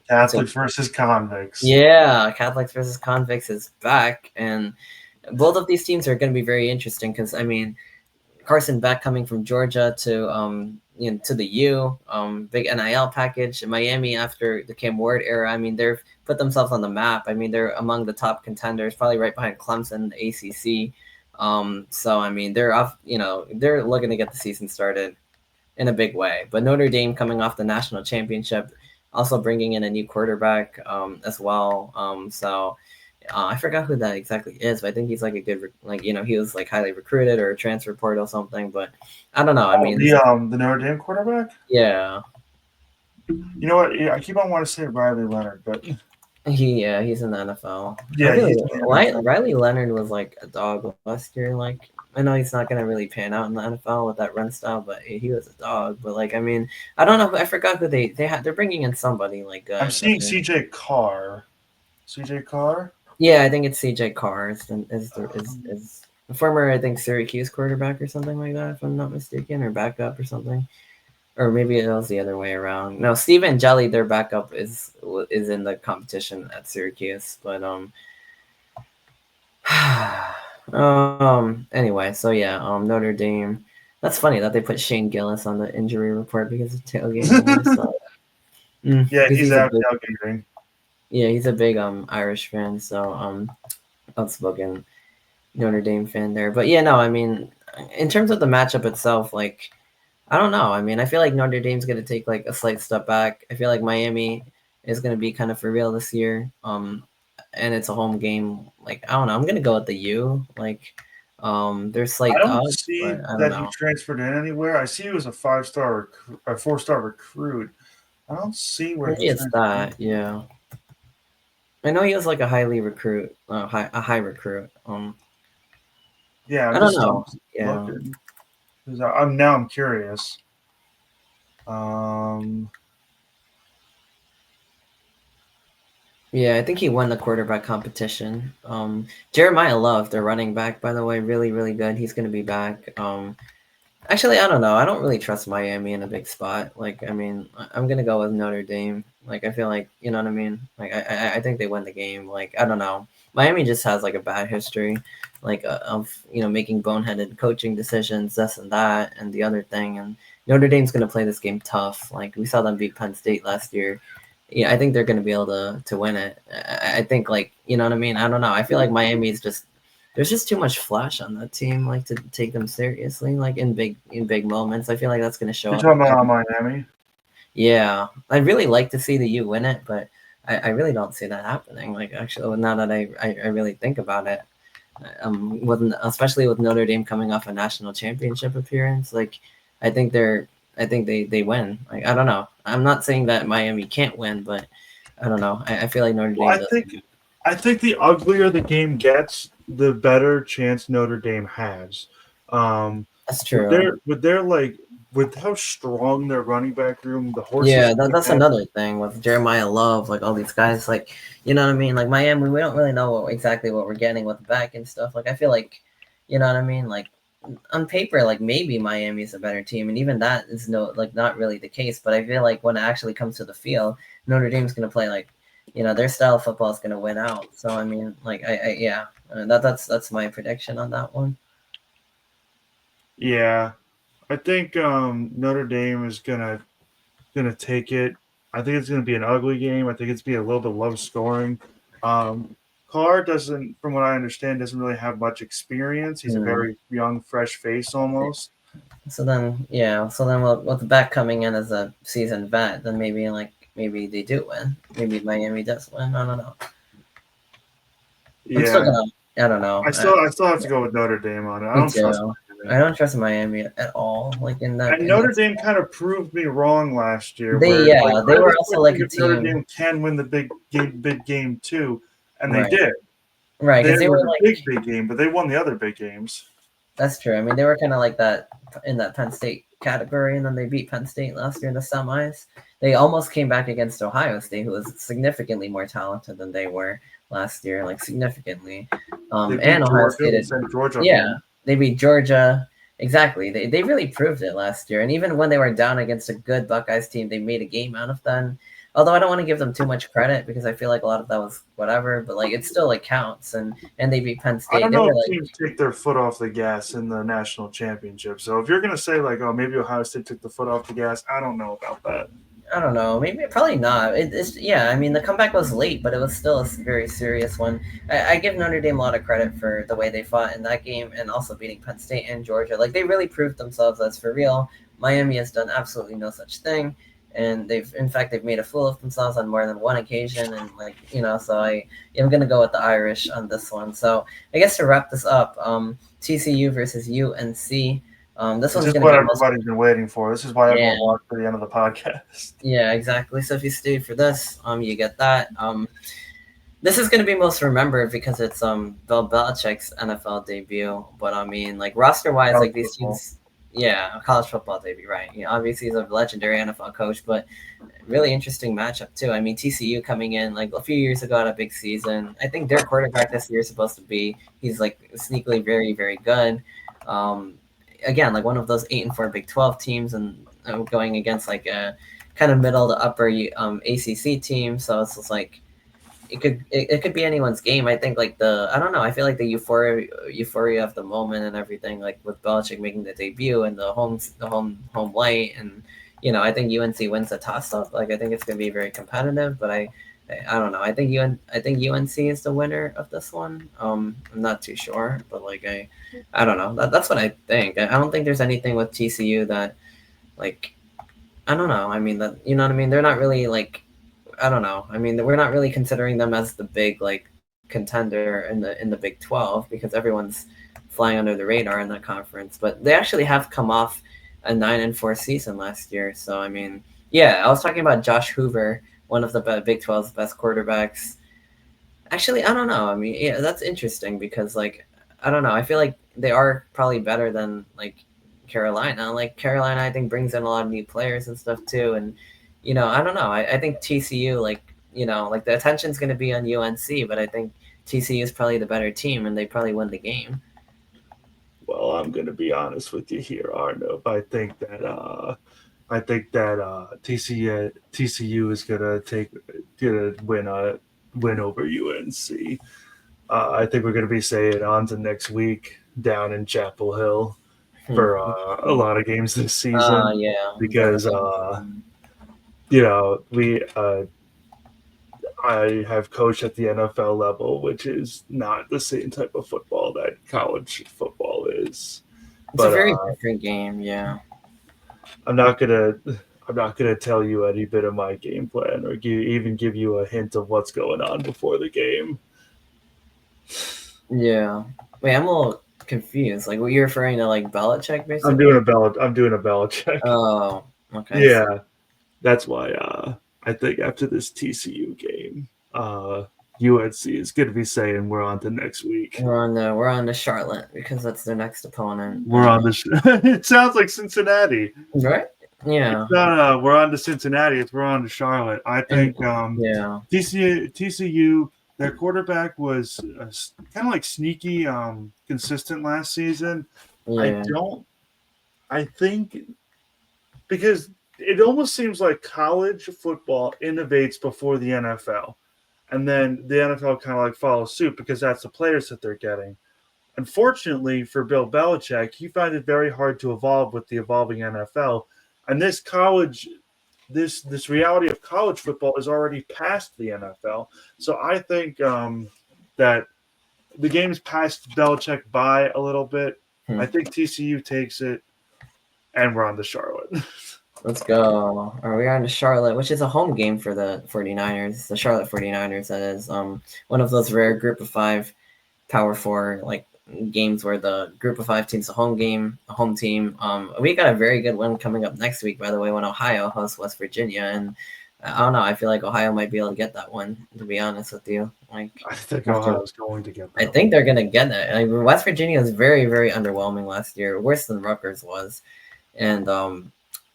Speaker 3: Catholics versus convicts.
Speaker 1: Yeah, Catholics versus convicts is back, and both of these teams are going to be very interesting because I mean. Carson Beck coming from Georgia to to the U, big NIL package. Miami after the Cam Ward era, I mean they've put themselves on the map. I mean they're among the top contenders, probably right behind Clemson, the ACC. So I mean they're off. They're looking to get the season started in a big way. But Notre Dame coming off the national championship, also bringing in a new quarterback as well. I forgot who that exactly is, but I think he's like a good, he was like highly recruited or a transfer portal or something. But I don't know. I mean,
Speaker 3: the Notre Dame quarterback.
Speaker 1: Yeah.
Speaker 3: You know what? Yeah, I keep on wanting to say Riley Leonard, but
Speaker 1: he's in the NFL.
Speaker 3: Yeah,
Speaker 1: Riley Leonard was like a dog last year. Like I know he's not gonna really pan out in the NFL with that run style, but he was a dog. But like I mean, I don't know. I forgot who they're bringing in somebody like good.
Speaker 3: I'm seeing CJ Carr. CJ Carr.
Speaker 1: Yeah, I think it's CJ Carr is former, I think, Syracuse quarterback or something like that, if I'm not mistaken, or backup or something. Or maybe it was the other way around. No, Steven Jelly, their backup, is in the competition at Syracuse. But anyway, so yeah, Notre Dame. That's funny that they put Shane Gillis on the injury report because of tailgating.
Speaker 3: Yeah, he's out tailgating.
Speaker 1: Yeah, he's a big Irish fan, so outspoken Notre Dame fan there. But yeah, no, I mean, in terms of the matchup itself, like, I don't know. I mean, I feel like Notre Dame's going to take like a slight step back. I feel like Miami is going to be kind of for real this year. And it's a home game. Like, I don't know. I'm going to go with the U. Like, there's slight
Speaker 3: I don't
Speaker 1: dogs,
Speaker 3: see
Speaker 1: but I don't
Speaker 3: that
Speaker 1: know.
Speaker 3: he transferred in anywhere. I see he was a 5-star or 4-star recruit. I don't see where
Speaker 1: Maybe it's that. Yeah. I know he was like a high recruit.
Speaker 3: Yeah,
Speaker 1: I don't know. Yeah.
Speaker 3: I'm curious.
Speaker 1: Yeah, I think he won the quarterback competition. Jeremiah Love, the running back, by the way, really, really good. He's going to be back. Actually, I don't know. I don't really trust Miami in a big spot. Like, I mean, I'm gonna go with Notre Dame. Like, I feel like, you know what I mean. Like, I think they win the game. Like, I don't know. Miami just has like a bad history, like of making boneheaded coaching decisions, this and that, and the other thing. And Notre Dame's gonna play this game tough. Like we saw them beat Penn State last year. Yeah, I think they're gonna be able to win it. I think like you know what I mean. I don't know. I feel like Miami's just there's just too much flash on that team, like to take them seriously, like in big moments. I feel like that's going to show
Speaker 3: You're
Speaker 1: up.
Speaker 3: talking about Miami?
Speaker 1: Yeah, I'd really like to see the U win it, but I really don't see that happening. Like actually, now that I really think about it, especially with Notre Dame coming off a national championship appearance, like I think they win. Like I don't know. I'm not saying that Miami can't win, but I don't know. I feel like Notre
Speaker 3: Well,
Speaker 1: Dame does.
Speaker 3: I think the uglier the game gets, the better chance Notre Dame has.
Speaker 1: That's
Speaker 3: With
Speaker 1: true.
Speaker 3: their like with how strong their running back room, the horses
Speaker 1: Yeah,
Speaker 3: they
Speaker 1: that's
Speaker 3: have.
Speaker 1: another thing with Jeremiah Love, like all these guys, like you know what I mean. Like Miami, we don't really know exactly what we're getting with the back and stuff. Like I feel like, you know what I mean. Like on paper, like maybe Miami's a better team, and even that is not really the case. But I feel like when it actually comes to the field, Notre Dame's gonna play like, their style of football is gonna win out. So I mean, like yeah, that's my prediction on that one.
Speaker 3: Yeah, I think Notre Dame is gonna take it. I think it's gonna be an ugly game. I think it's gonna be a little bit low scoring. Carr doesn't, from what I understand, doesn't really have much experience. He's a
Speaker 1: Hmm.
Speaker 3: very young, fresh face almost.
Speaker 1: So then, yeah. So then, with the back coming in as a seasoned vet, then maybe they do win. Maybe Miami does win. I don't know. I'm still
Speaker 3: Yeah,
Speaker 1: gonna. I don't know.
Speaker 3: I still have to go with Notre Dame on it. I
Speaker 1: Me
Speaker 3: don't trust
Speaker 1: too. I
Speaker 3: Miami.
Speaker 1: don't trust Miami at all. Like in that.
Speaker 3: And
Speaker 1: In
Speaker 3: Notre
Speaker 1: that.
Speaker 3: Dame kind of proved me wrong last year,
Speaker 1: They
Speaker 3: where like
Speaker 1: yeah. They
Speaker 3: I
Speaker 1: were
Speaker 3: was
Speaker 1: also like
Speaker 3: questioning
Speaker 1: a
Speaker 3: if Notre
Speaker 1: team.
Speaker 3: Dame can win the big game too, and they
Speaker 1: Right.
Speaker 3: did.
Speaker 1: Right.
Speaker 3: They
Speaker 1: Because
Speaker 3: didn't
Speaker 1: they
Speaker 3: win
Speaker 1: were
Speaker 3: the
Speaker 1: like.
Speaker 3: big game, but they won the other big games.
Speaker 1: That's true. I mean, they were kind of like that in that Penn State category, and then they beat Penn State last year in the semis. They almost came back against Ohio State, who was significantly more talented than they were last year, like significantly.
Speaker 3: They
Speaker 1: And
Speaker 3: beat
Speaker 1: Ohio
Speaker 3: Georgia.
Speaker 1: State,
Speaker 3: They sent Georgia
Speaker 1: yeah,
Speaker 3: home.
Speaker 1: they beat Georgia. Exactly. They really proved it last year. And even when they were down against a good Buckeyes team, they made a game out of them. Although I don't want to give them too much credit because I feel like a lot of that was whatever, but like it still like counts. And they beat Penn
Speaker 3: I
Speaker 1: State.
Speaker 3: don't
Speaker 1: They
Speaker 3: know
Speaker 1: were
Speaker 3: if
Speaker 1: like
Speaker 3: teams take their foot off the gas in the national championship. So if you're gonna say like, oh, maybe Ohio State took the foot off the gas, I don't know about that.
Speaker 1: I don't know. Maybe probably not. It's yeah. I mean, the comeback was late, but it was still a very serious one. I give Notre Dame a lot of credit for the way they fought in that game, and also beating Penn State and Georgia. Like they really proved themselves as for real. Miami has done absolutely no such thing, and they've made a fool of themselves on more than one occasion. And like so I'm gonna go with the Irish on this one. So I guess to wrap this up, TCU versus UNC. This
Speaker 3: This
Speaker 1: one's
Speaker 3: is
Speaker 1: gonna
Speaker 3: what
Speaker 1: be most
Speaker 3: everybody's been waiting for. This is why
Speaker 1: yeah.
Speaker 3: everyone watched to the end of the podcast.
Speaker 1: Yeah, exactly. So if you stay for this, you get that. This is going to be most remembered because it's Bill Belichick's NFL debut. But I mean, like roster wise,
Speaker 3: College
Speaker 1: like these
Speaker 3: football.
Speaker 1: teams, yeah, college football debut, right? Yeah, obviously he's a legendary NFL coach, but really interesting matchup too. I mean, TCU coming in like a few years ago had a big season. I think their quarterback this year is supposed to be he's like sneakily very very good. Um, Again, like one of those 8-4 Big 12 teams, and going against like a kind of middle to upper ACC team. So it's just like it could be anyone's game. I think like I don't know. I feel like the euphoria of the moment and everything, like with Belichick making the debut and the home white, and I think UNC wins the toss up. Like I think it's gonna be very competitive, but I don't know. I think UNC is the winner of this one. I'm not too sure, but like I don't know. That's what I think. I don't think there's anything with TCU that like I don't know. I mean that what I mean. They're not really like I don't know. I mean, we're not really considering them as the big like contender in the Big 12 because everyone's flying under the radar in that conference. But they actually have come off a 9-4 season last year. So I mean, yeah, I was talking about Josh Hoover, one of the Big 12's best quarterbacks. Actually, I don't know. I mean, yeah, that's interesting because like I don't know. I feel like they are probably better than like Carolina. Like Carolina, I think brings in a lot of new players and stuff too. And I don't know. I think TCU like like the attention's going to be on UNC, but I think TCU is probably the better team, and they probably win the game.
Speaker 3: Well, I'm going to be honest with you here, Arnav. I think that TCU is gonna win over UNC. I think we're gonna be saying on to next week down in Chapel Hill for a lot of games this season.
Speaker 1: Yeah,
Speaker 3: because I have coached at the NFL level, which is not the same type of football that college football is.
Speaker 1: It's a very different game. Yeah.
Speaker 3: I'm not gonna tell you any bit of my game plan or even give you a hint of what's going on before the game.
Speaker 1: Yeah. Wait, I'm a little confused. Like, what you're referring to, like Belichick, basically?
Speaker 3: I'm doing a Belichick.
Speaker 1: Oh, okay.
Speaker 3: Yeah, that's why. I think after this TCU game, UNC is going to be saying we're on to next week.
Speaker 1: We're on to Charlotte because that's their next opponent.
Speaker 3: We're on the. It sounds like Cincinnati,
Speaker 1: right? Yeah.
Speaker 3: It's not, we're on to Cincinnati. We're on to Charlotte. I think.
Speaker 1: Yeah.
Speaker 3: TCU. Their quarterback was kind of like sneaky, consistent last season.
Speaker 1: Yeah.
Speaker 3: I think because it almost seems like college football innovates before the NFL. And then the NFL kind of like follows suit because that's the players that they're getting. Unfortunately for Bill Belichick, he found it very hard to evolve with the evolving NFL. And this reality of college football is already past the NFL. So I think that the game's passed Belichick by a little bit. I think TCU takes it, and we're on to Charlotte.
Speaker 1: Let's go. We're on to Charlotte, which is a home game for the 49ers, the Charlotte 49ers. That is one of those rare group of 5 Power 4 like games where the group of 5 teams a home team. We got a very good one coming up next week, by the way, when Ohio hosts West Virginia, and I don't know, I feel like Ohio might be able to get that one, to be honest with you. Like,
Speaker 3: I think Ohio's going to get that.
Speaker 1: I think they're going to get it. Like, West Virginia was very, very underwhelming last year, worse than Rutgers was, and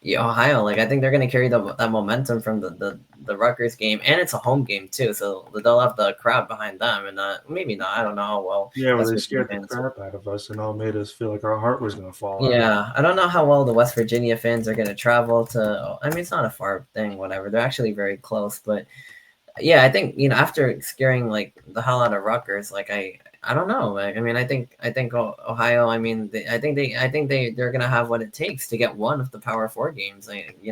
Speaker 1: Ohio, like, I think they're going to carry that momentum from the Rutgers game, and it's a home game too, so they'll have the crowd behind them, and maybe not. I don't know how well.
Speaker 3: Yeah, well, they scared the crap out of us and all made us feel like our heart was going to fall out.
Speaker 1: Yeah, I don't know how well the West Virginia fans are going to travel to. I mean, it's not a far thing, whatever. They're actually very close, but yeah, I think after scaring like the hell out of Rutgers, like I don't know. I mean, I think Ohio. I mean, I think they're gonna have what it takes to get one of the Power 4 games. Like they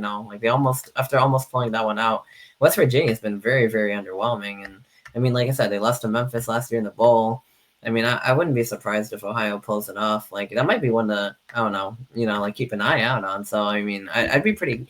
Speaker 1: after almost pulling that one out. West Virginia has been very, very underwhelming, and I mean, like I said, they lost to Memphis last year in the bowl. I mean, I wouldn't be surprised if Ohio pulls it off. Like, that might be one to, I don't know, like keep an eye out on. So I mean, I'd be pretty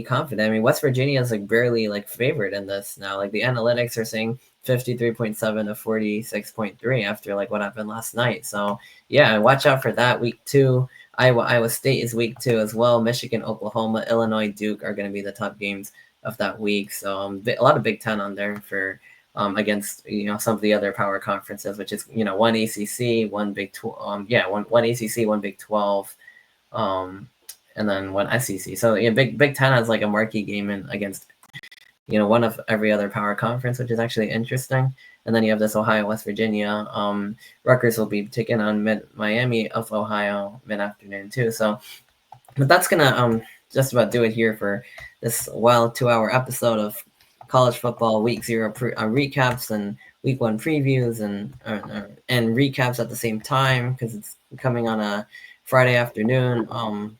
Speaker 1: confident. I mean, West Virginia is like barely like favored in this now. Like, the analytics are saying 53.7 to 46.3 after like what happened last night. So yeah, watch out for that. Week 2, Iowa State is week 2 as well. Michigan, Oklahoma, Illinois, Duke are going to be the top games of that week. So a lot of Big Ten on there for against some of the other power conferences, which is one ACC, one Big 12, one ACC, one Big 12, and then one SEC. So yeah, Big Ten has like a marquee game against one of every other power conference, which is actually interesting. And then you have this Ohio, West Virginia. Rutgers will be taking on Miami of Ohio mid-afternoon too. So, but that's gonna just about do it here for this wild 2-hour episode of college football week 0 recaps and week 1 previews and recaps at the same time because it's coming on a Friday afternoon.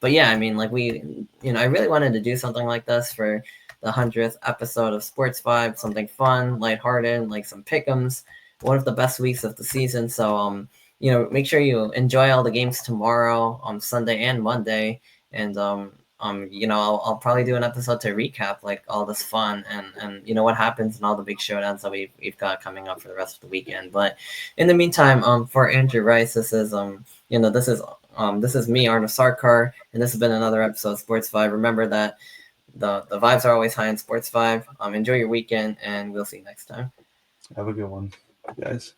Speaker 1: But yeah, I mean, like I really wanted to do something like this for the 100th episode of SportsVibe, something fun, lighthearted, like some pick'ems, one of the best weeks of the season. So, make sure you enjoy all the games tomorrow, on Sunday and Monday, and I'll probably do an episode to recap like all this fun and what happens in all the big showdowns that we've got coming up for the rest of the weekend. But in the meantime, for Andrew Rice, this is me, Arnav Sarkar, and this has been another episode of SportsVibe. Remember that the vibes are always high in SportsVibe. Enjoy your weekend, and we'll see you next time.
Speaker 3: Have a good one, guys.